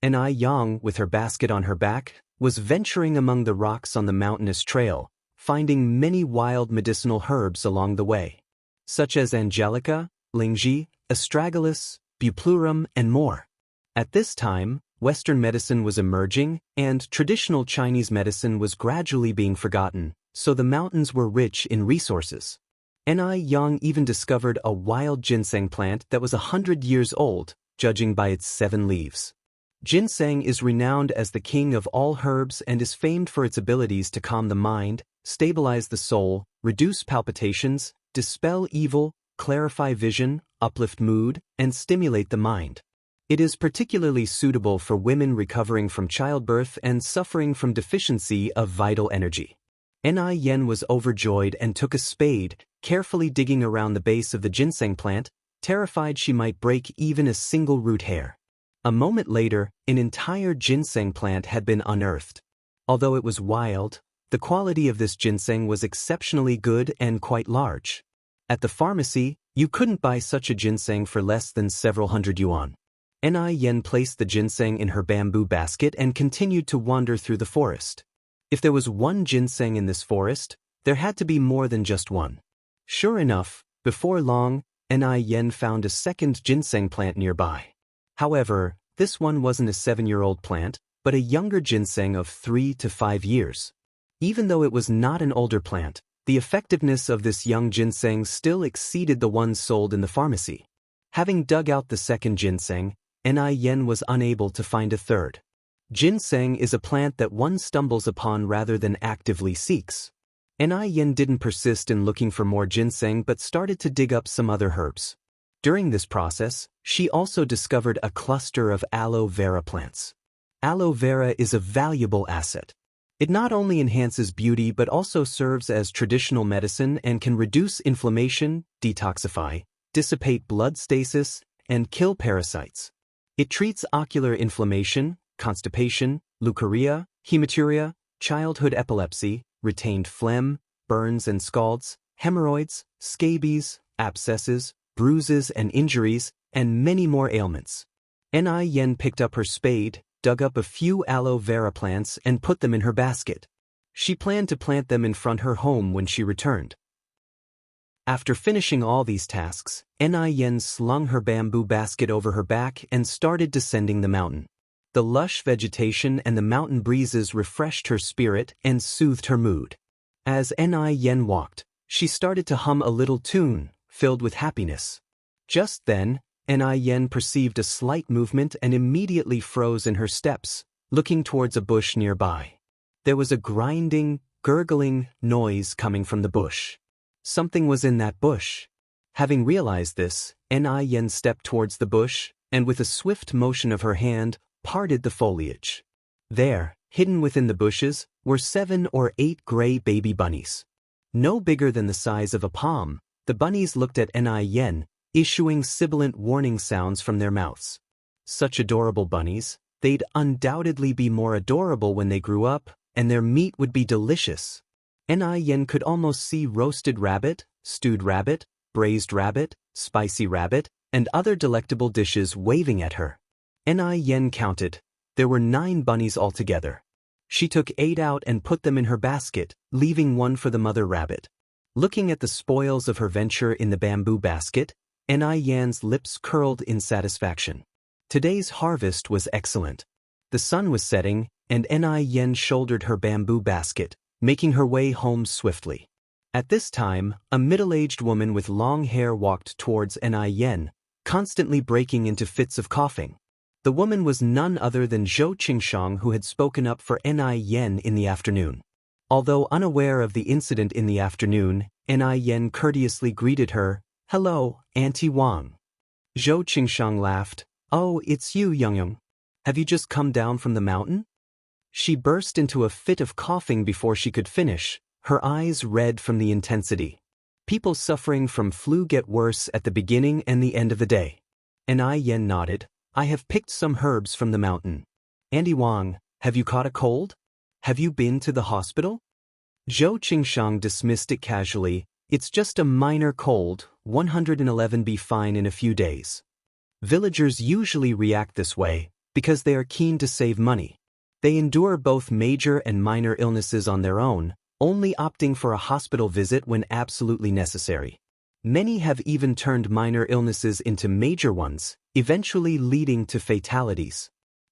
Ai Yang, with her basket on her back, was venturing among the rocks on the mountainous trail, finding many wild medicinal herbs along the way, such as angelica, lingzhi, astragalus, buplurum, and more. At this time, Western medicine was emerging, and traditional Chinese medicine was gradually being forgotten, so the mountains were rich in resources. Ai Yang even discovered a wild ginseng plant that was 100 years old, judging by its 7 leaves. Ginseng is renowned as the king of all herbs and is famed for its abilities to calm the mind, stabilize the soul, reduce palpitations, dispel evil, clarify vision, uplift mood, and stimulate the mind. It is particularly suitable for women recovering from childbirth and suffering from deficiency of vital energy. Ai Yen was overjoyed and took a spade, carefully digging around the base of the ginseng plant, terrified she might break even a single root hair. A moment later, an entire ginseng plant had been unearthed. Although it was wild, the quality of this ginseng was exceptionally good and quite large. At the pharmacy, you couldn't buy such a ginseng for less than several hundred yuan. Ni Yen placed the ginseng in her bamboo basket and continued to wander through the forest. If there was one ginseng in this forest, there had to be more than just one. Sure enough, before long, Ni Yen found a second ginseng plant nearby. However, this one wasn't a 7-year-old plant, but a younger ginseng of 3 to 5 years. Even though it was not an older plant, the effectiveness of this young ginseng still exceeded the ones sold in the pharmacy. Having dug out the second ginseng, Ni Yen was unable to find a third. Ginseng is a plant that one stumbles upon rather than actively seeks. Ni Yen didn't persist in looking for more ginseng but started to dig up some other herbs. During this process, she also discovered a cluster of aloe vera plants. Aloe vera is a valuable asset. It not only enhances beauty but also serves as traditional medicine and can reduce inflammation, detoxify, dissipate blood stasis, and kill parasites. It treats ocular inflammation, constipation, leukorrhea, hematuria, childhood epilepsy, retained phlegm, burns and scalds, hemorrhoids, scabies, abscesses, bruises and injuries, and many more ailments. Ni Yen picked up her spade, dug up a few aloe vera plants and put them in her basket. She planned to plant them in front her home when she returned. After finishing all these tasks, Ni Yen slung her bamboo basket over her back and started descending the mountain. The lush vegetation and the mountain breezes refreshed her spirit and soothed her mood. As Ni Yen walked, she started to hum a little tune, filled with happiness. Just then, Ni Yen perceived a slight movement and immediately froze in her steps, looking towards a bush nearby. There was a grinding, gurgling noise coming from the bush. Something was in that bush. Having realized this, Ni Yen stepped towards the bush, and with a swift motion of her hand, parted the foliage. There, hidden within the bushes, were 7 or 8 gray baby bunnies. No bigger than the size of a palm, the bunnies looked at Ni Yen, issuing sibilant warning sounds from their mouths. Such adorable bunnies, they'd undoubtedly be more adorable when they grew up, and their meat would be delicious. Ni Yen could almost see roasted rabbit, stewed rabbit, braised rabbit, spicy rabbit, and other delectable dishes waving at her. Ni Yen counted. There were 9 bunnies altogether. She took 8 out and put them in her basket, leaving one for the mother rabbit. Looking at the spoils of her venture in the bamboo basket, Ni Yen's lips curled in satisfaction. Today's harvest was excellent. The sun was setting, and Ni Yen shouldered her bamboo basket, making her way home swiftly. At this time, a middle-aged woman with long hair walked towards Ni Yen, constantly breaking into fits of coughing. The woman was none other than Zhou Qingshang, who had spoken up for Ni Yen in the afternoon. Although unaware of the incident in the afternoon, Ni Yen courteously greeted her, "Hello, Auntie Wang." Zhou Qingshang laughed, "Oh, it's you, Youngyang. Have you just come down from the mountain?" She burst into a fit of coughing before she could finish, her eyes red from the intensity. People suffering from flu get worse at the beginning and the end of the day. Ni Yen nodded, "I have picked some herbs from the mountain." "Auntie Wang, have you caught a cold? Have you been to the hospital?" Zhou Qingshang dismissed it casually, "It's just a minor cold, 111 be fine in a few days." Villagers usually react this way, because they are keen to save money. They endure both major and minor illnesses on their own, only opting for a hospital visit when absolutely necessary. Many have even turned minor illnesses into major ones, eventually leading to fatalities.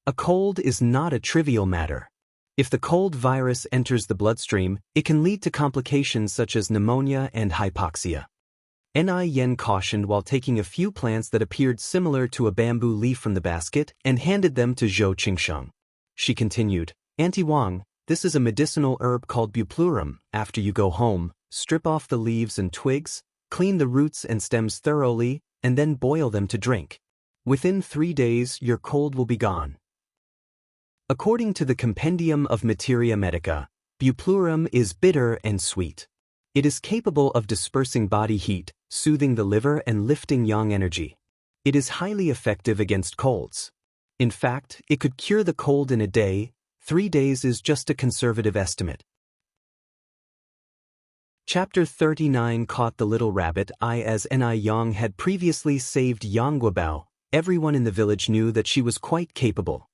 A cold is not a trivial matter. If the cold virus enters the bloodstream, it can lead to complications such as pneumonia and hypoxia. Ni Yen cautioned while taking a few plants that appeared similar to a bamboo leaf from the basket and handed them to Zhou Qingshang. She continued, "Auntie Wang, this is a medicinal herb called buplurum. After you go home, strip off the leaves and twigs, clean the roots and stems thoroughly, and then boil them to drink. Within 3 days, your cold will be gone." According to the Compendium of Materia Medica, buplurum is bitter and sweet. It is capable of dispersing body heat, soothing the liver and lifting yang energy. It is highly effective against colds. In fact, it could cure the cold in a day. 3 days is just a conservative estimate. Chapter 39 caught the little rabbit. As Ni Yang had previously saved Yang Guobao, Everyone in the village knew that she was quite capable.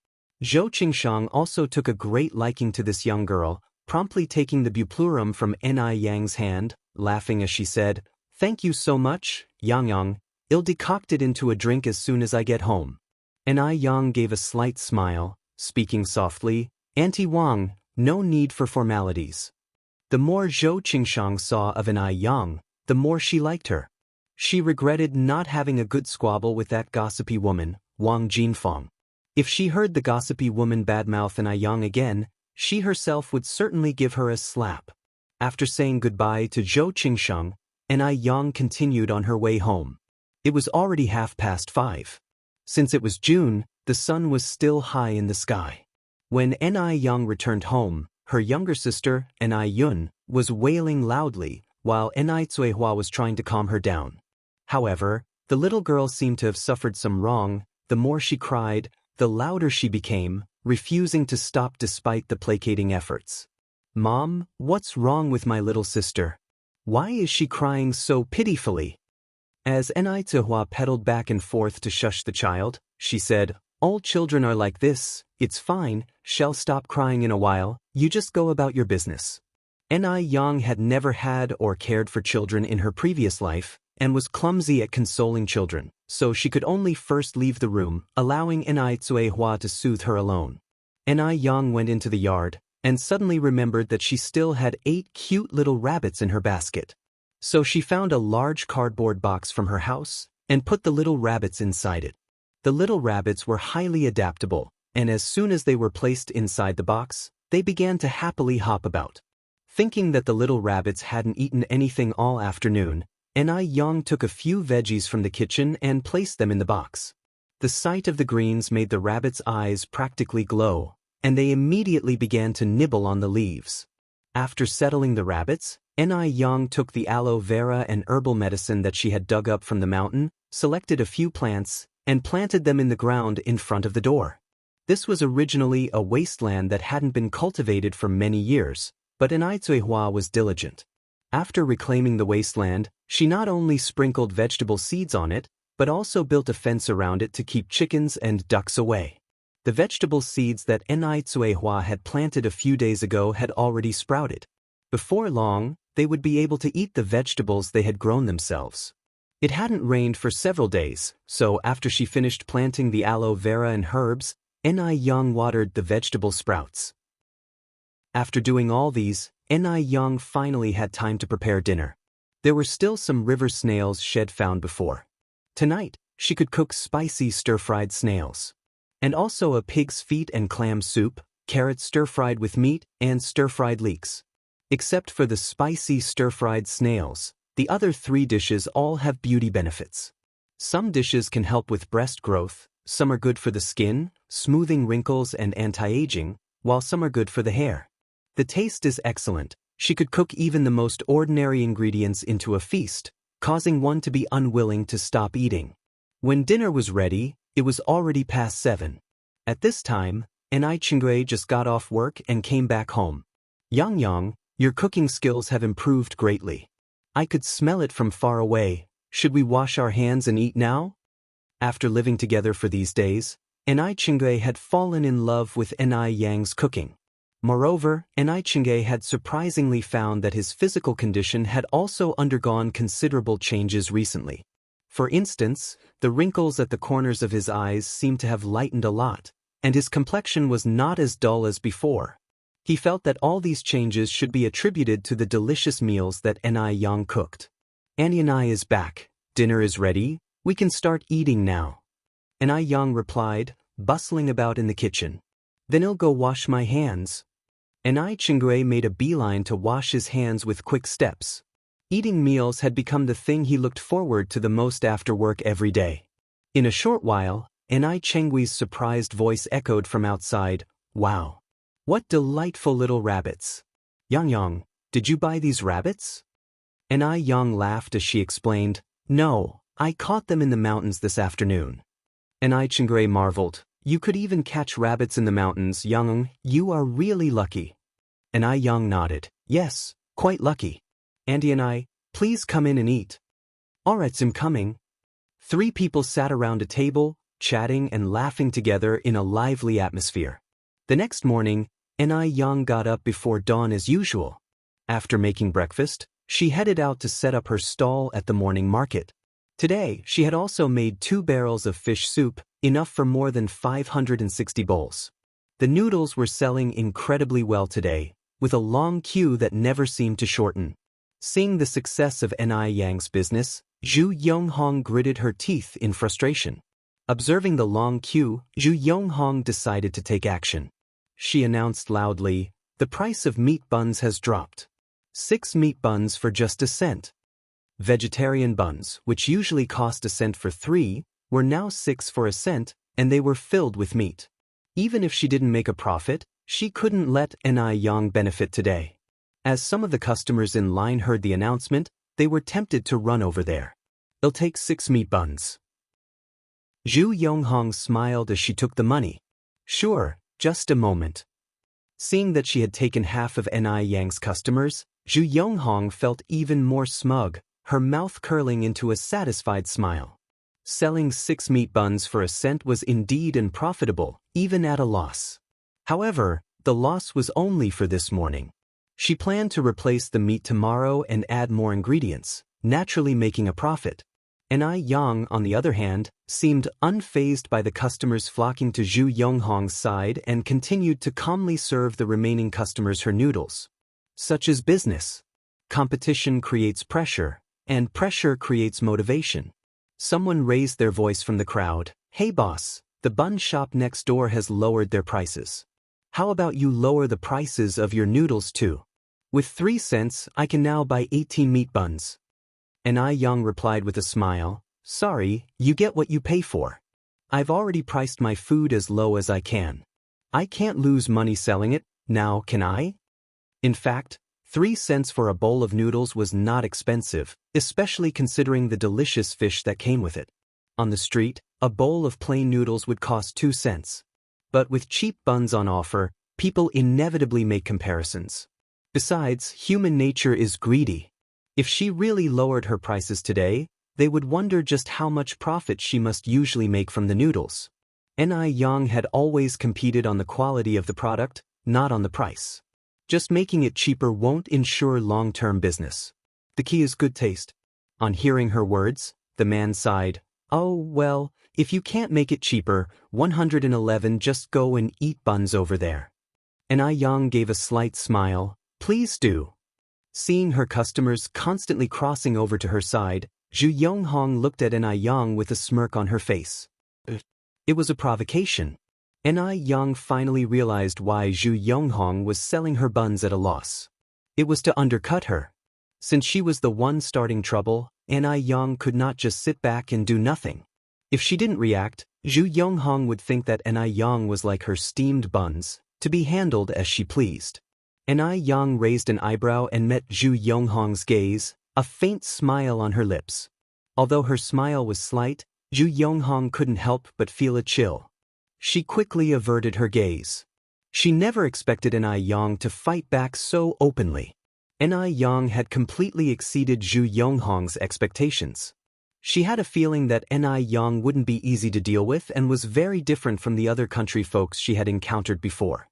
Zhou Qingshang also took a great liking to this young girl, promptly taking the buplurum from Ni Yang's hand, laughing as she said, "Thank you so much, Yang Yang. I'll decoct it into a drink as soon as I get home." Ni Yang gave a slight smile, speaking softly, "Auntie Wang, no need for formalities." The more Zhou Qingshang saw of Ni Yang, the more she liked her. She regretted not having a good squabble with that gossipy woman, Wang Jinfeng. If she heard the gossipy woman badmouth Ni Yang again, she herself would certainly give her a slap. After saying goodbye to Zhou Qingsheng, Ni Yang continued on her way home. It was already 5:30. Since it was June, the sun was still high in the sky. When Ni Yang returned home, her younger sister, Ni Yun, was wailing loudly, while Ni Cuihua was trying to calm her down. However, the little girl seemed to have suffered some wrong. The more she cried, the louder she became, refusing to stop despite the placating efforts. "Mom, what's wrong with my little sister? Why is she crying so pitifully?" As Ni Cuihua pedaled back and forth to shush the child, she said, "All children are like this, it's fine, she'll stop crying in a while, you just go about your business." Ni Yang had never had or cared for children in her previous life, and was clumsy at consoling children, so she could only first leave the room, allowing Ni Cuihua to soothe her alone. Ni Yang went into the yard, and suddenly remembered that she still had 8 cute little rabbits in her basket. So she found a large cardboard box from her house, and put the little rabbits inside it. The little rabbits were highly adaptable, and as soon as they were placed inside the box, they began to happily hop about. Thinking that the little rabbits hadn't eaten anything all afternoon, Ni Yang took a few veggies from the kitchen and placed them in the box. The sight of the greens made the rabbits' eyes practically glow, and they immediately began to nibble on the leaves. After settling the rabbits, Ni Yang took the aloe vera and herbal medicine that she had dug up from the mountain, selected a few plants, and planted them in the ground in front of the door. This was originally a wasteland that hadn't been cultivated for many years, but Ni Cuihua was diligent. After reclaiming the wasteland, she not only sprinkled vegetable seeds on it, but also built a fence around it to keep chickens and ducks away. The vegetable seeds that Ni Cuihua had planted a few days ago had already sprouted. Before long, they would be able to eat the vegetables they had grown themselves. It hadn't rained for several days, so after she finished planting the aloe vera and herbs, Ni Yang watered the vegetable sprouts. After doing all these, Ni Yang finally had time to prepare dinner. There were still some river snails she had found before. Tonight, she could cook spicy stir-fried snails. And also a pig's feet and clam soup, carrots stir-fried with meat, and stir-fried leeks. Except for the spicy stir-fried snails, the other 3 dishes all have beauty benefits. Some dishes can help with breast growth, some are good for the skin, smoothing wrinkles and anti-aging, while some are good for the hair. The taste is excellent. She could cook even the most ordinary ingredients into a feast, causing one to be unwilling to stop eating. When dinner was ready, it was already past 7. At this time, Ni Qingui just got off work and came back home. "Yang Yang, your cooking skills have improved greatly. I could smell it from far away. Should we wash our hands and eat now?" After living together for these days, Ni Qingui had fallen in love with Ni Yang's cooking. Moreover, Ni Qingui had surprisingly found that his physical condition had also undergone considerable changes recently. For instance, the wrinkles at the corners of his eyes seemed to have lightened a lot, and his complexion was not as dull as before. He felt that all these changes should be attributed to the delicious meals that Ni Yang cooked. "Ni is back, dinner is ready, we can start eating now." Ni Yang replied, bustling about in the kitchen. "Then I'll go wash my hands." Ni Qingui made a beeline to wash his hands with quick steps. Eating meals had become the thing he looked forward to the most after work every day. In a short while, Ni Qinggui's surprised voice echoed from outside, "Wow! What delightful little rabbits! Yang Yang, did you buy these rabbits?" Ni Yang laughed as she explained, "No, I caught them in the mountains this afternoon." Ni Qingui marveled, "You could even catch rabbits in the mountains, Yang, you are really lucky." Ni Yang nodded, "Yes, quite lucky. Ni, please come in and eat." "Alright, I'm coming." 3 people sat around a table, chatting and laughing together in a lively atmosphere. The next morning, Yang got up before dawn as usual. After making breakfast, she headed out to set up her stall at the morning market. Today, she had also made 2 barrels of fish soup, enough for more than 560 bowls. The noodles were selling incredibly well today, with a long queue that never seemed to shorten. Seeing the success of Yang's business, Zhu Yonghong gritted her teeth in frustration. Observing the long queue, Zhu Yonghong decided to take action. She announced loudly, "The price of meat buns has dropped. 6 meat buns for just a cent." Vegetarian buns, which usually cost a cent for 3, were now 6 for a cent, and they were filled with meat. Even if she didn't make a profit, she couldn't let Yang benefit today. As some of the customers in line heard the announcement, they were tempted to run over there. "It'll take 6 meat buns." Zhu Yonghong smiled as she took the money. "Sure, just a moment." Seeing that she had taken half of Yang's customers, Zhu Yonghong felt even more smug, her mouth curling into a satisfied smile. Selling 6 meat buns for a cent was indeed unprofitable, even at a loss. However, the loss was only for this morning. She planned to replace the meat tomorrow and add more ingredients, naturally making a profit. Yang, on the other hand, seemed unfazed by the customers flocking to Zhu Yonghong's side and continued to calmly serve the remaining customers her noodles. Such is business. Competition creates pressure, and pressure creates motivation. Someone raised their voice from the crowd, "Hey boss, the bun shop next door has lowered their prices. How about you lower the prices of your noodles too? With 3 cents, I can now buy 18 meat buns." Yang replied with a smile, "Sorry, you get what you pay for. I've already priced my food as low as I can. I can't lose money selling it, now can I?" In fact, 3 cents for a bowl of noodles was not expensive, especially considering the delicious fish that came with it. On the street, a bowl of plain noodles would cost 2 cents. But with cheap buns on offer, people inevitably make comparisons. Besides, human nature is greedy. If she really lowered her prices today, they would wonder just how much profit she must usually make from the noodles. Yang had always competed on the quality of the product, not on the price. Just making it cheaper won't ensure long-term business. The key is good taste. On hearing her words, the man sighed, "Oh, well, if you can't make it cheaper, 111 just go and eat buns over there." Yang gave a slight smile, "Please do." Seeing her customers constantly crossing over to her side, Zhu Yonghong looked at Yang with a smirk on her face. It was a provocation. Yang finally realized why Zhu Yonghong was selling her buns at a loss. It was to undercut her. Since she was the one starting trouble, Yang could not just sit back and do nothing. If she didn't react, Zhu Yonghong would think that Yang was like her steamed buns, to be handled as she pleased. Yang raised an eyebrow and met Zhu Yonghong's gaze, a faint smile on her lips. Although her smile was slight, Zhu Yonghong couldn't help but feel a chill. She quickly averted her gaze. She never expected Yang to fight back so openly. Yang had completely exceeded Zhu Yonghong's expectations. She had a feeling that Yang wouldn't be easy to deal with and was very different from the other country folks she had encountered before.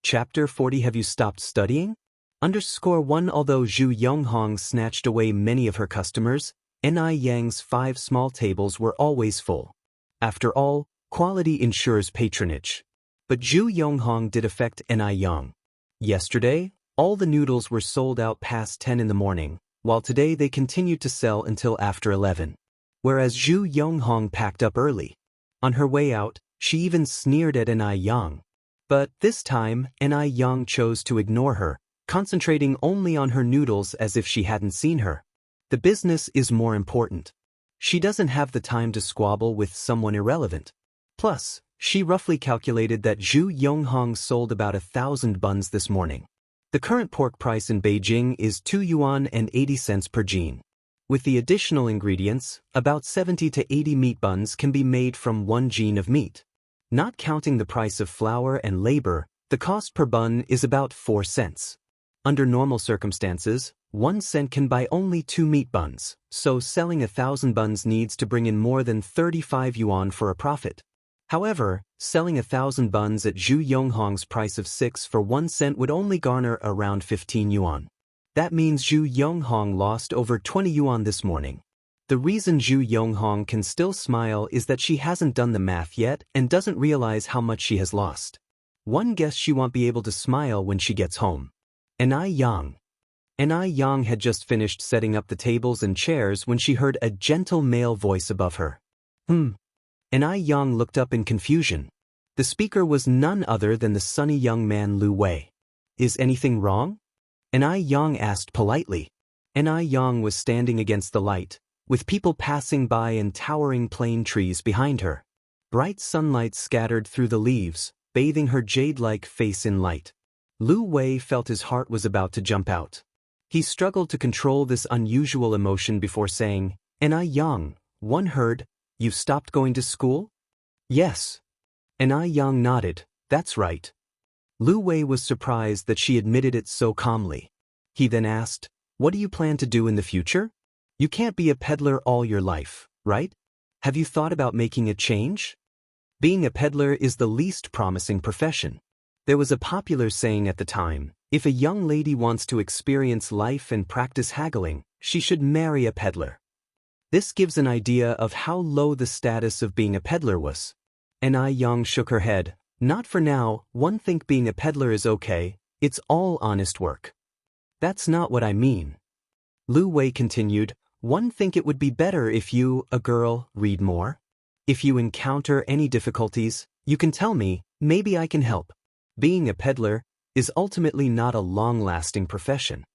Chapter 40. Have you stopped studying? _1 Although Zhu Yonghong snatched away many of her customers, Yang's 5 small tables were always full. After all, quality ensures patronage. But Zhu Yonghong did affect Yang. Yesterday, all the noodles were sold out past 10 in the morning, while today they continued to sell until after 11. Whereas Zhu Yonghong packed up early. On her way out, she even sneered at Yang. But this time, Yang chose to ignore her, concentrating only on her noodles as if she hadn't seen her. The business is more important. She doesn't have the time to squabble with someone irrelevant. Plus, she roughly calculated that Zhu Yonghong sold about 1,000 buns this morning. The current pork price in Beijing is 2 yuan and 80 cents per jin. With the additional ingredients, about 70 to 80 meat buns can be made from 1 jin of meat. Not counting the price of flour and labor, the cost per bun is about 4 cents. Under normal circumstances, 1 cent can buy only 2 meat buns, so selling 1,000 buns needs to bring in more than 35 yuan for a profit. However, selling 1,000 buns at Zhu Yonghong's price of 6 for 1 cent would only garner around 15 yuan. That means Zhu Yonghong lost over 20 yuan this morning. The reason Zhu Yonghong can still smile is that she hasn't done the math yet and doesn't realize how much she has lost. One guess she won't be able to smile when she gets home. Anai Yang had just finished setting up the tables and chairs when she heard a gentle male voice above her. Anai Yang looked up in confusion. The speaker was none other than the sunny young man Lu Wei. Is anything wrong? Anai Yang asked politely. Anai Yang was standing against the light, with people passing by and towering plane trees behind her. Bright sunlight scattered through the leaves, bathing her jade-like face in light. Lu Wei felt his heart was about to jump out. He struggled to control this unusual emotion before saying, Anai Yang, one heard, you've stopped going to school? Yes. Anai Yang nodded, that's right. Lu Wei was surprised that she admitted it so calmly. He then asked, what do you plan to do in the future? You can't be a peddler all your life, right? Have you thought about making a change? Being a peddler is the least promising profession. There was a popular saying at the time, if a young lady wants to experience life and practice haggling, she should marry a peddler. This gives an idea of how low the status of being a peddler was. Anai Yang shook her head. Not for now, one think being a peddler is okay, it's all honest work. That's not what I mean. Lu Wei continued, one think it would be better if you, a girl, read more. If you encounter any difficulties, you can tell me, maybe I can help. Being a peddler is ultimately not a long-lasting profession.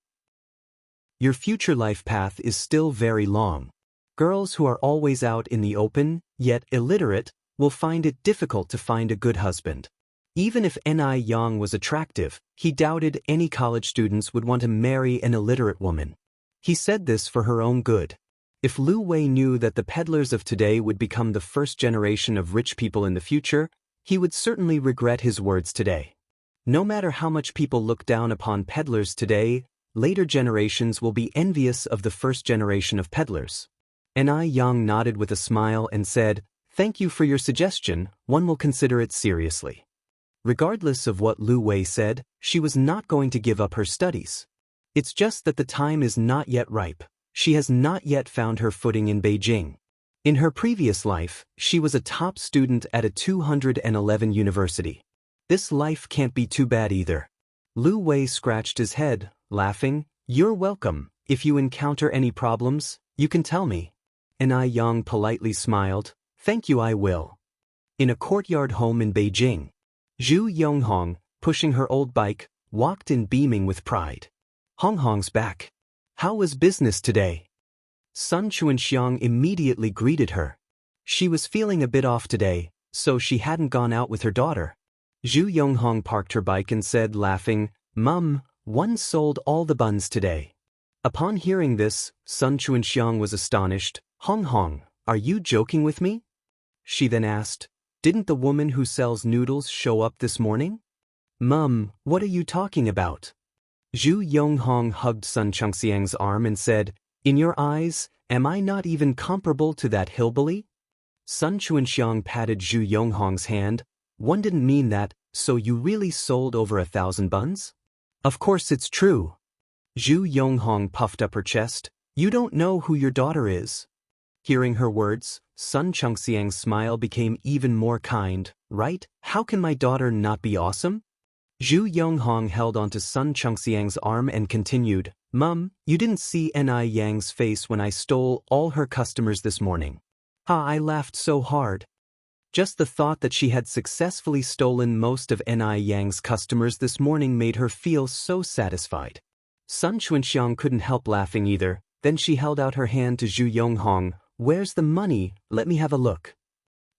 Your future life path is still very long. Girls who are always out in the open, yet illiterate, will find it difficult to find a good husband. Even if Anai Yang was attractive, he doubted any college students would want to marry an illiterate woman. He said this for her own good. If Lu Wei knew that the peddlers of today would become the first generation of rich people in the future, he would certainly regret his words today. No matter how much people look down upon peddlers today, later generations will be envious of the first generation of peddlers. Anai Yang nodded with a smile and said, thank you for your suggestion, one will consider it seriously. Regardless of what Lu Wei said, she was not going to give up her studies. It's just that the time is not yet ripe. She has not yet found her footing in Beijing. In her previous life, she was a top student at a 211 university. This life can't be too bad either. Lu Wei scratched his head, laughing, you're welcome. If you encounter any problems, you can tell me. Anai Yang politely smiled, thank you, I will. In a courtyard home in Beijing, Zhu Yonghong, pushing her old bike, walked in beaming with pride. Honghong's back. How was business today? Sun Chuanxiang immediately greeted her. She was feeling a bit off today, so she hadn't gone out with her daughter. Zhu Yonghong parked her bike and said, laughing, Mum, one sold all the buns today. Upon hearing this, Sun Chuanxiang was astonished. Honghong, are you joking with me? She then asked, didn't the woman who sells noodles show up this morning? Mum, what are you talking about? Zhu Yonghong hugged Sun Chengxiang's arm and said, in your eyes, am I not even comparable to that hillbilly? Sun Chuanxiang patted Zhu Yonghong's hand. One didn't mean that, so you really sold over 1,000 buns? Of course it's true. Zhu Yonghong puffed up her chest. You don't know who your daughter is. Hearing her words, Sun Chengxiang's smile became even more kind. Right? How can my daughter not be awesome? Zhu Yonghong held onto Sun Chengxiang's arm and continued, Mum, you didn't see Anai Yang's face when I stole all her customers this morning. I laughed so hard. Just the thought that she had successfully stolen most of Anai Yang's customers this morning made her feel so satisfied. Sun Chuanxiang couldn't help laughing either. Then she held out her hand to Zhu Yonghong. Where's the money? Let me have a look.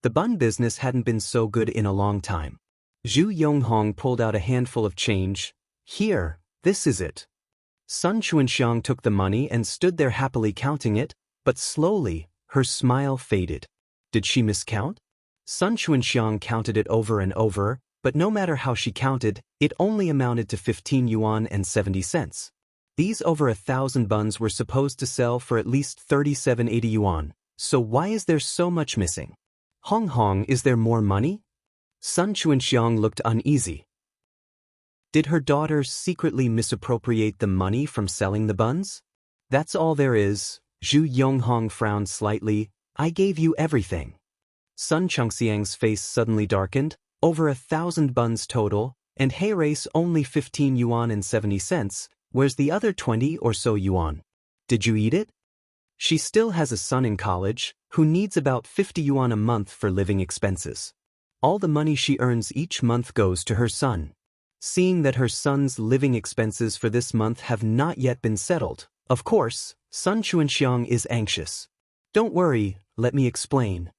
The bun business hadn't been so good in a long time. Zhu Yonghong pulled out a handful of change. Here, this is it. Sun Chuanxiang took the money and stood there happily counting it, but slowly, her smile faded. Did she miscount? Sun Chuanxiang counted it over and over, but no matter how she counted, it only amounted to 15 yuan and 70 cents. These over 1,000 buns were supposed to sell for at least 3780 yuan, so why is there so much missing? Hong Hong, is there more money? Sun Chuanxiang looked uneasy. Did her daughter secretly misappropriate the money from selling the buns? That's all there is. Zhu Yonghong frowned slightly. I gave you everything. Sun Chengxiang's face suddenly darkened. Over 1,000 buns total, and hay race only 15 yuan and 70 cents, where's the other 20 or so yuan? Did you eat it? She still has a son in college, who needs about 50 yuan a month for living expenses. All the money she earns each month goes to her son. Seeing that her son's living expenses for this month have not yet been settled, of course, Sun Chuanxiang is anxious. Don't worry, let me explain.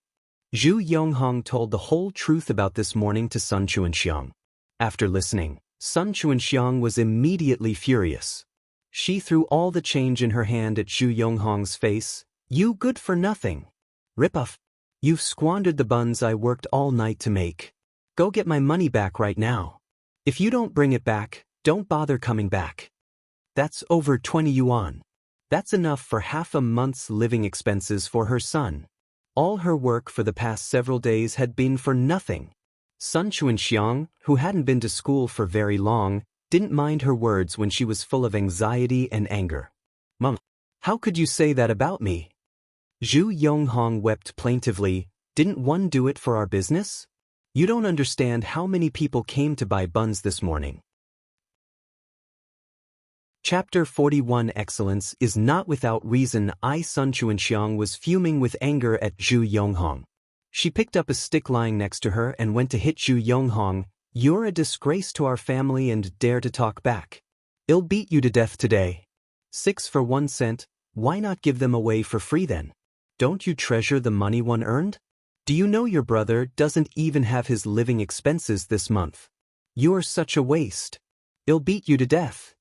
Zhu Yonghong told the whole truth about this morning to Sun Chuanxiang. After listening, Sun Chuanxiang was immediately furious. She threw all the change in her hand at Zhu Yonghong's face. You good for nothing. Ripoff. You've squandered the buns I worked all night to make. Go get my money back right now. If you don't bring it back, don't bother coming back. That's over 20 yuan. That's enough for half a month's living expenses for her son. All her work for the past several days had been for nothing. Sun Chuanxiang, who hadn't been to school for very long, didn't mind her words when she was full of anxiety and anger. Mom, how could you say that about me? Zhu Yonghong wept plaintively. Didn't one do it for our business? You don't understand how many people came to buy buns this morning. Chapter 41 Excellence is not without reason. Sun Chuanxiang was fuming with anger at Zhu Yonghong. She picked up a stick lying next to her and went to hit Zhu Yonghong. You're a disgrace to our family and dare to talk back. I'll beat you to death today. 6 for 1 cent, why not give them away for free then? Don't you treasure the money one earned? Do you know your brother doesn't even have his living expenses this month? You're such a waste. I'll beat you to death.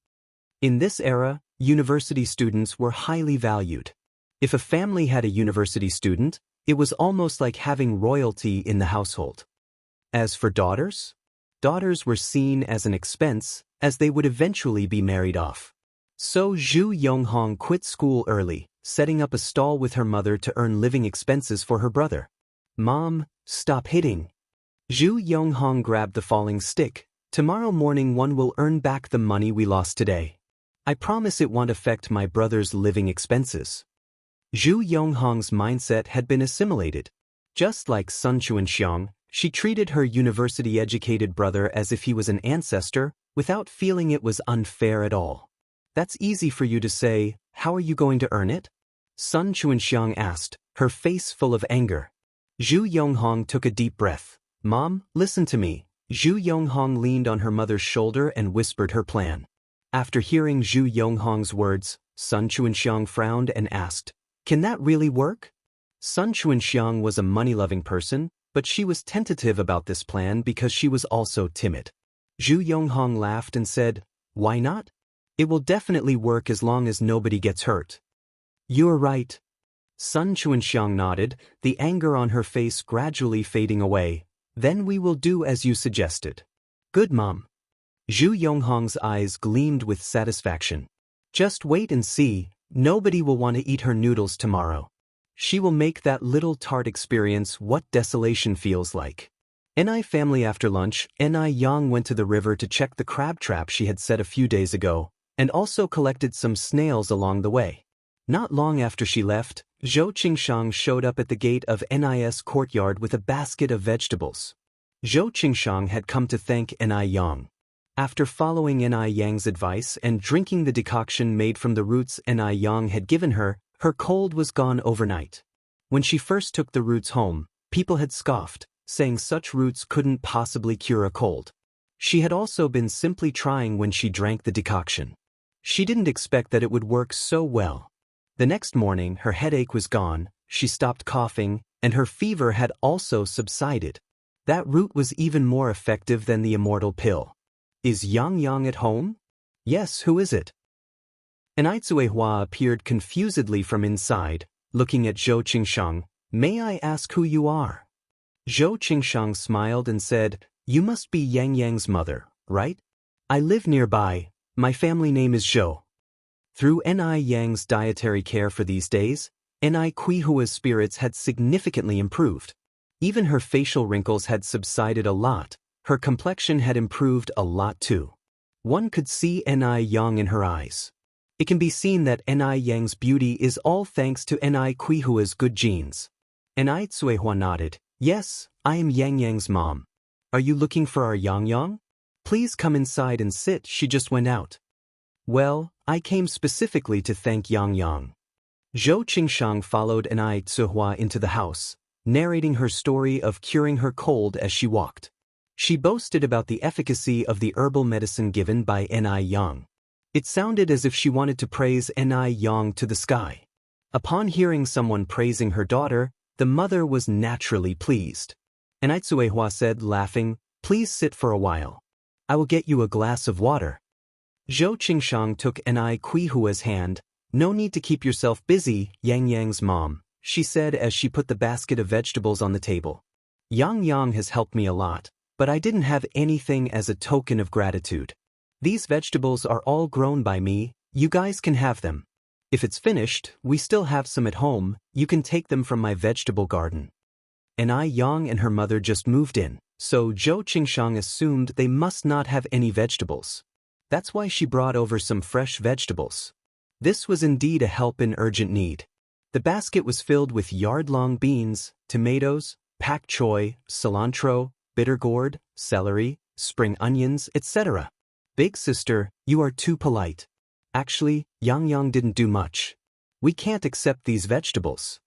In this era, university students were highly valued. If a family had a university student, it was almost like having royalty in the household. As for daughters? Daughters were seen as an expense, as they would eventually be married off. So Zhu Yonghong quit school early, setting up a stall with her mother to earn living expenses for her brother. Mom, stop hitting. Zhu Yonghong grabbed the falling stick. Tomorrow morning one will earn back the money we lost today. I promise it won't affect my brother's living expenses. Zhu Yonghong's mindset had been assimilated. Just like Sun Chuanxiang, she treated her university-educated brother as if he was an ancestor, without feeling it was unfair at all. That's easy for you to say. How are you going to earn it? Sun Chuanxiang asked, her face full of anger. Zhu Yonghong took a deep breath. Mom, listen to me. Zhu Yonghong leaned on her mother's shoulder and whispered her plan. After hearing Zhu Yonghong's words, Sun Chuanxiang frowned and asked, Can that really work? Sun Chuanxiang was a money-loving person, but she was tentative about this plan because she was also timid. Zhu Yonghong laughed and said, Why not? It will definitely work as long as nobody gets hurt. You're right. Sun Chuanxiang nodded, the anger on her face gradually fading away. Then we will do as you suggested. Good, Mom. Zhu Yonghong's eyes gleamed with satisfaction. Just wait and see, nobody will want to eat her noodles tomorrow. She will make that little tart experience what desolation feels like. Ni family after lunch, Ni Yang went to the river to check the crab trap she had set a few days ago, and also collected some snails along the way. Not long after she left, Zhou Qingshang showed up at the gate of Ni's courtyard with a basket of vegetables. Zhou Qingshang had come to thank Ni Yang. After following Ni Yang's advice and drinking the decoction made from the roots Ni Yang had given her, her cold was gone overnight. When she first took the roots home, people had scoffed, saying such roots couldn't possibly cure a cold. She had also been simply trying when she drank the decoction. She didn't expect that it would work so well. The next morning, her headache was gone, she stopped coughing, and her fever had also subsided. That root was even more effective than the immortal pill. Is Yang Yang at home? Yes, who is it? An Hua appeared confusedly from inside, looking at Zhou Qingshang. May I ask who you are? Zhou Qingshang smiled and said, You must be Yang Yang's mother, right? I live nearby. My family name is Zhou. Through Ni Yang's dietary care for these days, Ni Qihua's spirits had significantly improved. Even her facial wrinkles had subsided a lot, her complexion had improved a lot too. One could see Ni Yang in her eyes. It can be seen that Ni Yang's beauty is all thanks to Ni Qihua's good genes. Ni Cuihua nodded. Yes, I am Yang Yang's mom. Are you looking for our Yang Yang? Please come inside and sit, she just went out. Well, I came specifically to thank Yang Yang. Zhou Qingshang followed Ni Cuihua into the house, narrating her story of curing her cold as she walked. She boasted about the efficacy of the herbal medicine given by Ni Yang. It sounded as if she wanted to praise Ni Yang to the sky. Upon hearing someone praising her daughter, the mother was naturally pleased. Ni Cuihua said, laughing, "Please sit for a while. I will get you a glass of water." Zhou Qingshang took Ni Qihua's hand. "No need to keep yourself busy, Yang Yang's mom," she said as she put the basket of vegetables on the table. "Yang Yang has helped me a lot, but I didn't have anything as a token of gratitude. These vegetables are all grown by me, you guys can have them. If it's finished, we still have some at home, you can take them from my vegetable garden." Ni Yang and her mother just moved in, so Zhou Qingshang assumed they must not have any vegetables. That's why she brought over some fresh vegetables. This was indeed a help in urgent need. The basket was filled with yard-long beans, tomatoes, pak choy, cilantro, bitter gourd, celery, spring onions, etc. "Big sister, you are too polite. Actually, Yang Yang didn't do much. We can't accept these vegetables."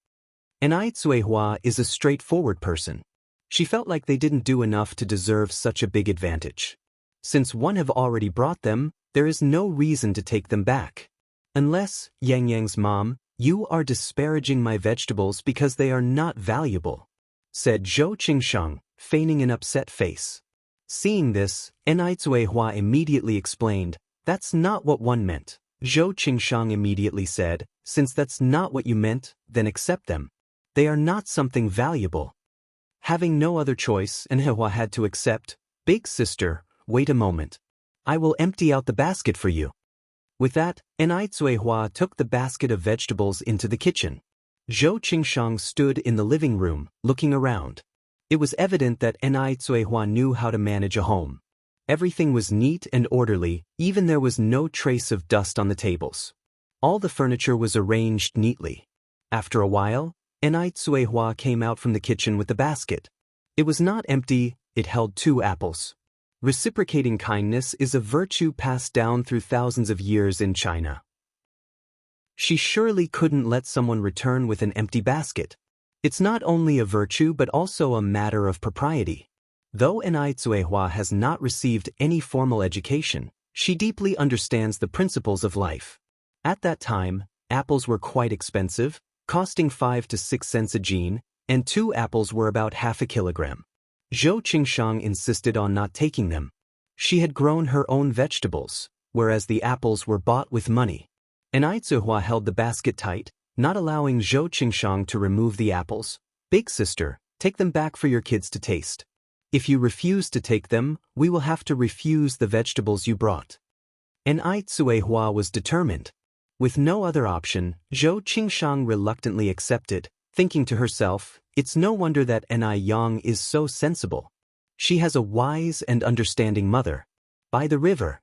Ni Cuihua is a straightforward person. She felt like they didn't do enough to deserve such a big advantage. Since one have already brought them, there is no reason to take them back. "Unless, Yang Yang's mom, you are disparaging my vegetables because they are not valuable," said Zhou Qingshang, feigning an upset face. Seeing this, Ni Cuihua immediately explained, "That's not what one meant." Zhou Qingshang immediately said, "Since that's not what you meant, then accept them. They are not something valuable." Having no other choice, Nhua had to accept. "Big sister, wait a moment. I will empty out the basket for you." With that, Ni Cuihua took the basket of vegetables into the kitchen. Zhou Qingshang stood in the living room, looking around. It was evident that Ni Cuihua knew how to manage a home. Everything was neat and orderly, even there was no trace of dust on the tables. All the furniture was arranged neatly. After a while, Ni Cuihua came out from the kitchen with the basket. It was not empty, it held 2 apples. Reciprocating kindness is a virtue passed down through thousands of years in China. She surely couldn't let someone return with an empty basket. It's not only a virtue but also a matter of propriety. Though Ni Cuihua has not received any formal education, she deeply understands the principles of life. At that time, apples were quite expensive, costing 5 to 6 cents a gene, and 2 apples were about half a kilogram. Zhou Qingshang insisted on not taking them. She had grown her own vegetables, whereas the apples were bought with money. Ni Cuihua held the basket tight, not allowing Zhou Qingshang to remove the apples. "Big sister, take them back for your kids to taste. If you refuse to take them, we will have to refuse the vegetables you brought." Ni Cuihua was determined. With no other option, Zhou Qingshang reluctantly accepted, thinking to herself, "It's no wonder that Ni Yang is so sensible. She has a wise and understanding mother." By the river,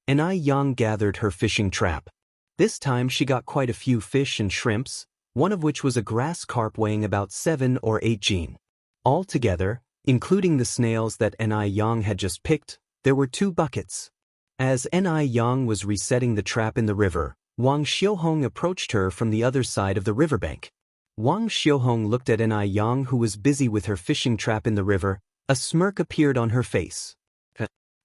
Ni Yang gathered her fishing trap. This time she got quite a few fish and shrimps, one of which was a grass carp weighing about 7 or 8 jin. Altogether, including the snails that Ni Yang had just picked, there were 2 buckets. As Ni Yang was resetting the trap in the river, Wang Xiuhong approached her from the other side of the riverbank. Wang Xiuhong looked at Ni Yang, who was busy with her fishing trap in the river. A smirk appeared on her face.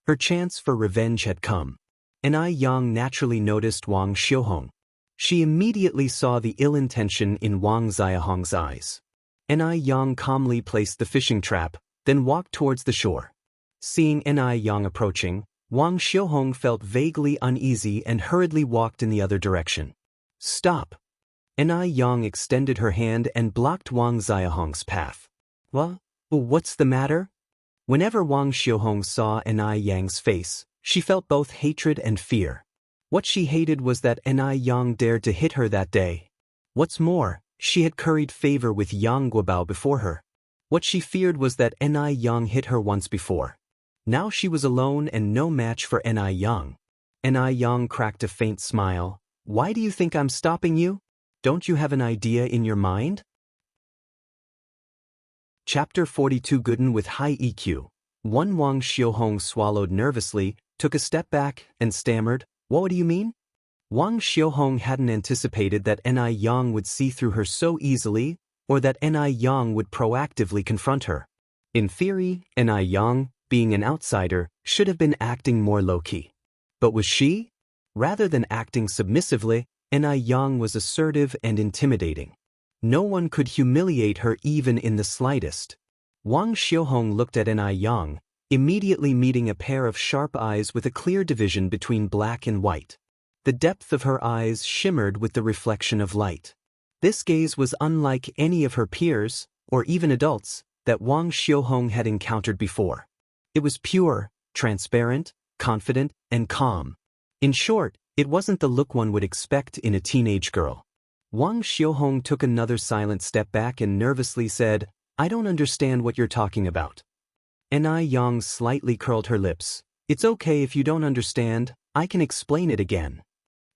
Her chance for revenge had come. Ni Yang naturally noticed Wang Xiuhong. She immediately saw the ill intention in Wang Xiuhong's eyes. Ni Yang calmly placed the fishing trap, then walked towards the shore. Seeing Ni Yang approaching, Wang Xiuhong felt vaguely uneasy and hurriedly walked in the other direction. "Stop!" Ni Yang extended her hand and blocked Wang Xiuhong's path. What's the matter?" Whenever Wang Xiuhong saw Ni Yang's face, she felt both hatred and fear. What she hated was that Yang dared to hit her that day. What's more, she had curried favor with Yang Guobao before her. What she feared was that Yang hit her once before. Now she was alone and no match for Yang. Yang cracked a faint smile. Why do you think I'm stopping you? Don't you have an idea in your mind? Chapter 42. Gooden with high EQ. Wang Xiaohong swallowed nervously, took a step back, and stammered, "What do you mean?" Wang Xiaohong hadn't anticipated that Yang would see through her so easily, or that Yang would proactively confront her. In theory, Yang, being an outsider, should have been acting more low-key. But was she? Rather than acting submissively, Yang was assertive and intimidating. No one could humiliate her even in the slightest. Wang Xiaohong looked at Yang, immediately meeting a pair of sharp eyes with a clear division between black and white. The depth of her eyes shimmered with the reflection of light. This gaze was unlike any of her peers, or even adults, that Wang Xiaohong had encountered before. It was pure, transparent, confident, and calm. In short, it wasn't the look one would expect in a teenage girl. Wang Xiaohong took another silent step back and nervously said, "I don't understand what you're talking about." Yang slightly curled her lips. "It's okay if you don't understand, I can explain it again."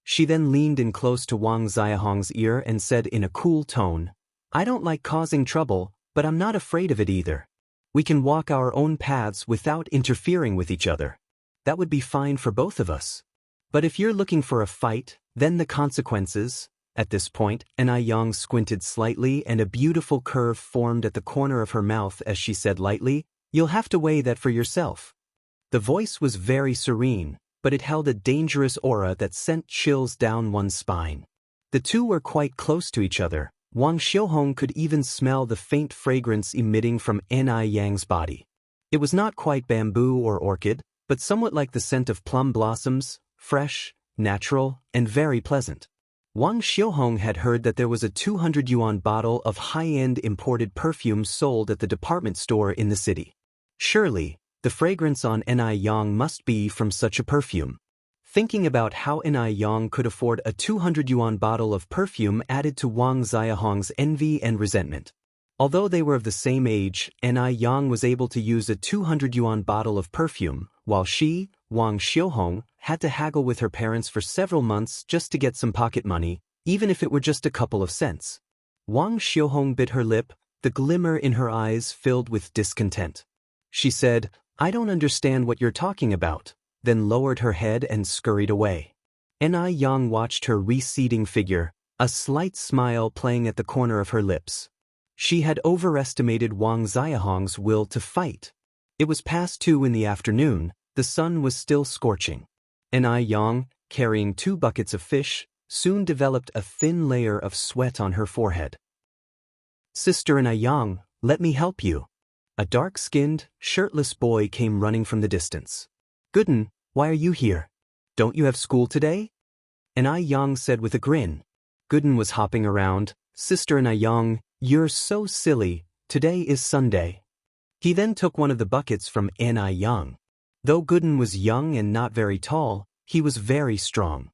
She then leaned in close to Wang Xiaohong's ear and said in a cool tone, "I don't like causing trouble, but I'm not afraid of it either. We can walk our own paths without interfering with each other. That would be fine for both of us. But if you're looking for a fight, then the consequences—" At this point, Yang squinted slightly and a beautiful curve formed at the corner of her mouth as she said lightly, "You'll have to weigh that for yourself." The voice was very serene, but it held a dangerous aura that sent chills down one's spine. The two were quite close to each other. Wang Xiaohong could even smell the faint fragrance emitting from Yang's body. It was not quite bamboo or orchid, but somewhat like the scent of plum blossoms, fresh, natural, and very pleasant. Wang Xiaohong had heard that there was a 200 yuan bottle of high-end imported perfume sold at the department store in the city. Surely, the fragrance on Yang must be from such a perfume. Thinking about how Yang could afford a 200 yuan bottle of perfume added to Wang Xiaohong's envy and resentment. Although they were of the same age, Yang was able to use a 200 yuan bottle of perfume, while she, Wang Xiaohong, had to haggle with her parents for several months just to get some pocket money, even if it were just a couple of cents. Wang Xiaohong bit her lip, the glimmer in her eyes filled with discontent. She said, "I don't understand what you're talking about," then lowered her head and scurried away. Yang watched her receding figure, a slight smile playing at the corner of her lips. She had overestimated Wang Xiaohong's will to fight. It was past 2 in the afternoon, the sun was still scorching. Yang, carrying 2 buckets of fish, soon developed a thin layer of sweat on her forehead. "Sister Yang, let me help you." A dark-skinned, shirtless boy came running from the distance. "Gooden, why are you here? Don't you have school today?" Yang said with a grin. Gooden was hopping around. "Sister Yang, you're so silly, today is Sunday." He then took one of the buckets from Yang. Though Gooden was young and not very tall, he was very strong.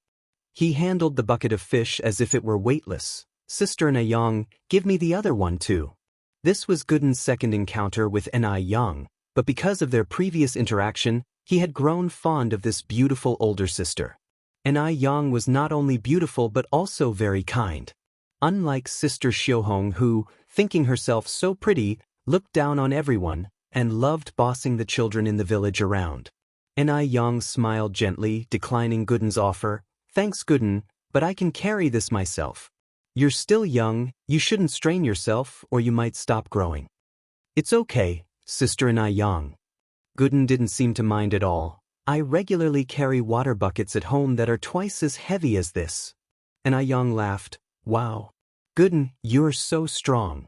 He handled the bucket of fish as if it were weightless. "Sister Yang, give me the other one too." This was Gooden's second encounter with Yang, but because of their previous interaction, he had grown fond of this beautiful older sister. Yang was not only beautiful but also very kind. Unlike Sister Xiaohong who, thinking herself so pretty, looked down on everyone, and loved bossing the children in the village around. Yang smiled gently, declining Gooden's offer. "Thanks, Gooden, but I can carry this myself. You're still young, you shouldn't strain yourself or you might stop growing." "It's okay, Sister Yang." Gooden didn't seem to mind at all. "I regularly carry water buckets at home that are twice as heavy as this." Yang laughed. "Wow. Gooden, you're so strong."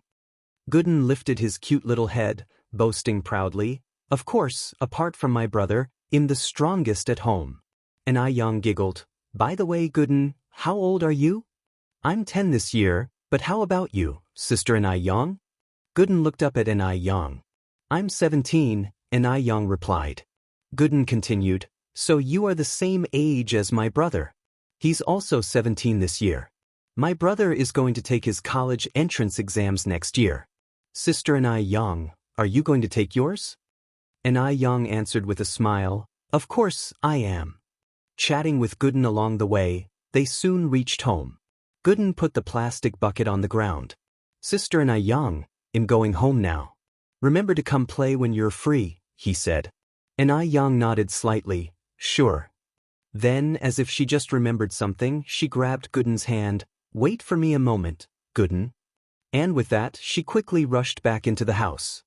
Gooden lifted his cute little head, boasting proudly, "Of course, apart from my brother, I'm the strongest at home." Yang giggled. "By the way, Gooden, how old are you?" "I'm 10 this year, but how about you, Sister Yang?" Gooden looked up at Yang. "I'm 17, Yang replied. Gooden continued, "So you are the same age as my brother." He's also 17 this year. My brother is going to take his college entrance exams next year. Sister and I Yang, are you going to take yours? And I Yang answered with a smile, of course I am. Chatting with Gooden along the way, they soon reached home. Gooden put the plastic bucket on the ground. Sister and I Yang, I'm going home now. Remember to come play when you're free, he said. And I Yang nodded slightly, sure. Then, as if she just remembered something, she grabbed Gooden's hand. Wait for me a moment, Gooden. And with that, she quickly rushed back into the house.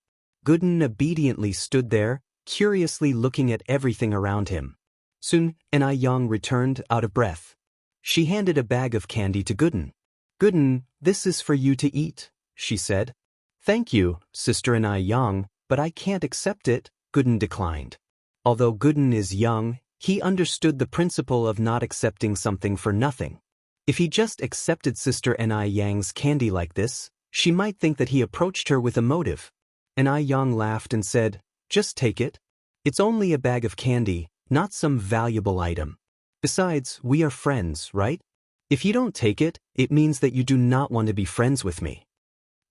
Gooden obediently stood there, curiously looking at everything around him. Soon, and I Yang returned, out of breath. She handed a bag of candy to Gooden. Gooden, this is for you to eat, she said. Thank you, Sister and I Yang, but I can't accept it, Gooden declined. Although Gooden is young, he understood the principle of not accepting something for nothing. If he just accepted Sister and I Yang's candy like this, she might think that he approached her with a motive. And I Yang laughed and said, just take it. It's only a bag of candy, not some valuable item. Besides, we are friends, right? If you don't take it, it means that you do not want to be friends with me.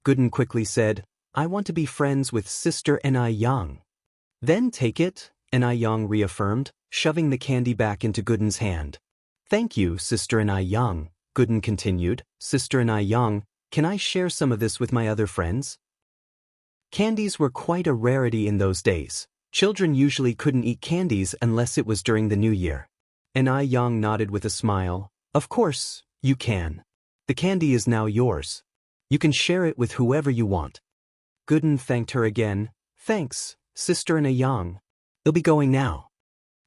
Gooden quickly said, I want to be friends with Sister and I Yang. Then take it, and I Yang reaffirmed, shoving the candy back into Gooden's hand. Thank you, Sister and I Yang, Gooden continued. Sister and I Yang, can I share some of this with my other friends? Candies were quite a rarity in those days. Children usually couldn't eat candies unless it was during the New Year. And I Yang nodded with a smile. Of course, you can. The candy is now yours. You can share it with whoever you want. Gooden thanked her again. Thanks, Sister and I Yang. They'll be going now.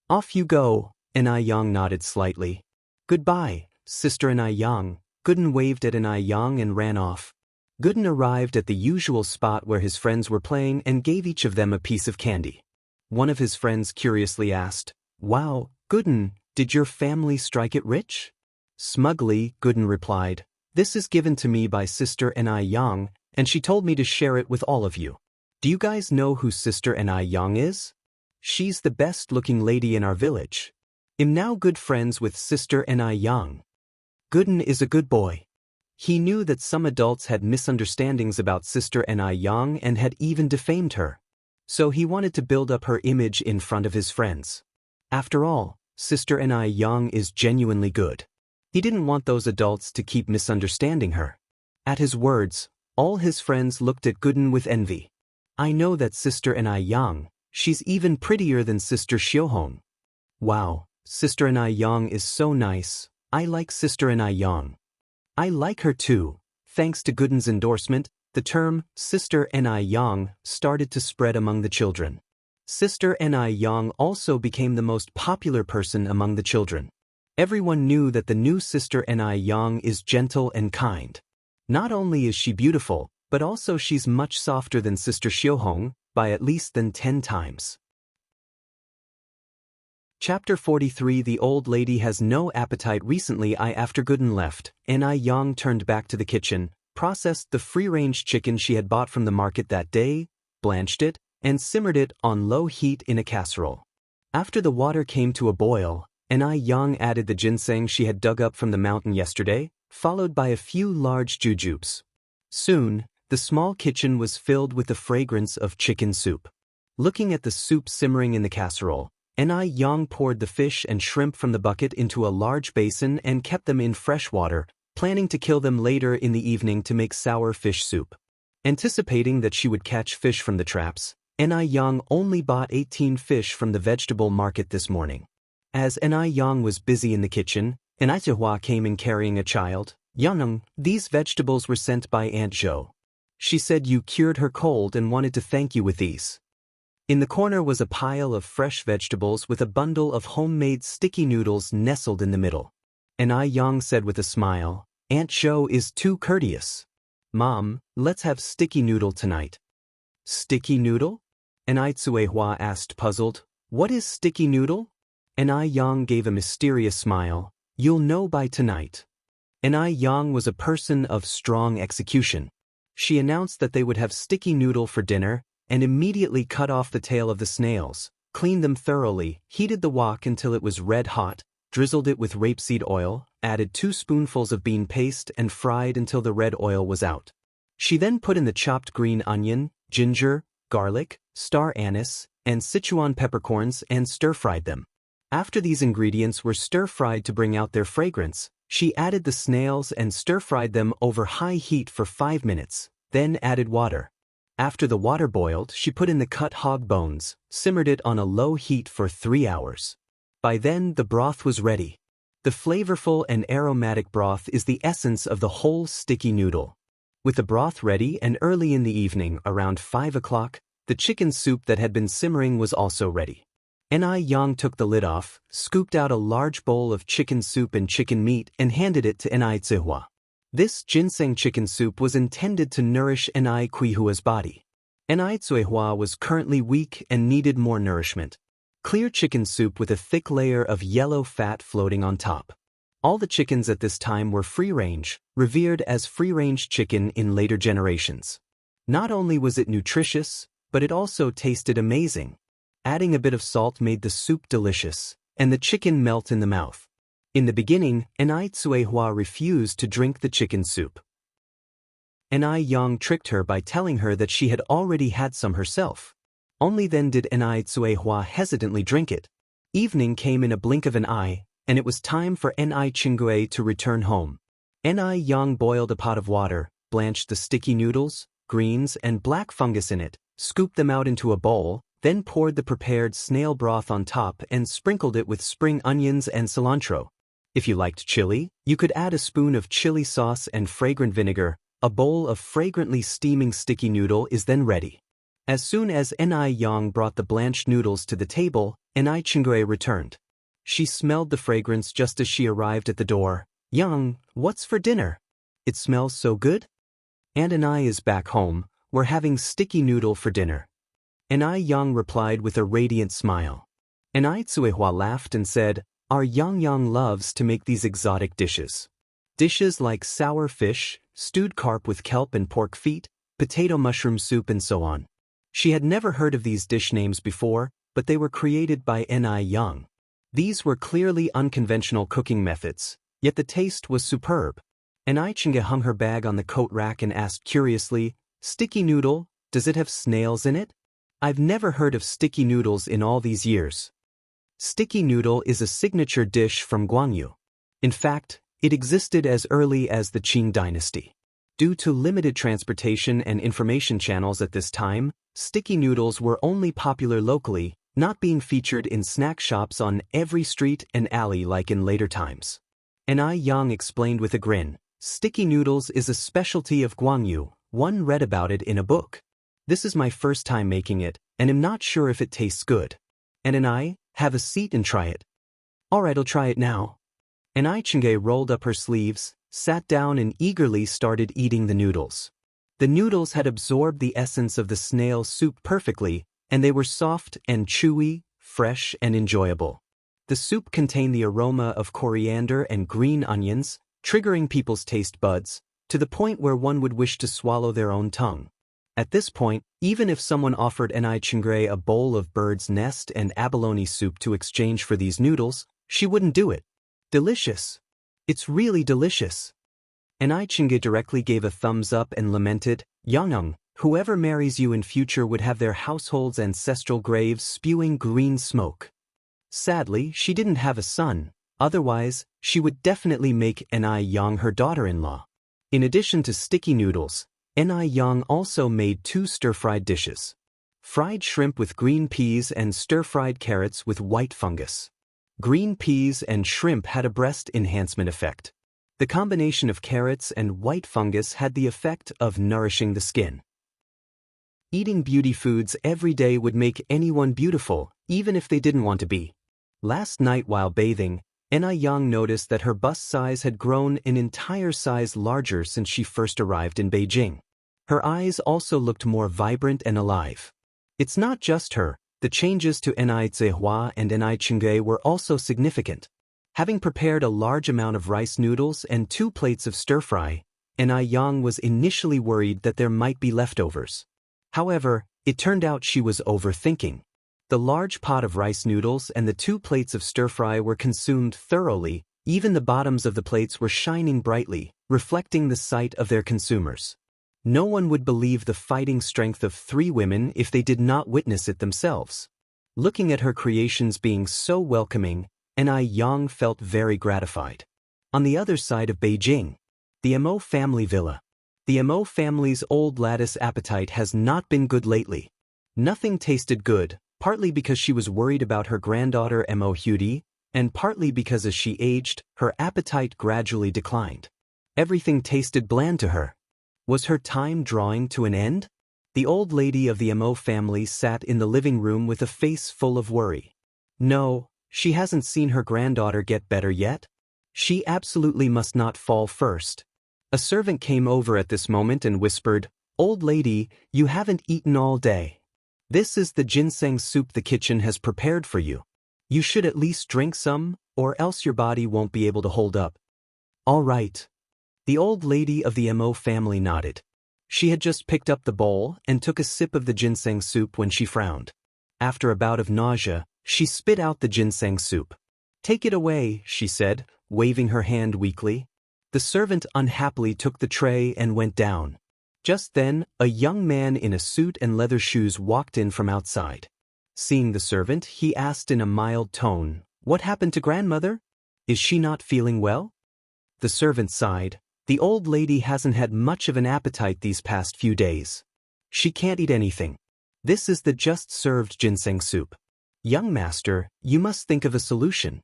Off you go, and I Yang nodded slightly. Goodbye, Sister and I Yang. Gooden waved at an I Yang and ran off. Gooden arrived at the usual spot where his friends were playing and gave each of them a piece of candy. One of his friends curiously asked, Wow, Gooden, did your family strike it rich? Smugly, Gooden replied, This is given to me by Sister and I Yang, and she told me to share it with all of you. Do you guys know who Sister and I Yang is? She's the best-looking lady in our village. I'm now good friends with Sister and I Yang. Gooden is a good boy. He knew that some adults had misunderstandings about Sister and I Yang and had even defamed her. So he wanted to build up her image in front of his friends. After all, Sister and I Yang is genuinely good. He didn't want those adults to keep misunderstanding her. At his words, all his friends looked at Gooden with envy. I know that Sister and I Yang, she's even prettier than Sister Xiaohong. Wow, Sister and I Yang is so nice. I like Sister and I Yang. I like her too. Thanks to Gooden's endorsement, the term Sister and I Yang started to spread among the children. Sister and I Yang also became the most popular person among the children. Everyone knew that the new Sister and I Yang is gentle and kind. Not only is she beautiful, but also she's much softer than Sister Xiaohong, by at least than 10 times. Chapter 43 The old lady has no appetite. Recently after Gooden left, and I Yang turned back to the kitchen, processed the free-range chicken she had bought from the market that day, blanched it, and simmered it on low heat in a casserole. After the water came to a boil, and I Yang added the ginseng she had dug up from the mountain yesterday, followed by a few large jujubes. Soon, the small kitchen was filled with the fragrance of chicken soup. Looking at the soup simmering in the casserole, and I Yang poured the fish and shrimp from the bucket into a large basin and kept them in fresh water, planning to kill them later in the evening to make sour fish soup. Anticipating that she would catch fish from the traps, and I Yang only bought 18 fish from the vegetable market this morning. As I Yang was busy in the kitchen, and I Zhihua came in carrying a child. Yang, these vegetables were sent by Aunt Zhou. She said you cured her cold and wanted to thank you with these. In the corner was a pile of fresh vegetables with a bundle of homemade sticky noodles nestled in the middle. And I Yang said with a smile, Aunt Zhou is too courteous. Mom, let's have sticky noodle tonight. Sticky noodle? And I Zhuihua asked puzzled, What is sticky noodle? And I Yang gave a mysterious smile, You'll know by tonight. And I Yang was a person of strong execution. She announced that they would have sticky noodle for dinner, and immediately cut off the tail of the snails, cleaned them thoroughly, heated the wok until it was red hot, drizzled it with rapeseed oil, added 2 spoonfuls of bean paste and fried until the red oil was out. She then put in the chopped green onion, ginger, garlic, star anise, and Sichuan peppercorns and stir-fried them. After these ingredients were stir-fried to bring out their fragrance, she added the snails and stir-fried them over high heat for 5 minutes, then added water. After the water boiled, she put in the cut hog bones, simmered it on a low heat for 3 hours. By then, the broth was ready. The flavorful and aromatic broth is the essence of the whole sticky noodle. With the broth ready and early in the evening, around 5 o'clock, the chicken soup that had been simmering was also ready. Yang took the lid off, scooped out a large bowl of chicken soup and chicken meat and handed it to Zihua. This ginseng chicken soup was intended to nourish Kuihua's body. Zihua was currently weak and needed more nourishment. Clear chicken soup with a thick layer of yellow fat floating on top. All the chickens at this time were free-range, revered as free-range chicken in later generations. Not only was it nutritious, but it also tasted amazing. Adding a bit of salt made the soup delicious, and the chicken melt in the mouth. In the beginning, Zihua refused to drink the chicken soup. Yang tricked her by telling her that she had already had some herself. Only then did Zihua hesitantly drink it. Evening came in a blink of an eye, and it was time for Qinggui to return home. Yang boiled a pot of water, blanched the sticky noodles, greens, and black fungus in it, scooped them out into a bowl, then poured the prepared snail broth on top and sprinkled it with spring onions and cilantro. If you liked chili, you could add a spoon of chili sauce and fragrant vinegar. A bowl of fragrantly steaming sticky noodle is then ready. As soon as Yang brought the blanched noodles to the table, Qinggui returned. She smelled the fragrance just as she arrived at the door. "Yang, what's for dinner? It smells so good?" "Yang is back home. We're having sticky noodle for dinner." Yang replied with a radiant smile. Zihua laughed and said, "Our Yang loves to make these exotic dishes. Dishes like sour fish, stewed carp with kelp and pork feet, potato mushroom soup and so on." She had never heard of these dish names before, but they were created by Yang. These were clearly unconventional cooking methods, yet the taste was superb. Qinggui hung her bag on the coat rack and asked curiously, "Sticky noodle, does it have snails in it? I've never heard of sticky noodles in all these years." Sticky noodle is a signature dish from Guangyu. In fact, it existed as early as the Qing dynasty. Due to limited transportation and information channels at this time, sticky noodles were only popular locally, not being featured in snack shops on every street and alley like in later times. Yang explained with a grin, "Sticky noodles is a specialty of Guangyu. One read about it in a book. This is my first time making it, and am not sure if it tastes good. Have a seat and try it." "Alright, I'll try it now." Qinggui rolled up her sleeves, sat down and eagerly started eating the noodles. The noodles had absorbed the essence of the snail soup perfectly, and they were soft and chewy, fresh and enjoyable. The soup contained the aroma of coriander and green onions, triggering people's taste buds, to the point where one would wish to swallow their own tongue. At this point, even if someone offered Qinggui a bowl of bird's nest and abalone soup to exchange for these noodles, she wouldn't do it. "Delicious. It's really delicious." Qinggui directly gave a thumbs up and lamented, "Yang, whoever marries you in future would have their household's ancestral graves spewing green smoke." Sadly, she didn't have a son, otherwise, she would definitely make Yang her daughter-in-law. In addition to sticky noodles, Yang also made 2 stir-fried dishes. Fried shrimp with green peas and stir-fried carrots with white fungus. Green peas and shrimp had a breast enhancement effect. The combination of carrots and white fungus had the effect of nourishing the skin. Eating beauty foods every day would make anyone beautiful, even if they didn't want to be. Last night while bathing, Yang noticed that her bust size had grown an entire size larger since she first arrived in Beijing. Her eyes also looked more vibrant and alive. It's not just her, the changes to Zihua and Qinggui were also significant. Having prepared a large amount of rice noodles and 2 plates of stir-fry, Yang was initially worried that there might be leftovers. However, it turned out she was overthinking. The large pot of rice noodles and the 2 plates of stir-fry were consumed thoroughly, Even the bottoms of the plates were shining brightly, reflecting the sight of their consumers. No one would believe the fighting strength of 3 women if they did not witness it themselves. Looking at her creations being so welcoming, Yang felt very gratified. On the other side of Beijing, the Mo family villa. The Mo family's old lattice appetite has not been good lately. Nothing tasted good, partly because she was worried about her granddaughter Mo Hudi, and partly because as she aged, her appetite gradually declined. Everything tasted bland to her. Was her time drawing to an end? The old lady of the Mo family sat in the living room with a face full of worry. No, she hasn't seen her granddaughter get better yet. She absolutely must not fall first. A servant came over at this moment and whispered, "Old lady, you haven't eaten all day. This is the ginseng soup the kitchen has prepared for you. You should at least drink some, or else your body won't be able to hold up." "All right." The old lady of the Mo family nodded. She had just picked up the bowl and took a sip of the ginseng soup when she frowned. After a bout of nausea, she spit out the ginseng soup. "Take it away," she said, waving her hand weakly. The servant unhappily took the tray and went down. Just then, a young man in a suit and leather shoes walked in from outside. Seeing the servant, he asked in a mild tone, "What happened to grandmother? Is she not feeling well?" The servant sighed. "The old lady hasn't had much of an appetite these past few days. She can't eat anything. This is the just-served ginseng soup. Young master, you must think of a solution."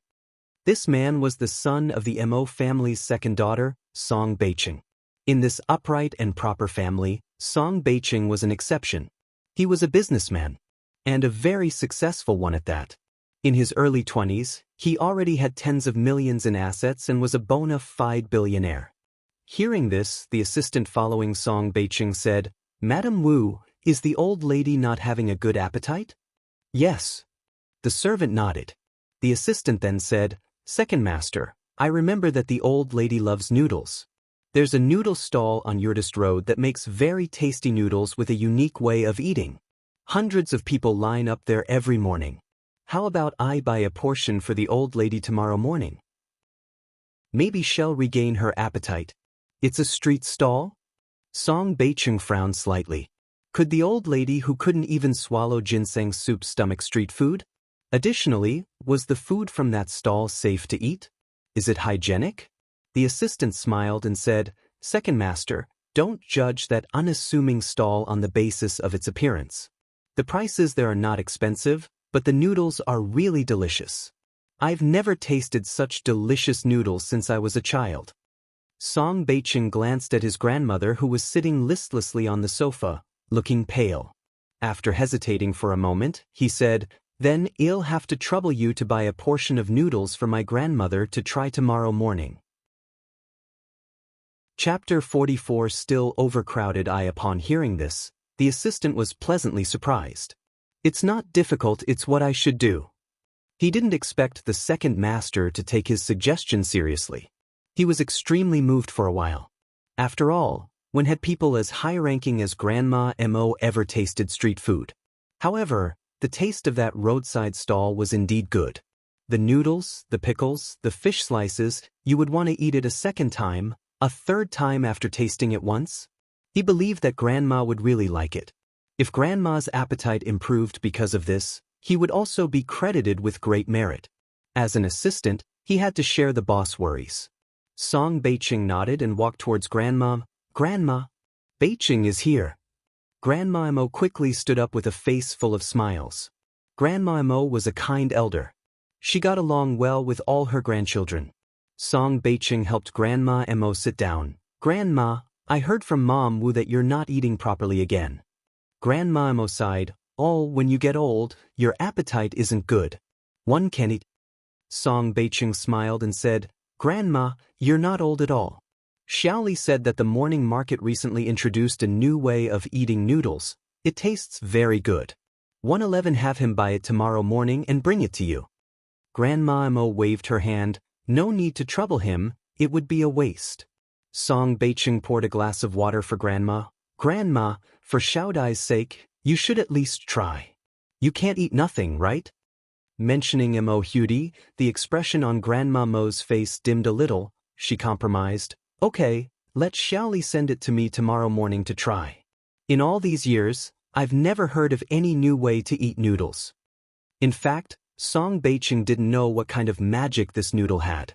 This man was the son of the Mo family's second daughter, Song Beiqing. In this upright and proper family, Song Beiqing was an exception. He was a businessman, and a very successful one at that. In his early 20s, he already had tens of millions in assets and was a bona fide billionaire. Hearing this, the assistant following Song Beiqing said, "Madam Wu, is the old lady not having a good appetite?" "Yes." The servant nodded. The assistant then said, "Second master, I remember that the old lady loves noodles. There's a noodle stall on Yurtist Road that makes very tasty noodles with a unique way of eating. Hundreds of people line up there every morning. How about I buy a portion for the old lady tomorrow morning? Maybe she'll regain her appetite." "It's a street stall?" Song Beiqing frowned slightly. Could the old lady who couldn't even swallow ginseng soup stomach street food? Additionally, was the food from that stall safe to eat? Is it hygienic? The assistant smiled and said, "Second master, don't judge that unassuming stall on the basis of its appearance. The prices there are not expensive, but the noodles are really delicious. I've never tasted such delicious noodles since I was a child." Song Beiqing glanced at his grandmother who was sitting listlessly on the sofa, looking pale. After hesitating for a moment, he said, "Then I'll have to trouble you to buy a portion of noodles for my grandmother to try tomorrow morning." Chapter 44. Still overcrowded. Upon hearing this, the assistant was pleasantly surprised. "It's not difficult, it's what I should do." He didn't expect the second master to take his suggestion seriously. He was extremely moved for a while. After all, when had people as high-ranking as Grandma Mo ever tasted street food? However, the taste of that roadside stall was indeed good. The noodles, the pickles, the fish slices, you would want to eat it a second time, a third time after tasting it once. He believed that Grandma would really like it. If Grandma's appetite improved because of this, he would also be credited with great merit. As an assistant, he had to share the boss worries. Song Beiqing nodded and walked towards Grandma. "Grandma, Beiqing is here." Grandma Mo quickly stood up with a face full of smiles. Grandma Mo was a kind elder. She got along well with all her grandchildren. Song Beiqing helped Grandma Mo sit down. "Grandma, I heard from Mom Wu that you're not eating properly again." Grandma Mo sighed. "Oh, when you get old, your appetite isn't good. One can eat." Song Beiqing smiled and said, "Grandma, you're not old at all. Xiaoli said that the morning market recently introduced a new way of eating noodles. It tastes very good. 111 have him buy it tomorrow morning and bring it to you." Grandma Mo waved her hand. "No need to trouble him, it would be a waste." Song Beiqing poured a glass of water for Grandma. "Grandma, for Xiaodai's sake, you should at least try. You can't eat nothing, right?" Mentioning Mo Hudi, the expression on Grandma Mo's face dimmed a little. She compromised. Okay, let Xiaoli send it to me tomorrow morning to try. In all these years, I've never heard of any new way to eat noodles. In fact, Song Beiqing didn't know what kind of magic this noodle had.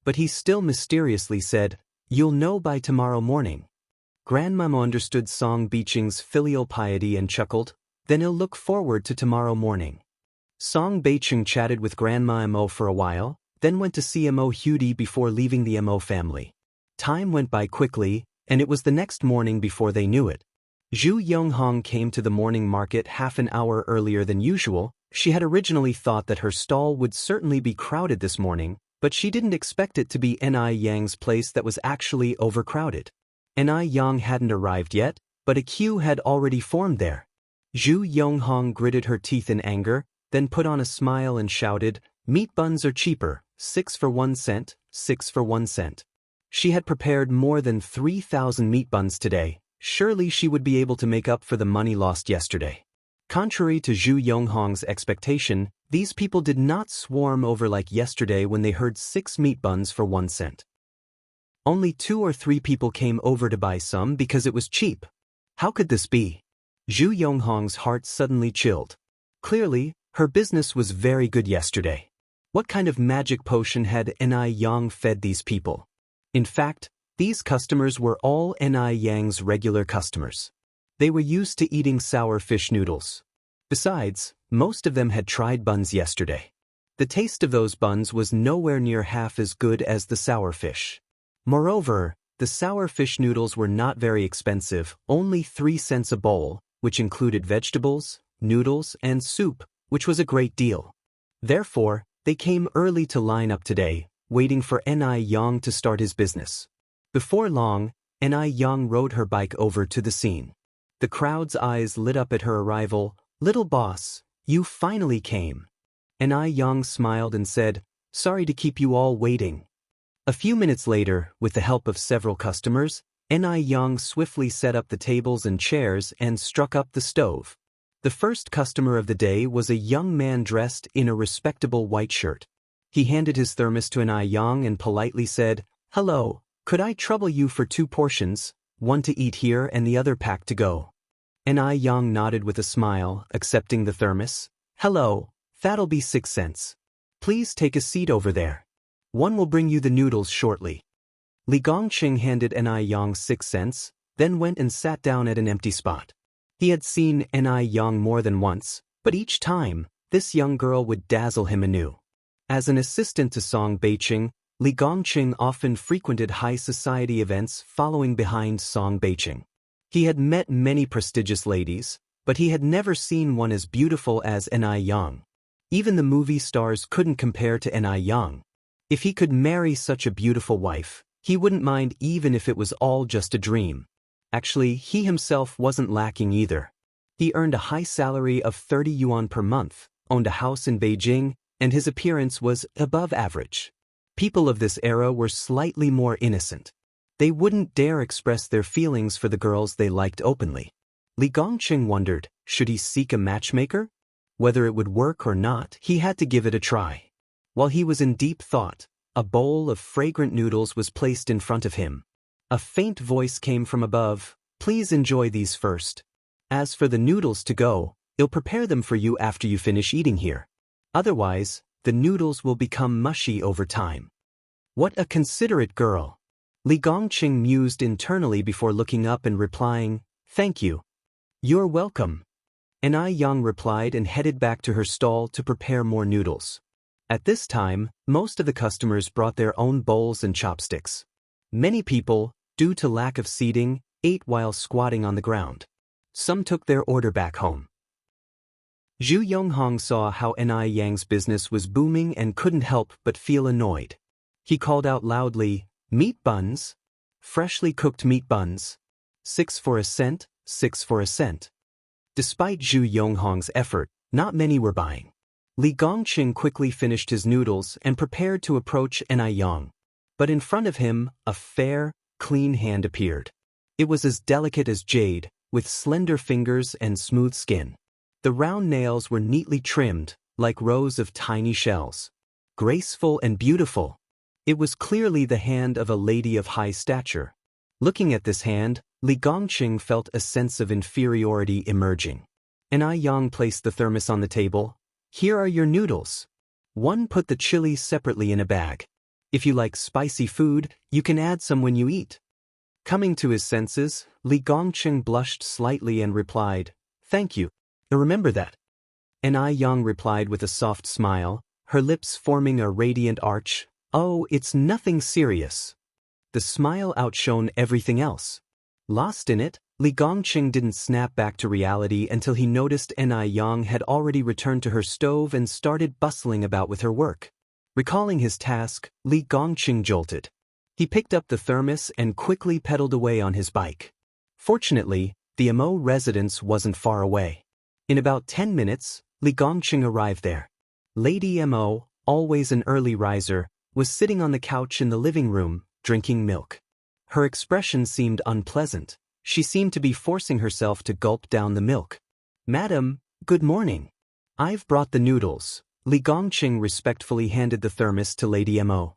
But he still mysteriously said, "You'll know by tomorrow morning." Grandma Mo understood Song Beiqing's filial piety and chuckled, "Then he'll look forward to tomorrow morning." Song Beiqing chatted with Grandma Mo for a while, then went to see Mo Hudi before leaving the Mo family. Time went by quickly, and it was the next morning before they knew it. Zhu Yonghong came to the morning market half an hour earlier than usual. She had originally thought that her stall would certainly be crowded this morning, but she didn't expect it to be Ni Yang's place that was actually overcrowded. Ni Yang hadn't arrived yet, but a queue had already formed there. Zhu Yonghong gritted her teeth in anger, then put on a smile and shouted, "Meat buns are cheaper, 6 for 1 cent, 6 for 1 cent. She had prepared more than 3,000 meat buns today. Surely she would be able to make up for the money lost yesterday. Contrary to Zhu Yonghong's expectation, these people did not swarm over like yesterday when they heard 6 meat buns for 1 cent. Only 2 or 3 people came over to buy some because it was cheap. How could this be? Zhu Yonghong's heart suddenly chilled. Clearly, her business was very good yesterday. What kind of magic potion had Ni Yang fed these people? In fact, these customers were all Ni Yang's regular customers. They were used to eating sour fish noodles. Besides, most of them had tried buns yesterday. The taste of those buns was nowhere near half as good as the sour fish. Moreover, the sour fish noodles were not very expensive, only 3 cents a bowl, which included vegetables, noodles, and soup, which was a great deal. Therefore, they came early to line up today, waiting for Ni Yang to start his business. Before long, Ni Yang rode her bike over to the scene. The crowd's eyes lit up at her arrival. "Little boss, you finally came." Ni Yang smiled and said, "Sorry to keep you all waiting." A few minutes later, with the help of several customers, Ni Yang swiftly set up the tables and chairs and struck up the stove. The first customer of the day was a young man dressed in a respectable white shirt. He handed his thermos to Ni Yang and politely said, "Hello, could I trouble you for 2 portions, one to eat here and the other packed to go?" Ni Yang nodded with a smile, accepting the thermos. "Hello, that'll be 6 cents. Please take a seat over there. One will bring you the noodles shortly." Li Gongqing handed Ni Yang 6 cents, then went and sat down at an empty spot. He had seen Ni Yang more than once, but each time, this young girl would dazzle him anew. As an assistant to Song Beiqing, Li Gongqing often frequented high society events following behind Song Beiqing. He had met many prestigious ladies, but he had never seen one as beautiful as Ni Yang. Even the movie stars couldn't compare to Ni Yang. If he could marry such a beautiful wife, he wouldn't mind even if it was all just a dream. Actually, he himself wasn't lacking either. He earned a high salary of 30 yuan per month, owned a house in Beijing, and his appearance was above average. People of this era were slightly more innocent. They wouldn't dare express their feelings for the girls they liked openly. Li Gongqing wondered, should he seek a matchmaker? Whether it would work or not, he had to give it a try. While he was in deep thought, a bowl of fragrant noodles was placed in front of him. A faint voice came from above, "Please enjoy these first. As for the noodles to go, I'll prepare them for you after you finish eating here. Otherwise, the noodles will become mushy over time." What a considerate girl! Li Gongqing mused internally before looking up and replying, "Thank you." "You're welcome." Ni Yang replied and headed back to her stall to prepare more noodles. At this time, most of the customers brought their own bowls and chopsticks. Many people, due to lack of seating, ate while squatting on the ground. Some took their order back home. Zhu Yonghong saw how Ni Yang's business was booming and couldn't help but feel annoyed. He called out loudly, "Meat buns? Freshly cooked meat buns. 6 for a cent, 6 for a cent." Despite Zhu Yonghong's effort, not many were buying. Li Gongqing quickly finished his noodles and prepared to approach Ni Yang. But in front of him, a fair, clean hand appeared. It was as delicate as jade, with slender fingers and smooth skin. The round nails were neatly trimmed, like rows of tiny shells. Graceful and beautiful. It was clearly the hand of a lady of high stature. Looking at this hand, Li Gongqing felt a sense of inferiority emerging. Ai Yang placed the thermos on the table. Here are your noodles. One, put the chili separately in a bag. If you like spicy food, you can add some when you eat. Coming to his senses, Li Gongqing blushed slightly and replied, Thank you. I remember that. Ai Yang replied with a soft smile, her lips forming a radiant arch. Oh, it's nothing serious. The smile outshone everything else. Lost in it, Li Gongqing didn't snap back to reality until he noticed Ai Yang had already returned to her stove and started bustling about with her work. Recalling his task, Li Gongqing jolted. He picked up the thermos and quickly pedaled away on his bike. Fortunately, the Mo residence wasn't far away. In about 10 minutes, Li Gongqing arrived there. Lady Mo, always an early riser, was sitting on the couch in the living room, drinking milk. Her expression seemed unpleasant. She seemed to be forcing herself to gulp down the milk. Madam, good morning. I've brought the noodles. Li Gongqing respectfully handed the thermos to Lady Mo.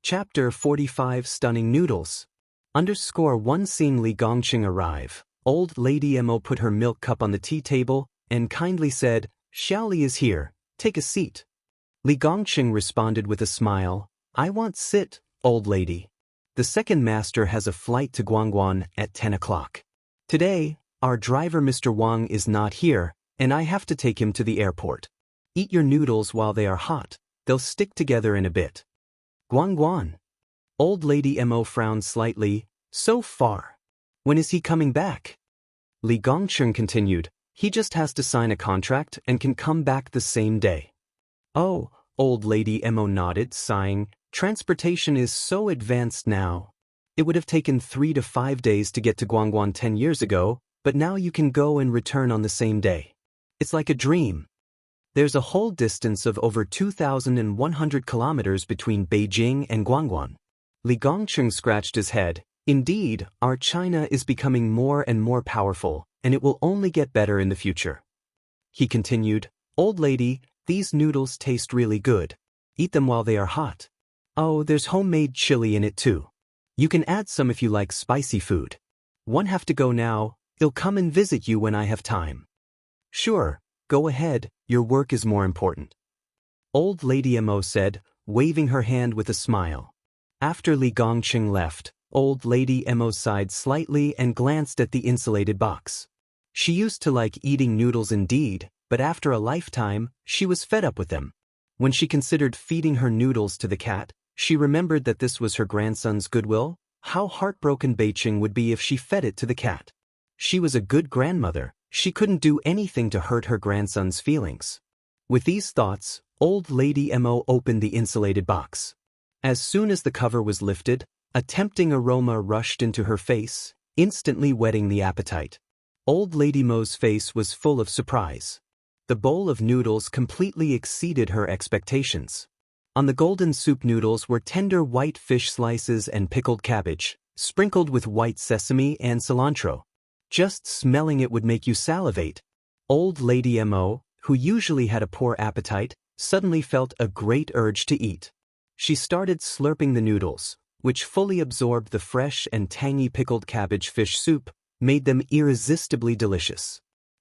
Chapter 45 Stunning Noodles. _1 Seeing Li Gongqing arrive, old Lady Mo put her milk cup on the tea table and kindly said, Xiaoli is here, take a seat. Li Gongqing responded with a smile, I want sit, old lady. The second master has a flight to Guangguan at 10 o'clock. Today, our driver Mr. Wang is not here, and I have to take him to the airport. Eat your noodles while they are hot, they'll stick together in a bit. Guangguan. Old Lady Mo frowned slightly, so far. When is he coming back? Li Gongqing continued, he just has to sign a contract and can come back the same day. Oh, old Lady Mo nodded, sighing, transportation is so advanced now. It would have taken 3 to 5 days to get to Guangguan 10 years ago, but now you can go and return on the same day. It's like a dream. There's a whole distance of over 2,100 kilometers between Beijing and Guangguan. Li Gongqing scratched his head. Indeed, our China is becoming more and more powerful, and it will only get better in the future. He continued, Old lady, these noodles taste really good. Eat them while they are hot. Oh, there's homemade chili in it too. You can add some if you like spicy food. One have to go now, I'll come and visit you when I have time. Sure, go ahead, your work is more important. Old Lady Mo said, waving her hand with a smile. After Li Gongqing left, Old Lady Mo sighed slightly and glanced at the insulated box. She used to like eating noodles indeed, but after a lifetime, she was fed up with them. When she considered feeding her noodles to the cat, she remembered that this was her grandson's goodwill. How heartbroken Beiqing would be if she fed it to the cat. She was a good grandmother, she couldn't do anything to hurt her grandson's feelings. With these thoughts, Old Lady Mo opened the insulated box. As soon as the cover was lifted, a tempting aroma rushed into her face, instantly whetting the appetite. Old Lady Mo's face was full of surprise. The bowl of noodles completely exceeded her expectations. On the golden soup noodles were tender white fish slices and pickled cabbage, sprinkled with white sesame and cilantro. Just smelling it would make you salivate. Old Lady Mo, who usually had a poor appetite, suddenly felt a great urge to eat. She started slurping the noodles, which fully absorbed the fresh and tangy pickled cabbage fish soup, made them irresistibly delicious.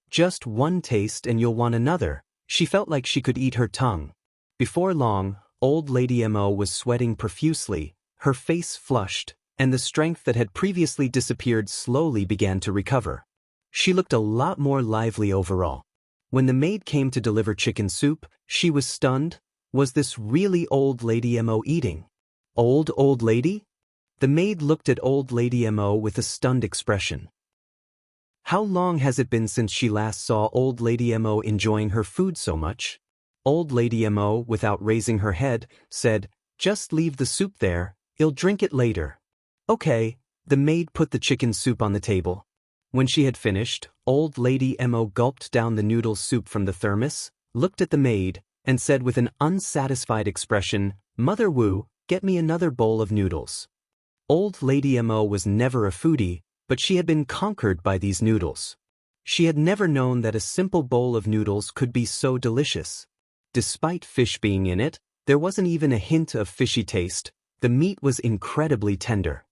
Just one taste and you'll want another. She felt like she could eat her tongue. Before long, Old Lady Mo was sweating profusely, her face flushed, and the strength that had previously disappeared slowly began to recover. She looked a lot more lively overall. When the maid came to deliver chicken soup, she was stunned. Was this really Old Lady Mo eating? Old lady? The maid looked at Old Lady Mo with a stunned expression. How long has it been since she last saw Old Lady Mo enjoying her food so much? Old Lady Mo, without raising her head, said, Just leave the soup there, I'll drink it later. Okay, the maid put the chicken soup on the table. When she had finished, Old Lady Mo gulped down the noodle soup from the thermos, looked at the maid, and said with an unsatisfied expression, Mother Wu, get me another bowl of noodles. Old Lady Mo was never a foodie, but she had been conquered by these noodles. She had never known that a simple bowl of noodles could be so delicious. Despite fish being in it, there wasn't even a hint of fishy taste. The meat was incredibly tender.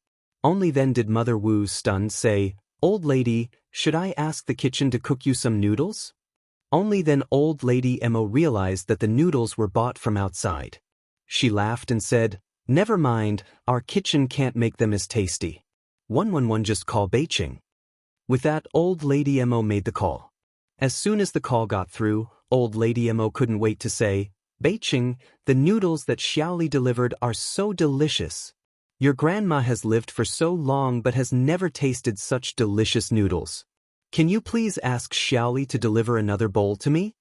Only then did Mother Wu, stunned, say, "Old lady, should I ask the kitchen to cook you some noodles?" Only then Old Lady Mo realized that the noodles were bought from outside. She laughed and said, "Never mind, our kitchen can't make them as tasty. 111, just call Beijing." With that, Old Lady Mo made the call. As soon as the call got through, Old Lady Mo couldn't wait to say, "Beijing, the noodles that Xiaoli delivered are so delicious. Your grandma has lived for so long but has never tasted such delicious noodles. Can you please ask Xiaoli to deliver another bowl to me?"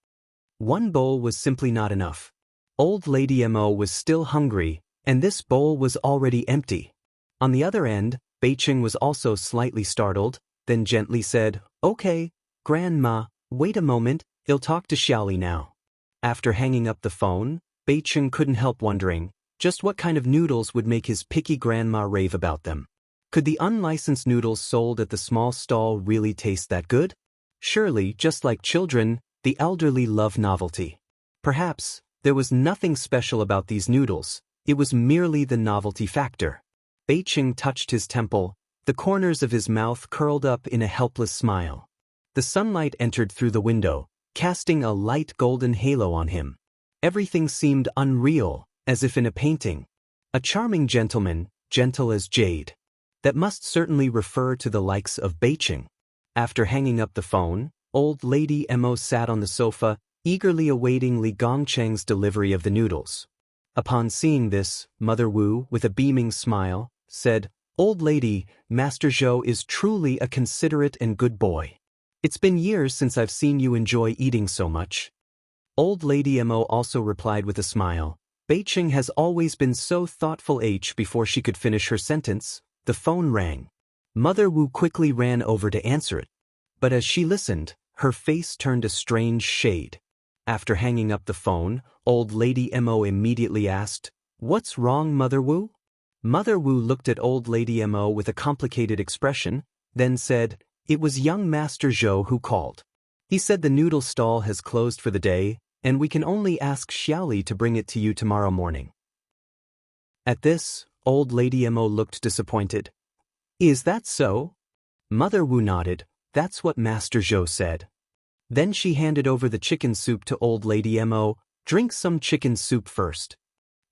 One bowl was simply not enough. Old Lady Mo was still hungry, and this bowl was already empty. On the other end, Beijing was also slightly startled, then gently said, "Okay, Grandma, wait a moment, I'll talk to Xiaoli now." After hanging up the phone, Beijing couldn't help wondering just what kind of noodles would make his picky grandma rave about them. Could the unlicensed noodles sold at the small stall really taste that good? Surely, just like children, the elderly love novelty. Perhaps there was nothing special about these noodles, it was merely the novelty factor. Beijing touched his temple, the corners of his mouth curled up in a helpless smile. The sunlight entered through the window, casting a light golden halo on him. Everything seemed unreal, as if in a painting. A charming gentleman, gentle as jade. That must certainly refer to the likes of Beijing. After hanging up the phone, Old Lady Mo sat on the sofa, eagerly awaiting Li Gongcheng's delivery of the noodles. Upon seeing this, Mother Wu, with a beaming smile, said, "Old lady, Master Zhou is truly a considerate and good boy. It's been years since I've seen you enjoy eating so much." Old Lady Mo also replied with a smile, "Beijing has always been so thoughtful." Before she could finish her sentence, the phone rang. Mother Wu quickly ran over to answer it. But as she listened, her face turned a strange shade. After hanging up the phone, Old Lady Mo immediately asked, "What's wrong, Mother Wu?" Mother Wu looked at Old Lady Mo with a complicated expression, then said, "It was young Master Zhou who called. He said the noodle stall has closed for the day, and we can only ask Xiaoli to bring it to you tomorrow morning." At this, Old Lady Mo looked disappointed. "Is that so?" Mother Wu nodded, "That's what Master Zhou said." Then she handed over the chicken soup to Old Lady Mo, "Drink some chicken soup first."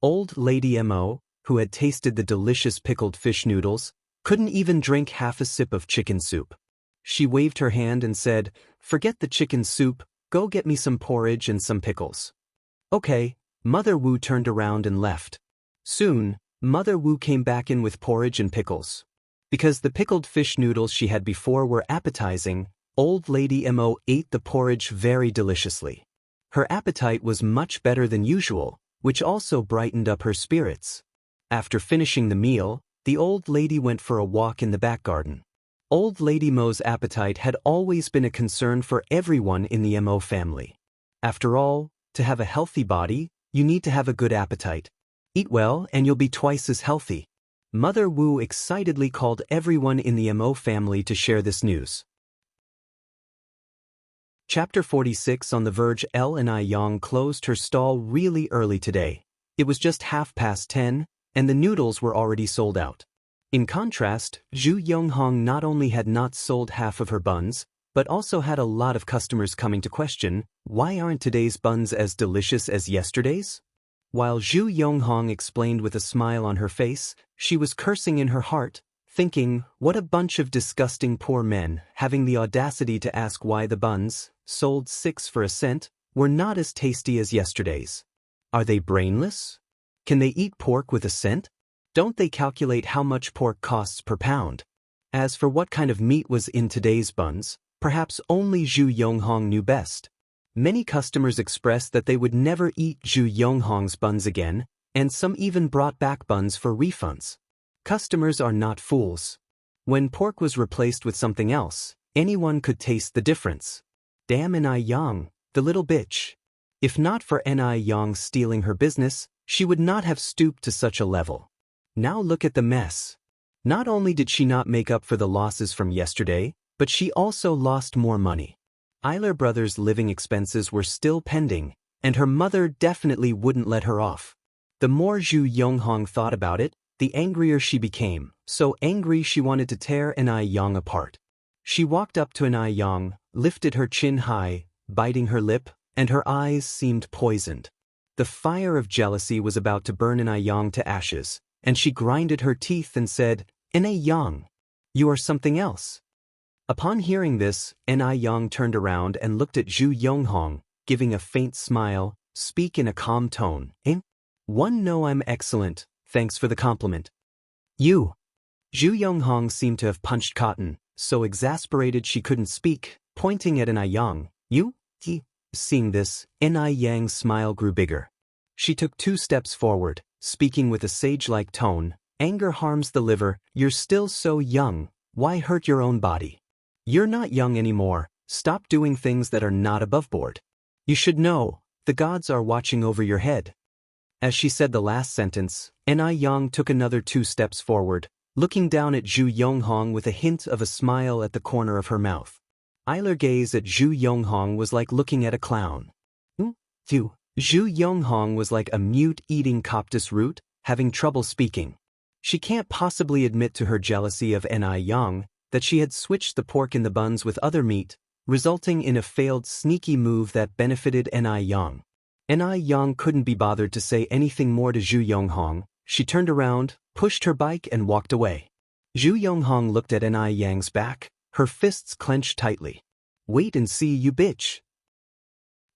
Old Lady Mo, who had tasted the delicious pickled fish noodles, couldn't even drink half a sip of chicken soup. She waved her hand and said, "Forget the chicken soup, go get me some porridge and some pickles." "Okay." Mother Wu turned around and left. Soon, Mother Wu came back in with porridge and pickles. Because the pickled fish noodles she had before were appetizing, Old Lady Mo ate the porridge very deliciously. Her appetite was much better than usual, which also brightened up her spirits. After finishing the meal, the old lady went for a walk in the back garden. Old Lady Mo's appetite had always been a concern for everyone in the Mo family. After all, to have a healthy body, you need to have a good appetite. Eat well and you'll be twice as healthy. Mother Wu excitedly called everyone in the Mo family to share this news. Chapter 46. On the verge. L and I Yang closed her stall really early today. It was just 10:30, and the noodles were already sold out. In contrast, Zhu Yonghong not only had not sold half of her buns, but also had a lot of customers coming to question, why aren't today's buns as delicious as yesterday's? While Zhu Yonghong explained with a smile on her face, she was cursing in her heart, thinking, what a bunch of disgusting poor men, having the audacity to ask why the buns, sold 6 for a cent, were not as tasty as yesterday's. Are they brainless? Can they eat pork with a cent? Don't they calculate how much pork costs per pound? As for what kind of meat was in today's buns, perhaps only Zhu Yonghong knew best. Many customers expressed that they would never eat Zhu Yonghong's buns again, and some even brought back buns for refunds. Customers are not fools. When pork was replaced with something else, anyone could taste the difference. Damn Ni Yang, the little bitch. If not for Ni Yang stealing her business, she would not have stooped to such a level. Now look at the mess. Not only did she not make up for the losses from yesterday, But she also lost more money. Eiler brothers' living expenses were still pending, and her mother definitely wouldn't let her off. The more Zhu Yonghong thought about it, the angrier she became, so angry she wanted to tear An Yang apart. She walked up to An Yang, lifted her chin high, biting her lip, and her eyes seemed poisoned. The fire of jealousy was about to burn An Yang to ashes, and she grinded her teeth and said, "An Yang, you are something else." Upon hearing this, An Yang turned around and looked at Zhu Yonghong, giving a faint smile, speak in a calm tone. "One, no, I'm excellent, thanks for the compliment." "You." Zhu Yonghong seemed to have punched cotton, so exasperated she couldn't speak, pointing at An Yang. "You?" Seeing this, An Yang's smile grew bigger. She took 2 steps forward, speaking with a sage-like tone. "Anger harms the liver, you're still so young, why hurt your own body? You're not young anymore, stop doing things that are not above board. You should know, the gods are watching over your head." As she said the last sentence, An Yang took another 2 steps forward, looking down at Zhu Yonghong with a hint of a smile at the corner of her mouth. Eiler's gaze at Zhu Yonghong was like looking at a clown. Zhu Yonghong was like a mute eating coptis root, having trouble speaking. She can't possibly admit to her jealousy of An Yang that she had switched the pork in the buns with other meat, resulting in a failed sneaky move that benefited An Yang. An Yang couldn't be bothered to say anything more to Zhu Yonghong. She turned around, pushed her bike and walked away. Zhu Yonghong looked at An Yang's back, her fists clenched tightly. "Wait and see, you bitch."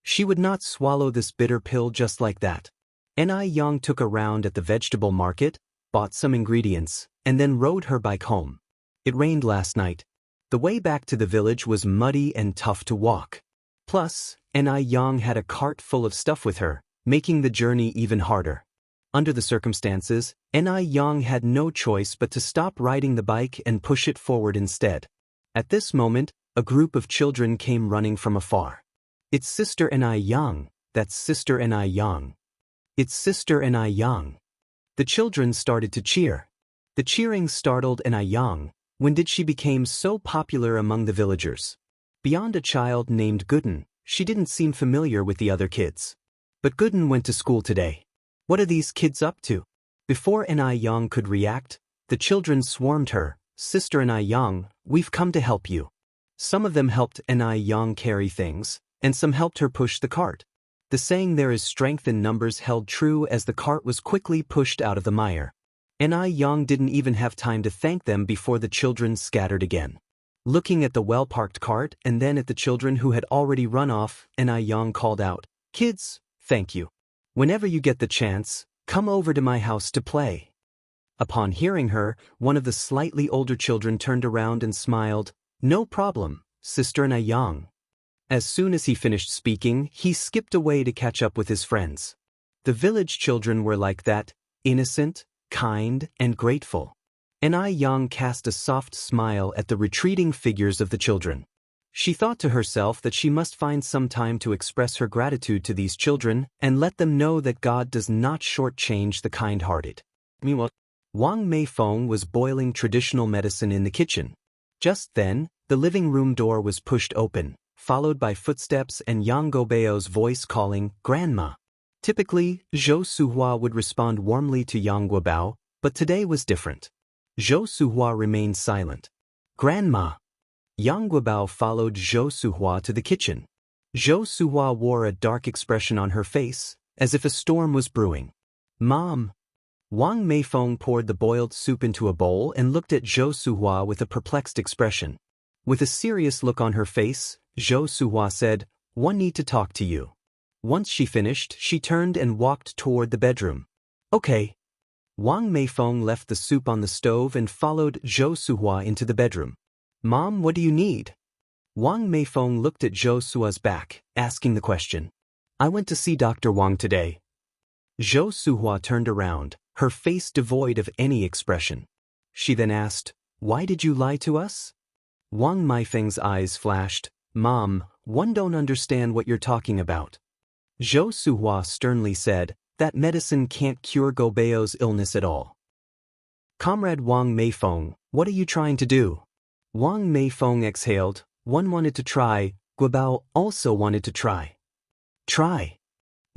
She would not swallow this bitter pill just like that. An Yang took a round at the vegetable market, bought some ingredients, and then rode her bike home. It rained last night. The way back to the village was muddy and tough to walk. Plus, An Yang had a cart full of stuff with her, making the journey even harder. Under the circumstances, An Yang had no choice but to stop riding the bike and push it forward instead. At this moment, a group of children came running from afar. "It's Sister An Yang, that's Sister An Yang. It's Sister An Yang." The children started to cheer. The cheering startled An Yang. When did she become so popular among the villagers? Beyond a child named Gooden, she didn't seem familiar with the other kids. But Gooden went to school today. What are these kids up to? Before An Yang could react, the children swarmed her. "Sister An Yang, we've come to help you." Some of them helped An Yang carry things, and some helped her push the cart. The saying "there is strength in numbers" held true as the cart was quickly pushed out of the mire. An Yang didn't even have time to thank them before the children scattered again. Looking at the well-parked cart and then at the children who had already run off, An Yang called out, "Kids, thank you. Whenever you get the chance, come over to my house to play." Upon hearing her, one of the slightly older children turned around and smiled. "No problem, Sister An Yang." As soon as he finished speaking, he skipped away to catch up with his friends. The village children were like that, innocent, kind, and grateful. An Yang cast a soft smile at the retreating figures of the children. She thought to herself that she must find some time to express her gratitude to these children and let them know that God does not shortchange the kind-hearted. Meanwhile, Wang Meifeng was boiling traditional medicine in the kitchen. Just then, the living room door was pushed open, followed by footsteps and Yang Guobeo's voice calling, "Grandma." Typically, Zhou Suhua would respond warmly to Yang Guobao, but today was different. Zhou Suhua remained silent. "Grandma." Yang Guobao followed Zhou Suhua to the kitchen. Zhou Suhua wore a dark expression on her face, as if a storm was brewing. "Mom." Wang Meifeng poured the boiled soup into a bowl and looked at Zhou Suhua with a perplexed expression. With a serious look on her face, Zhou Suhua said, "One need to talk to you." Once she finished, she turned and walked toward the bedroom. "Okay." Wang Meifeng left the soup on the stove and followed Zhou Suhua into the bedroom. "Mom, what do you need?" Wang Meifeng looked at Zhou Suhua's back, asking the question. "I went to see Dr. Wang today." Zhou Suhua turned around, her face devoid of any expression. She then asked, "Why did you lie to us?" Wang Meifeng's eyes flashed. "Mom, one don't understand what you're talking about." Zhou Suhua sternly said, "That medicine can't cure Gobeo's illness at all." "Comrade Wang Meifeng, what are you trying to do?" Wang Meifeng exhaled. One wanted to try, Guobao also wanted to try. Try.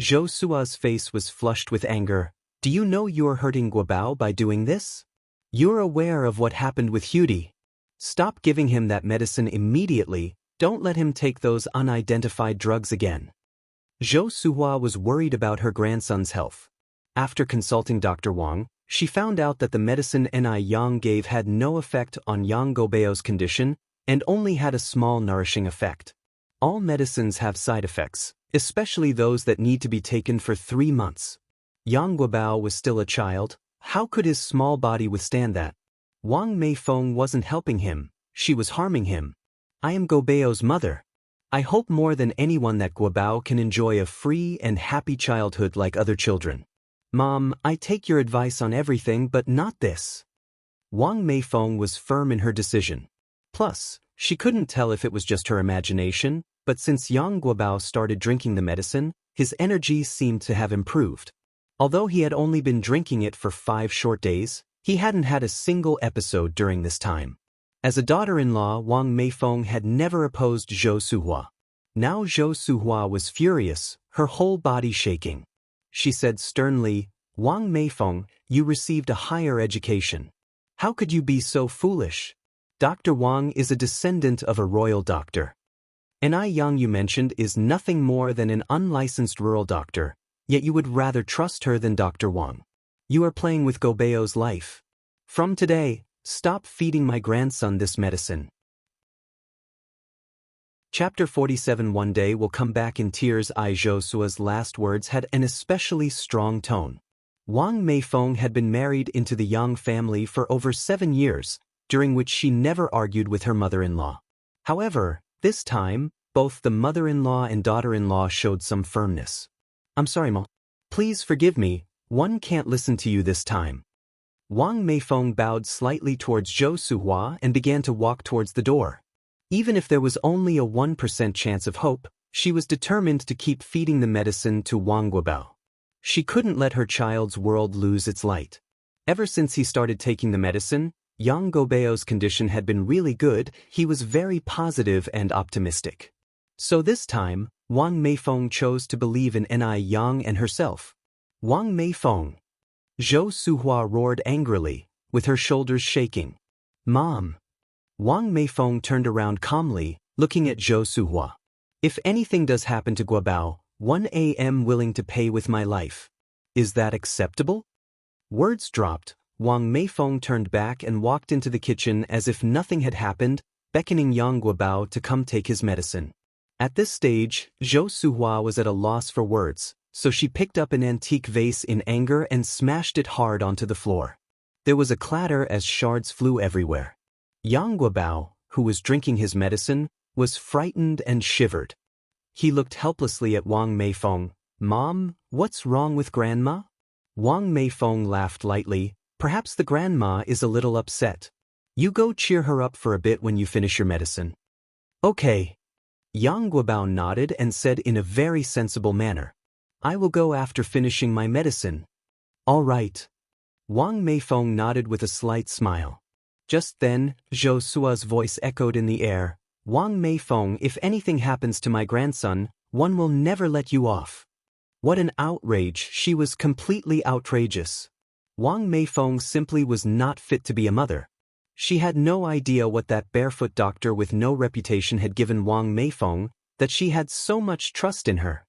Zhou Sua's face was flushed with anger. Do you know you're hurting Guobao by doing this? You're aware of what happened with Hudi. Stop giving him that medicine immediately. Don't let him take those unidentified drugs again. Zhou Suhua was worried about her grandson's health. After consulting Dr. Wang, she found out that the medicine Ni Yang gave had no effect on Yang Guobao's condition and only had a small nourishing effect. All medicines have side effects, especially those that need to be taken for 3 months. Yang Guobao was still a child. How could his small body withstand that? Wang Meifeng wasn't helping him, she was harming him. I am Guobao's mother. I hope more than anyone that Guobao can enjoy a free and happy childhood like other children. Mom, I take your advice on everything but not this. Wang Meifeng was firm in her decision. Plus, she couldn't tell if it was just her imagination, but since Yang Guobao started drinking the medicine, his energy seemed to have improved. Although he had only been drinking it for 5 short days, he hadn't had a single episode during this time. As a daughter-in-law, Wang Meifeng had never opposed Zhou Suhua. Now Zhou Suhua was furious, her whole body shaking. She said sternly, Wang Meifeng, you received a higher education. How could you be so foolish? Dr. Wang is a descendant of a royal doctor. Ni Yang you mentioned is nothing more than an unlicensed rural doctor, yet you would rather trust her than Dr. Wang. You are playing with Guobao's life. From today, stop feeding my grandson this medicine. Chapter 47. One day will come back in tears. Zhou Sua's last words had an especially strong tone. Wang Meifeng had been married into the Yang family for over 7 years, during which she never argued with her mother-in-law. However, this time, both the mother-in-law and daughter-in-law showed some firmness. I'm sorry, Ma. Please forgive me, one can't listen to you this time. Wang Meifeng bowed slightly towards Zhou Suhua and began to walk towards the door. Even if there was only a 1% chance of hope, she was determined to keep feeding the medicine to Wang Guobao. She couldn't let her child's world lose its light. Ever since he started taking the medicine, Yang Guobao's condition had been really good. He was very positive and optimistic. So this time, Wang Meifeng chose to believe in Ni Yang and herself. Wang Meifeng. Zhou Suhua roared angrily, with her shoulders shaking. Mom. Wang Meifeng turned around calmly, looking at Zhou Suhua. If anything does happen to Guobao, 1 am willing to pay with my life. Is that acceptable? Words dropped. Wang Meifeng turned back and walked into the kitchen as if nothing had happened, beckoning Yang Guobao to come take his medicine. At this stage, Zhou Suhua was at a loss for words, so she picked up an antique vase in anger and smashed it hard onto the floor. There was a clatter as shards flew everywhere. Yang Guobao, who was drinking his medicine, was frightened and shivered. He looked helplessly at Wang Meifeng. Mom, what's wrong with Grandma? Wang Meifeng laughed lightly. Perhaps the grandma is a little upset. You go cheer her up for a bit when you finish your medicine. Okay. Yang Guobao nodded and said in a very sensible manner. I will go after finishing my medicine. All right. Wang Meifeng nodded with a slight smile. Just then, Zhou Sua's voice echoed in the air. Wang Meifeng, if anything happens to my grandson, one will never let you off. What an outrage! She was completely outrageous. Wang Meifeng simply was not fit to be a mother. She had no idea what that barefoot doctor with no reputation had given Wang Meifeng, that she had so much trust in her.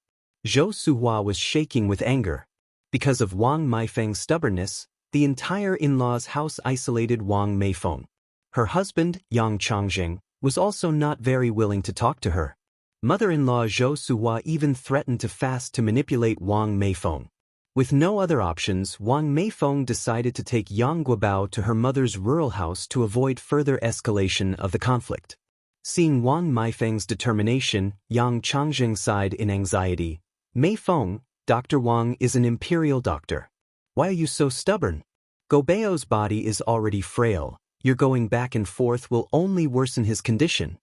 Zhou Suhua was shaking with anger. Because of Wang Meifeng's stubbornness, the entire in-laws' house isolated Wang Meifeng. Her husband, Yang Changxing, was also not very willing to talk to her. Mother-in-law Zhou Suhua even threatened to fast to manipulate Wang Meifeng. With no other options, Wang Meifeng decided to take Yang Guobao to her mother's rural house to avoid further escalation of the conflict. Seeing Wang Meifeng's determination, Yang Changxing sighed in anxiety. Meifeng, Dr. Wang is an imperial doctor. Why are you so stubborn? Guobao's body is already frail. Your going back and forth will only worsen his condition.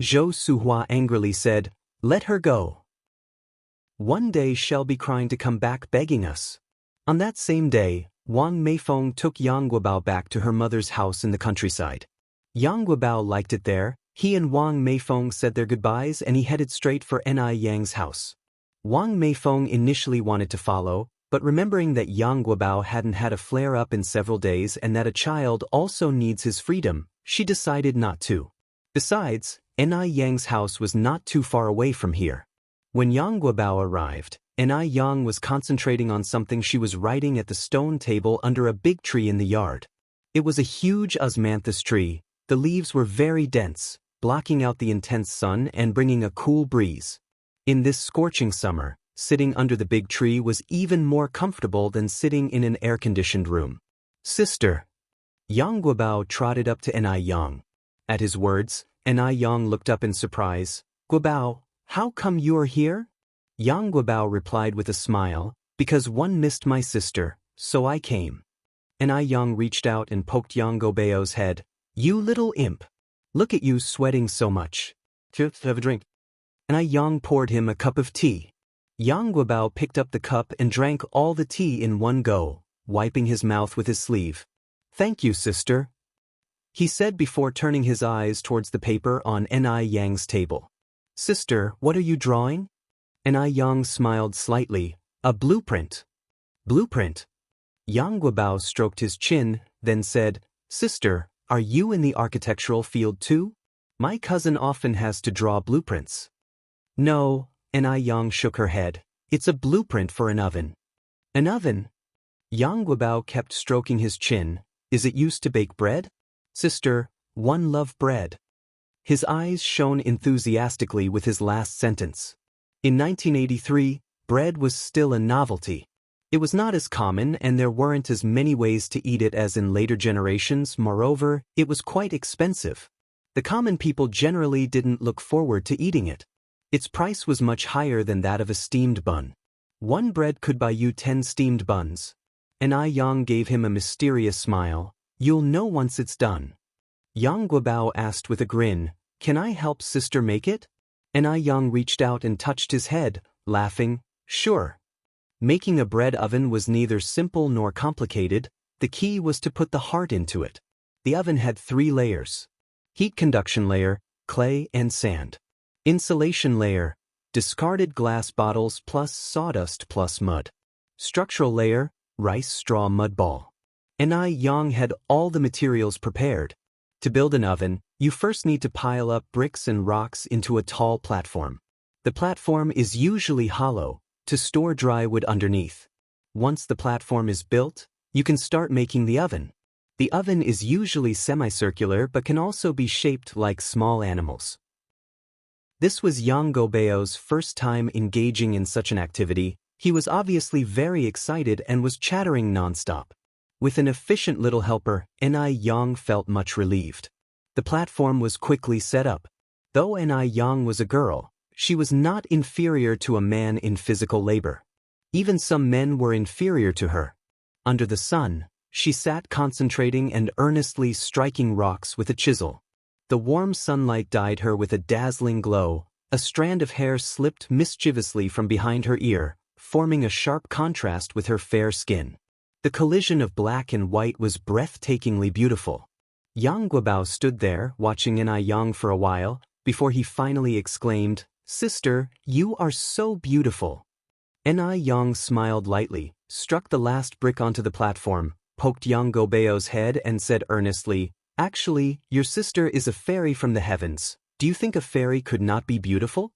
Zhou Suhua angrily said, Let her go. One day she'll be crying to come back begging us. On that same day, Wang Meifeng took Yang Guobao back to her mother's house in the countryside. Yang Guobao liked it there. He and Wang Meifeng said their goodbyes and he headed straight for Ni Yang's house. Wang Meifeng initially wanted to follow, but remembering that Yang Guobao hadn't had a flare-up in several days and that a child also needs his freedom, she decided not to. Besides, Ni Yang's house was not too far away from here. When Yang Guobao arrived, Ni Yang was concentrating on something she was writing at the stone table under a big tree in the yard. It was a huge osmanthus tree. The leaves were very dense, blocking out the intense sun and bringing a cool breeze. In this scorching summer, sitting under the big tree was even more comfortable than sitting in an air-conditioned room. "Sister." Yang Guobao trotted up to Ni Yang. At his words, Ni Yang looked up in surprise. "Guobao, how come you are here?" Yang Guobao replied with a smile, "Because one missed my sister, so I came." Ni Yang reached out and poked Yang Guobao's head. "You little imp. Look at you sweating so much. Have a drink." Ni Yang poured him a cup of tea. Yang Guobao picked up the cup and drank all the tea in one go, wiping his mouth with his sleeve. "Thank you, sister," he said before turning his eyes towards the paper on Ni Yang's table. "Sister, what are you drawing?" Ni Yang smiled slightly. "A blueprint." "Blueprint?" Yang Guobao stroked his chin, then said, "Sister, are you in the architectural field too? My cousin often has to draw blueprints." "No," Ni Yang shook her head. "It's a blueprint for an oven." "An oven?" Yang Guobao kept stroking his chin. "Is it used to bake bread?" "Sister, one love bread." His eyes shone enthusiastically with his last sentence. In 1983, bread was still a novelty. It was not as common and there weren't as many ways to eat it as in later generations. Moreover, it was quite expensive. The common people generally didn't look forward to eating it. Its price was much higher than that of a steamed bun. One bread could buy you 10 steamed buns. Ni Yang gave him a mysterious smile. "You'll know once it's done." Yang Guobao asked with a grin, "Can I help sister make it?" Ni Yang reached out and touched his head, laughing, "Sure." Making a bread oven was neither simple nor complicated. The key was to put the heart into it. The oven had 3 layers. Heat conduction layer, clay and sand. Insulation layer, discarded glass bottles plus sawdust plus mud. Structural layer, rice straw mud ball. Ni Yang had all the materials prepared. To build an oven, you first need to pile up bricks and rocks into a tall platform. The platform is usually hollow, to store dry wood underneath. Once the platform is built, you can start making the oven. The oven is usually semicircular but can also be shaped like small animals. This was Yang Guobao's first time engaging in such an activity. He was obviously very excited and was chattering nonstop. With an efficient little helper, Ni Yang felt much relieved. The platform was quickly set up. Though Ni Yang was a girl, she was not inferior to a man in physical labor. Even some men were inferior to her. Under the sun, she sat concentrating and earnestly striking rocks with a chisel. The warm sunlight dyed her with a dazzling glow. A strand of hair slipped mischievously from behind her ear, forming a sharp contrast with her fair skin. The collision of black and white was breathtakingly beautiful. Yang Guobao stood there, watching Ni Yang for a while, before he finally exclaimed, "Sister, you are so beautiful." Ni Yang smiled lightly, struck the last brick onto the platform, poked Yang Guobao's head and said earnestly, "Actually, your sister is a fairy from the heavens. Do you think a fairy could not be beautiful?"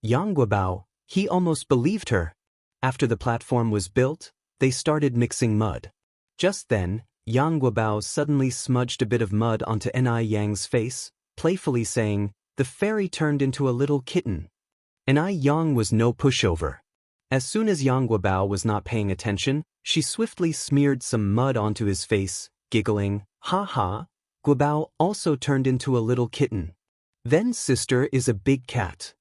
Yang Guobao, he almost believed her. After the platform was built, they started mixing mud. Just then, Yang Guobao suddenly smudged a bit of mud onto Ni Yang's face, playfully saying, "The fairy turned into a little kitten." Ni Yang was no pushover. As soon as Yang Guobao was not paying attention, she swiftly smeared some mud onto his face, giggling, "Ha ha, Guobao also turned into a little kitten. Then sister is a big cat."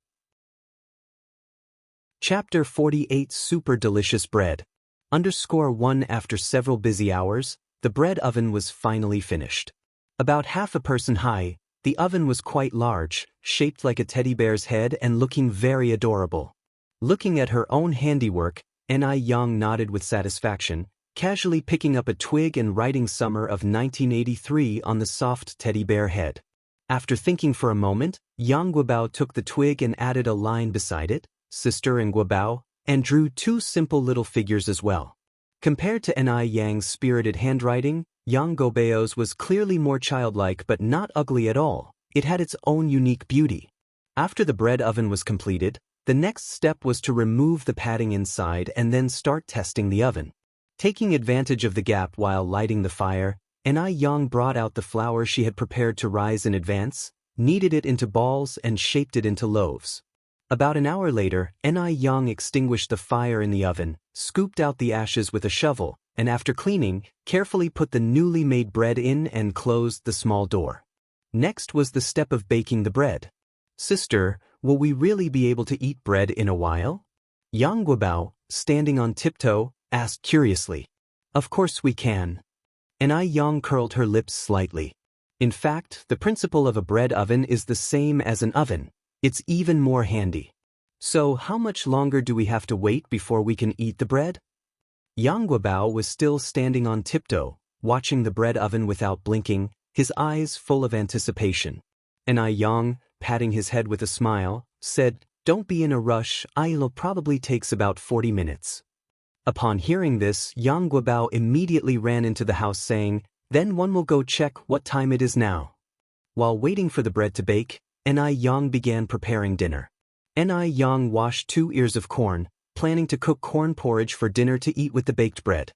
Chapter 48 Super Delicious Bread. _1 After several busy hours, the bread oven was finally finished. About half a person high, the oven was quite large, shaped like a teddy bear's head and looking very adorable. Looking at her own handiwork, Ni Yang nodded with satisfaction. casually picking up a twig and writing summer of 1983 on the soft teddy bear head. After thinking for a moment, Yang Guobao took the twig and added a line beside it, Sister and Guobao, and drew two simple little figures as well. Compared to Ni Yang's spirited handwriting, Yang Guobao's was clearly more childlike but not ugly at all. It had its own unique beauty. After the bread oven was completed, the next step was to remove the padding inside and then start testing the oven. Taking advantage of the gap while lighting the fire, Ni Yang brought out the flour she had prepared to rise in advance, kneaded it into balls and shaped it into loaves. About an hour later, Ni Yang extinguished the fire in the oven, scooped out the ashes with a shovel, and after cleaning, carefully put the newly made bread in and closed the small door. Next was the step of baking the bread. Sister, will we really be able to eat bread in a while? Yang Guobao, standing on tiptoe, asked curiously. Of course we can. Ni Yang curled her lips slightly. In fact, the principle of a bread oven is the same as an oven. It's even more handy. So how much longer do we have to wait before we can eat the bread? Yang Guobao was still standing on tiptoe, watching the bread oven without blinking, his eyes full of anticipation. Ni Yang, patting his head with a smile, said, Don't be in a rush, it'll probably takes about 40 minutes. Upon hearing this, Yang Guobao immediately ran into the house saying, Then one will go check what time it is now. While waiting for the bread to bake, Ni Yang began preparing dinner. Ni Yang washed 2 ears of corn, planning to cook corn porridge for dinner to eat with the baked bread.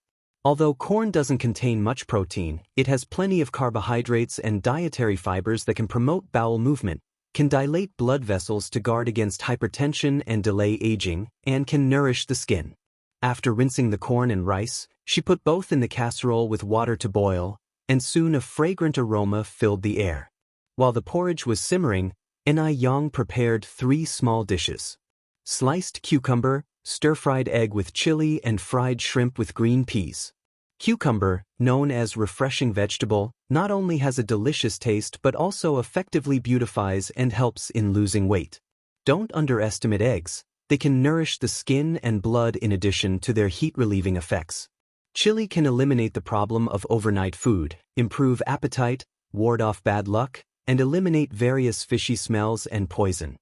Although corn doesn't contain much protein, it has plenty of carbohydrates and dietary fibers that can promote bowel movement, can dilate blood vessels to guard against hypertension and delay aging, and can nourish the skin. After rinsing the corn and rice, she put both in the casserole with water to boil, and soon a fragrant aroma filled the air. While the porridge was simmering, Ni Yang prepared 3 small dishes. Sliced cucumber, stir-fried egg with chili and fried shrimp with green peas. Cucumber, known as refreshing vegetable, not only has a delicious taste but also effectively beautifies and helps in losing weight. Don't underestimate eggs. They can nourish the skin and blood in addition to their heat-relieving effects. Chili can eliminate the problem of overnight food, improve appetite, ward off bad luck, and eliminate various fishy smells and poison.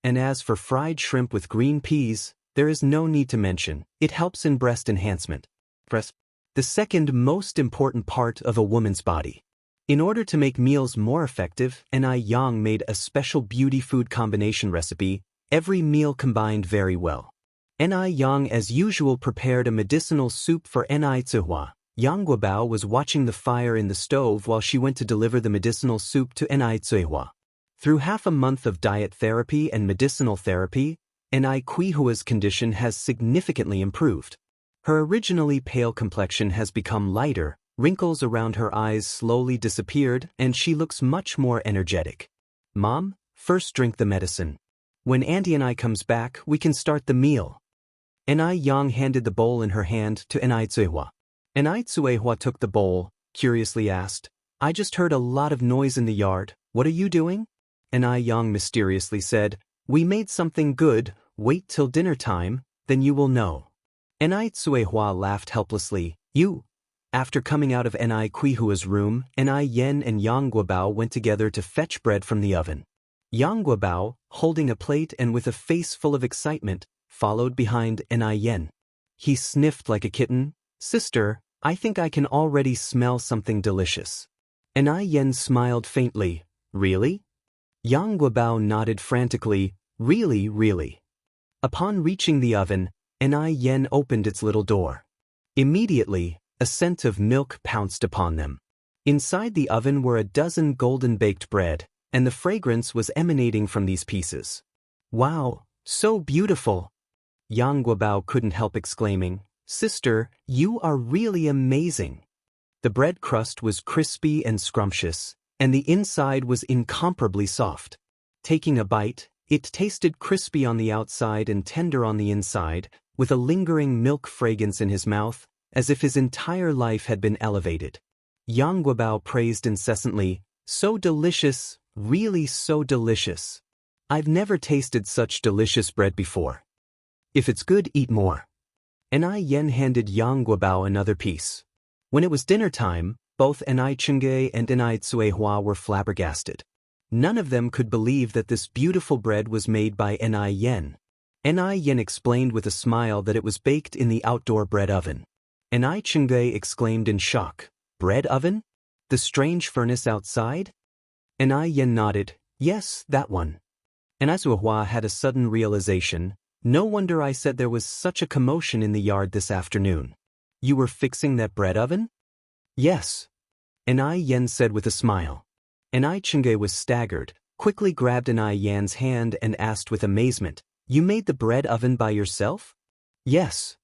And as for fried shrimp with green peas, there is no need to mention, it helps in breast enhancement. The second most important part of a woman's body. In order to make meals more effective, Ni Yang made a special beauty food combination recipe. Every meal combined very well. Ni Yang as usual prepared a medicinal soup for Ni Zihua. Yang Guobao was watching the fire in the stove while she went to deliver the medicinal soup to Ni Zihua. Through half a month of diet therapy and medicinal therapy, Ni Qihua's condition has significantly improved. Her originally pale complexion has become lighter, wrinkles around her eyes slowly disappeared, and she looks much more energetic. Mom, first drink the medicine. When Auntie and I comes back, we can start the meal. Ni Yang handed the bowl in her hand to Ni Zihua. Ni Zihua took the bowl, curiously asked, I just heard a lot of noise in the yard, what are you doing? Ni Yang mysteriously said, We made something good, wait till dinner time, then you will know. Ni Zihua laughed helplessly, You? After coming out of Ni Qihua's room, Ni Yen and Yang Guobao went together to fetch bread from the oven. Yang Guobao, holding a plate and with a face full of excitement, followed behind Ni Yen. He sniffed like a kitten, Sister, I think I can already smell something delicious. Ni Yen smiled faintly, Really? Yang Guobao nodded frantically, Really, really. Upon reaching the oven, Ni Yen opened its little door. Immediately, a scent of milk pounced upon them. Inside the oven were a dozen golden baked bread, and the fragrance was emanating from these pieces. Wow, so beautiful! Yang Guobao couldn't help exclaiming, Sister, you are really amazing. The bread crust was crispy and scrumptious, and the inside was incomparably soft. Taking a bite, it tasted crispy on the outside and tender on the inside, with a lingering milk fragrance in his mouth, as if his entire life had been elevated. Yang Guobao praised incessantly, So delicious, really so delicious. I've never tasted such delicious bread before. If it's good, eat more. Enai Yen handed Yang Guobao another piece. When it was dinner time, both Enai Chengge and Enai Tsuehua were flabbergasted. None of them could believe that this beautiful bread was made by Enai Yen. Enai Yen explained with a smile that it was baked in the outdoor bread oven. Enai Chengge exclaimed in shock, "Bread oven? The strange furnace outside?" Enai Yen nodded, "Yes, that one." Enai Tsuehua had a sudden realization. "No wonder I said there was such a commotion in the yard this afternoon. You were fixing that bread oven?" "Yes," Enai Yen said with a smile. Enai Chengge was staggered, quickly grabbed Enai Yen's hand and asked with amazement, "You made the bread oven by yourself?" "Yes."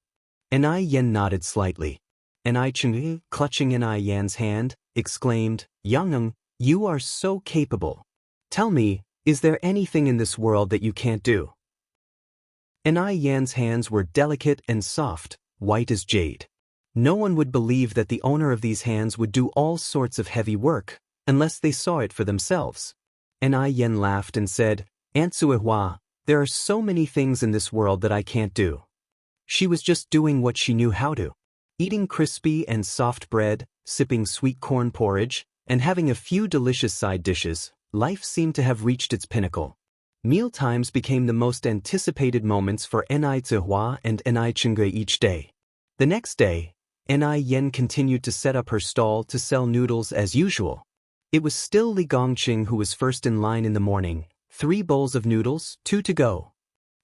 Enai Yen nodded slightly. Enai Chengge, clutching Enai Yen's hand, exclaimed, "Yang, you are so capable. Tell me, is there anything in this world that you can't do?" Enai Yen's hands were delicate and soft, white as jade. No one would believe that the owner of these hands would do all sorts of heavy work, unless they saw it for themselves. Enai Yen laughed and said, "Aunt Tsuehua, there are so many things in this world that I can't do." She was just doing what she knew how to. Eating crispy and soft bread, sipping sweet corn porridge, and having a few delicious side dishes, life seemed to have reached its pinnacle. Meal times became the most anticipated moments for Enai Tsuehua and Enai Chengge each day. The next day, Enai Yen continued to set up her stall to sell noodles as usual. It was still Li Gongqing who was first in line in the morning, 3 bowls of noodles, 2 to go.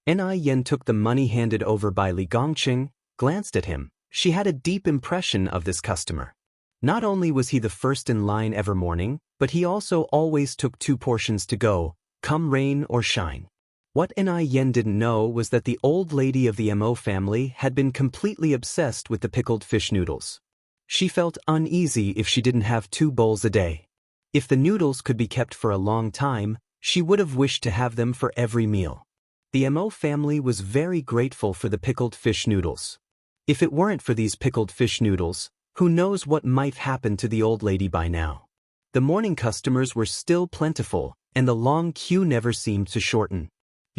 Enai Yen took the money handed over by Li Gongqing, glanced at him. She had a deep impression of this customer. Not only was he the first in line every morning, but he also always took 2 portions to go, come rain or shine. What Enai Yen didn't know was that the old lady of the Mo family had been completely obsessed with the pickled fish noodles. She felt uneasy if she didn't have 2 bowls a day. If the noodles could be kept for a long time, she would have wished to have them for every meal. The Mo family was very grateful for the pickled fish noodles. If it weren't for these pickled fish noodles, who knows what might happen to the old lady by now. The morning customers were still plentiful, and the long queue never seemed to shorten.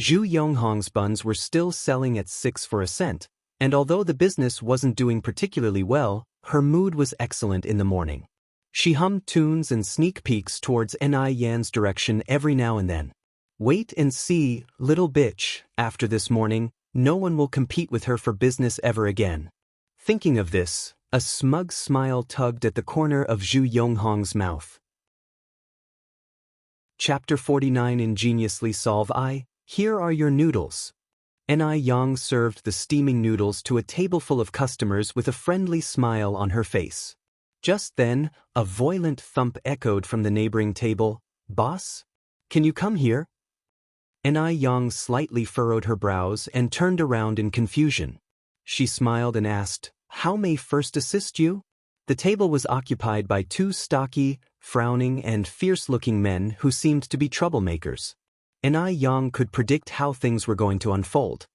Zhu Yonghong's buns were still selling at 6 for a cent, and although the business wasn't doing particularly well, her mood was excellent in the morning. She hummed tunes and sneak peeks towards Enai Yan's direction every now and then. "Wait and see, little bitch, after this morning, no one will compete with her for business ever again." Thinking of this, a smug smile tugged at the corner of Zhu Yonghong's mouth. Chapter 49 Ingeniously Solve I. Here are your noodles. Enai Yang served the steaming noodles to a table full of customers with a friendly smile on her face. Just then, a violent thump echoed from the neighboring table. "Boss? Can you come here?" Enai Yang slightly furrowed her brows and turned around in confusion. She smiled and asked, "How may first assist you?" The table was occupied by 2 stocky, frowning and fierce-looking men who seemed to be troublemakers. Enai Yang could predict how things were going to unfold.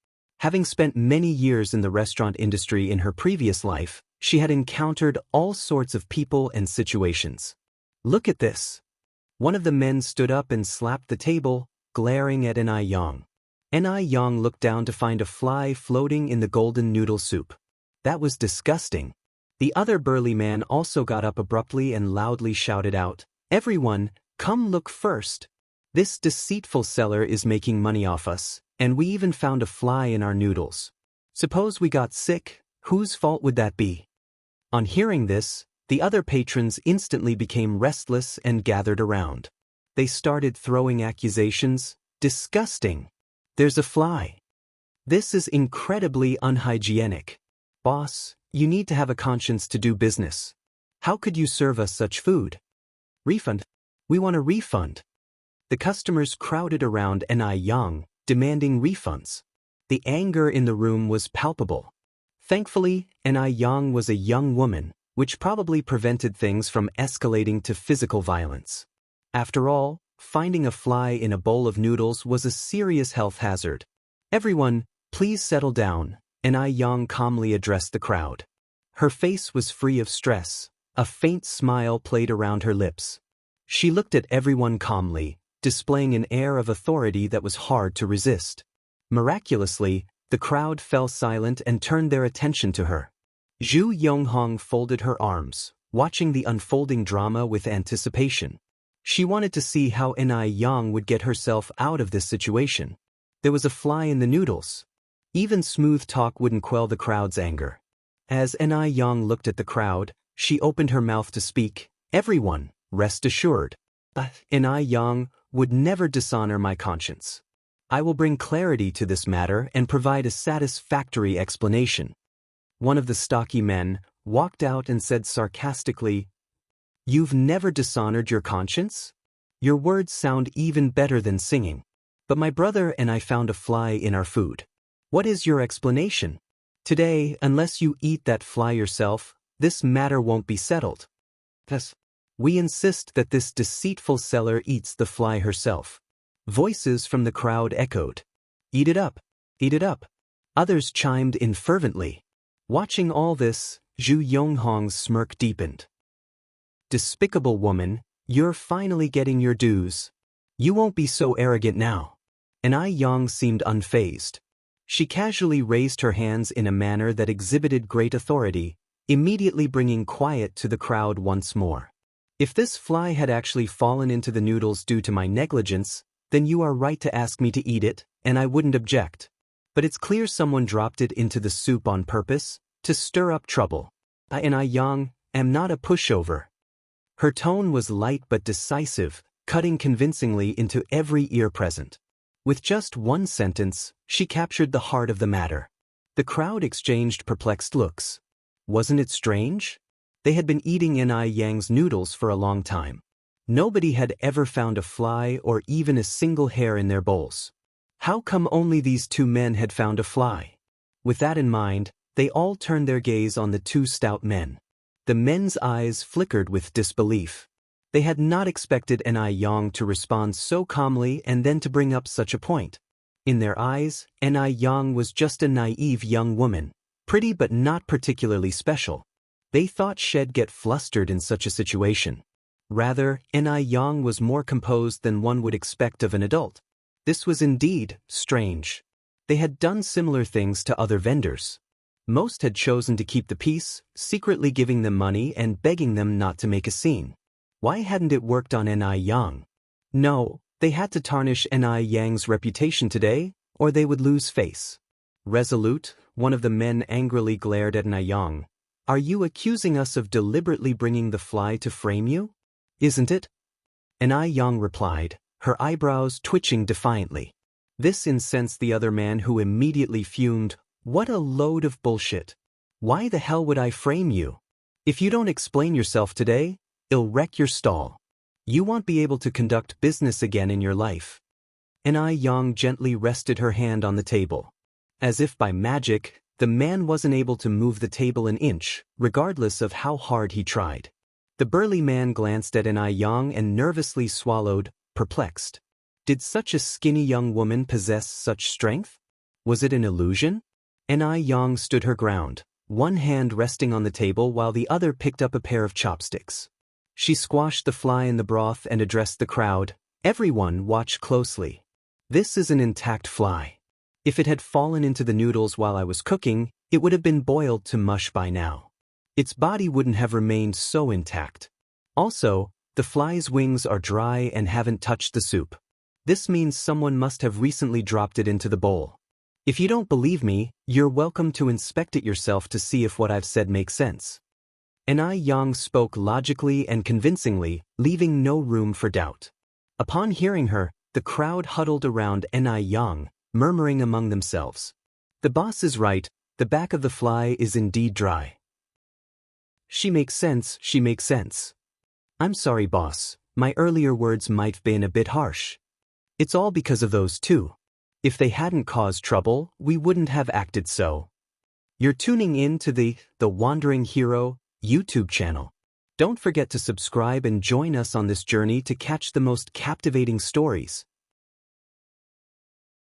Having spent many years in the restaurant industry in her previous life, she had encountered all sorts of people and situations. "Look at this." One of the men stood up and slapped the table, glaring at Enai Yang. Enai Yang looked down to find a fly floating in the golden noodle soup. That was disgusting. The other burly man also got up abruptly and loudly shouted out, "Everyone, come look first. This deceitful seller is making money off us, and we even found a fly in our noodles. Suppose we got sick, whose fault would that be?" On hearing this, the other patrons instantly became restless and gathered around. They started throwing accusations. "Disgusting. There's a fly. This is incredibly unhygienic. Boss, you need to have a conscience to do business. How could you serve us such food? Refund. We want a refund." The customers crowded around Enai Yang, demanding refunds. The anger in the room was palpable. Thankfully, Enai Yang was a young woman, which probably prevented things from escalating to physical violence. After all, finding a fly in a bowl of noodles was a serious health hazard. "Everyone, please settle down," Enai Yang calmly addressed the crowd. Her face was free of stress. A faint smile played around her lips. She looked at everyone calmly, displaying an air of authority that was hard to resist. Miraculously, The crowd fell silent and turned their attention to her. Zhu Yonghong folded her arms, watching the unfolding drama with anticipation. She wanted to see how Enai Yang would get herself out of this situation. There was a fly in the noodles. Even smooth talk wouldn't quell the crowd's anger. As Enai Yang looked at the crowd, she opened her mouth to speak. Everyone, rest assured. Enai Yang would never dishonor my conscience. I will bring clarity to this matter and provide a satisfactory explanation. One of the stocky men walked out and said sarcastically, "You've never dishonored your conscience? Your words sound even better than singing. But my brother and I found a fly in our food. What is your explanation? Today, unless you eat that fly yourself, this matter won't be settled. Thus, we insist that this deceitful seller eats the fly herself." Voices from the crowd echoed. "Eat it up! Eat it up!" Others chimed in fervently. Watching all this, Zhu Yonghong's smirk deepened. "Despicable woman, you're finally getting your dues. You won't be so arrogant now." Enai Yang seemed unfazed. She casually raised her hands in a manner that exhibited great authority, immediately bringing quiet to the crowd once more. "If this fly had actually fallen into the noodles due to my negligence, then you are right to ask me to eat it, and I wouldn't object. But it's clear someone dropped it into the soup on purpose, to stir up trouble. I Yang am not a pushover." Her tone was light but decisive, cutting convincingly into every ear present. With just one sentence, she captured the heart of the matter. The crowd exchanged perplexed looks. Wasn't it strange? They had been eating Enai Yang's noodles for a long time. Nobody had ever found a fly or even a single hair in their bowls. How come only these two men had found a fly? With that in mind, they all turned their gaze on the two stout men. The men's eyes flickered with disbelief. They had not expected Enai Yang to respond so calmly and then to bring up such a point. In their eyes, Enai Yang was just a naive young woman, pretty but not particularly special. They thought she'd get flustered in such a situation. Rather, Enai Yang was more composed than one would expect of an adult. This was indeed strange. They had done similar things to other vendors. Most had chosen to keep the peace, secretly giving them money and begging them not to make a scene. Why hadn't it worked on Enai Yang? No, they had to tarnish Enai Yang's reputation today, or they would lose face. Resolute, one of the men angrily glared at Enai Yang. "Are you accusing us of deliberately bringing the fly to frame you? Isn't it?" Enai Yang replied, her eyebrows twitching defiantly. This incensed the other man, who immediately fumed, "What a load of bullshit. Why the hell would I frame you? If you don't explain yourself today, it'll wreck your stall. You won't be able to conduct business again in your life." Enai Yang gently rested her hand on the table. As if by magic, the man wasn't able to move the table an inch, regardless of how hard he tried. The burly man glanced at Enai Yang and nervously swallowed, perplexed. Did such a skinny young woman possess such strength? Was it an illusion? Enai Yang stood her ground, one hand resting on the table while the other picked up a pair of chopsticks. She squashed the fly in the broth and addressed the crowd. "Everyone watch closely. This is an intact fly. If it had fallen into the noodles while I was cooking, it would have been boiled to mush by now. Its body wouldn't have remained so intact. Also, the fly's wings are dry and haven't touched the soup. This means someone must have recently dropped it into the bowl. If you don't believe me, you're welcome to inspect it yourself to see if what I've said makes sense." Enai Yang spoke logically and convincingly, leaving no room for doubt. Upon hearing her, the crowd huddled around Enai Yang, murmuring among themselves. "The boss is right, the back of the fly is indeed dry. She makes sense, she makes sense. I'm sorry, boss, my earlier words might have been a bit harsh. It's all because of those two. If they hadn't caused trouble, we wouldn't have acted so." You're tuning in to the Wandering Hero YouTube channel. Don't forget to subscribe and join us on this journey to catch the most captivating stories.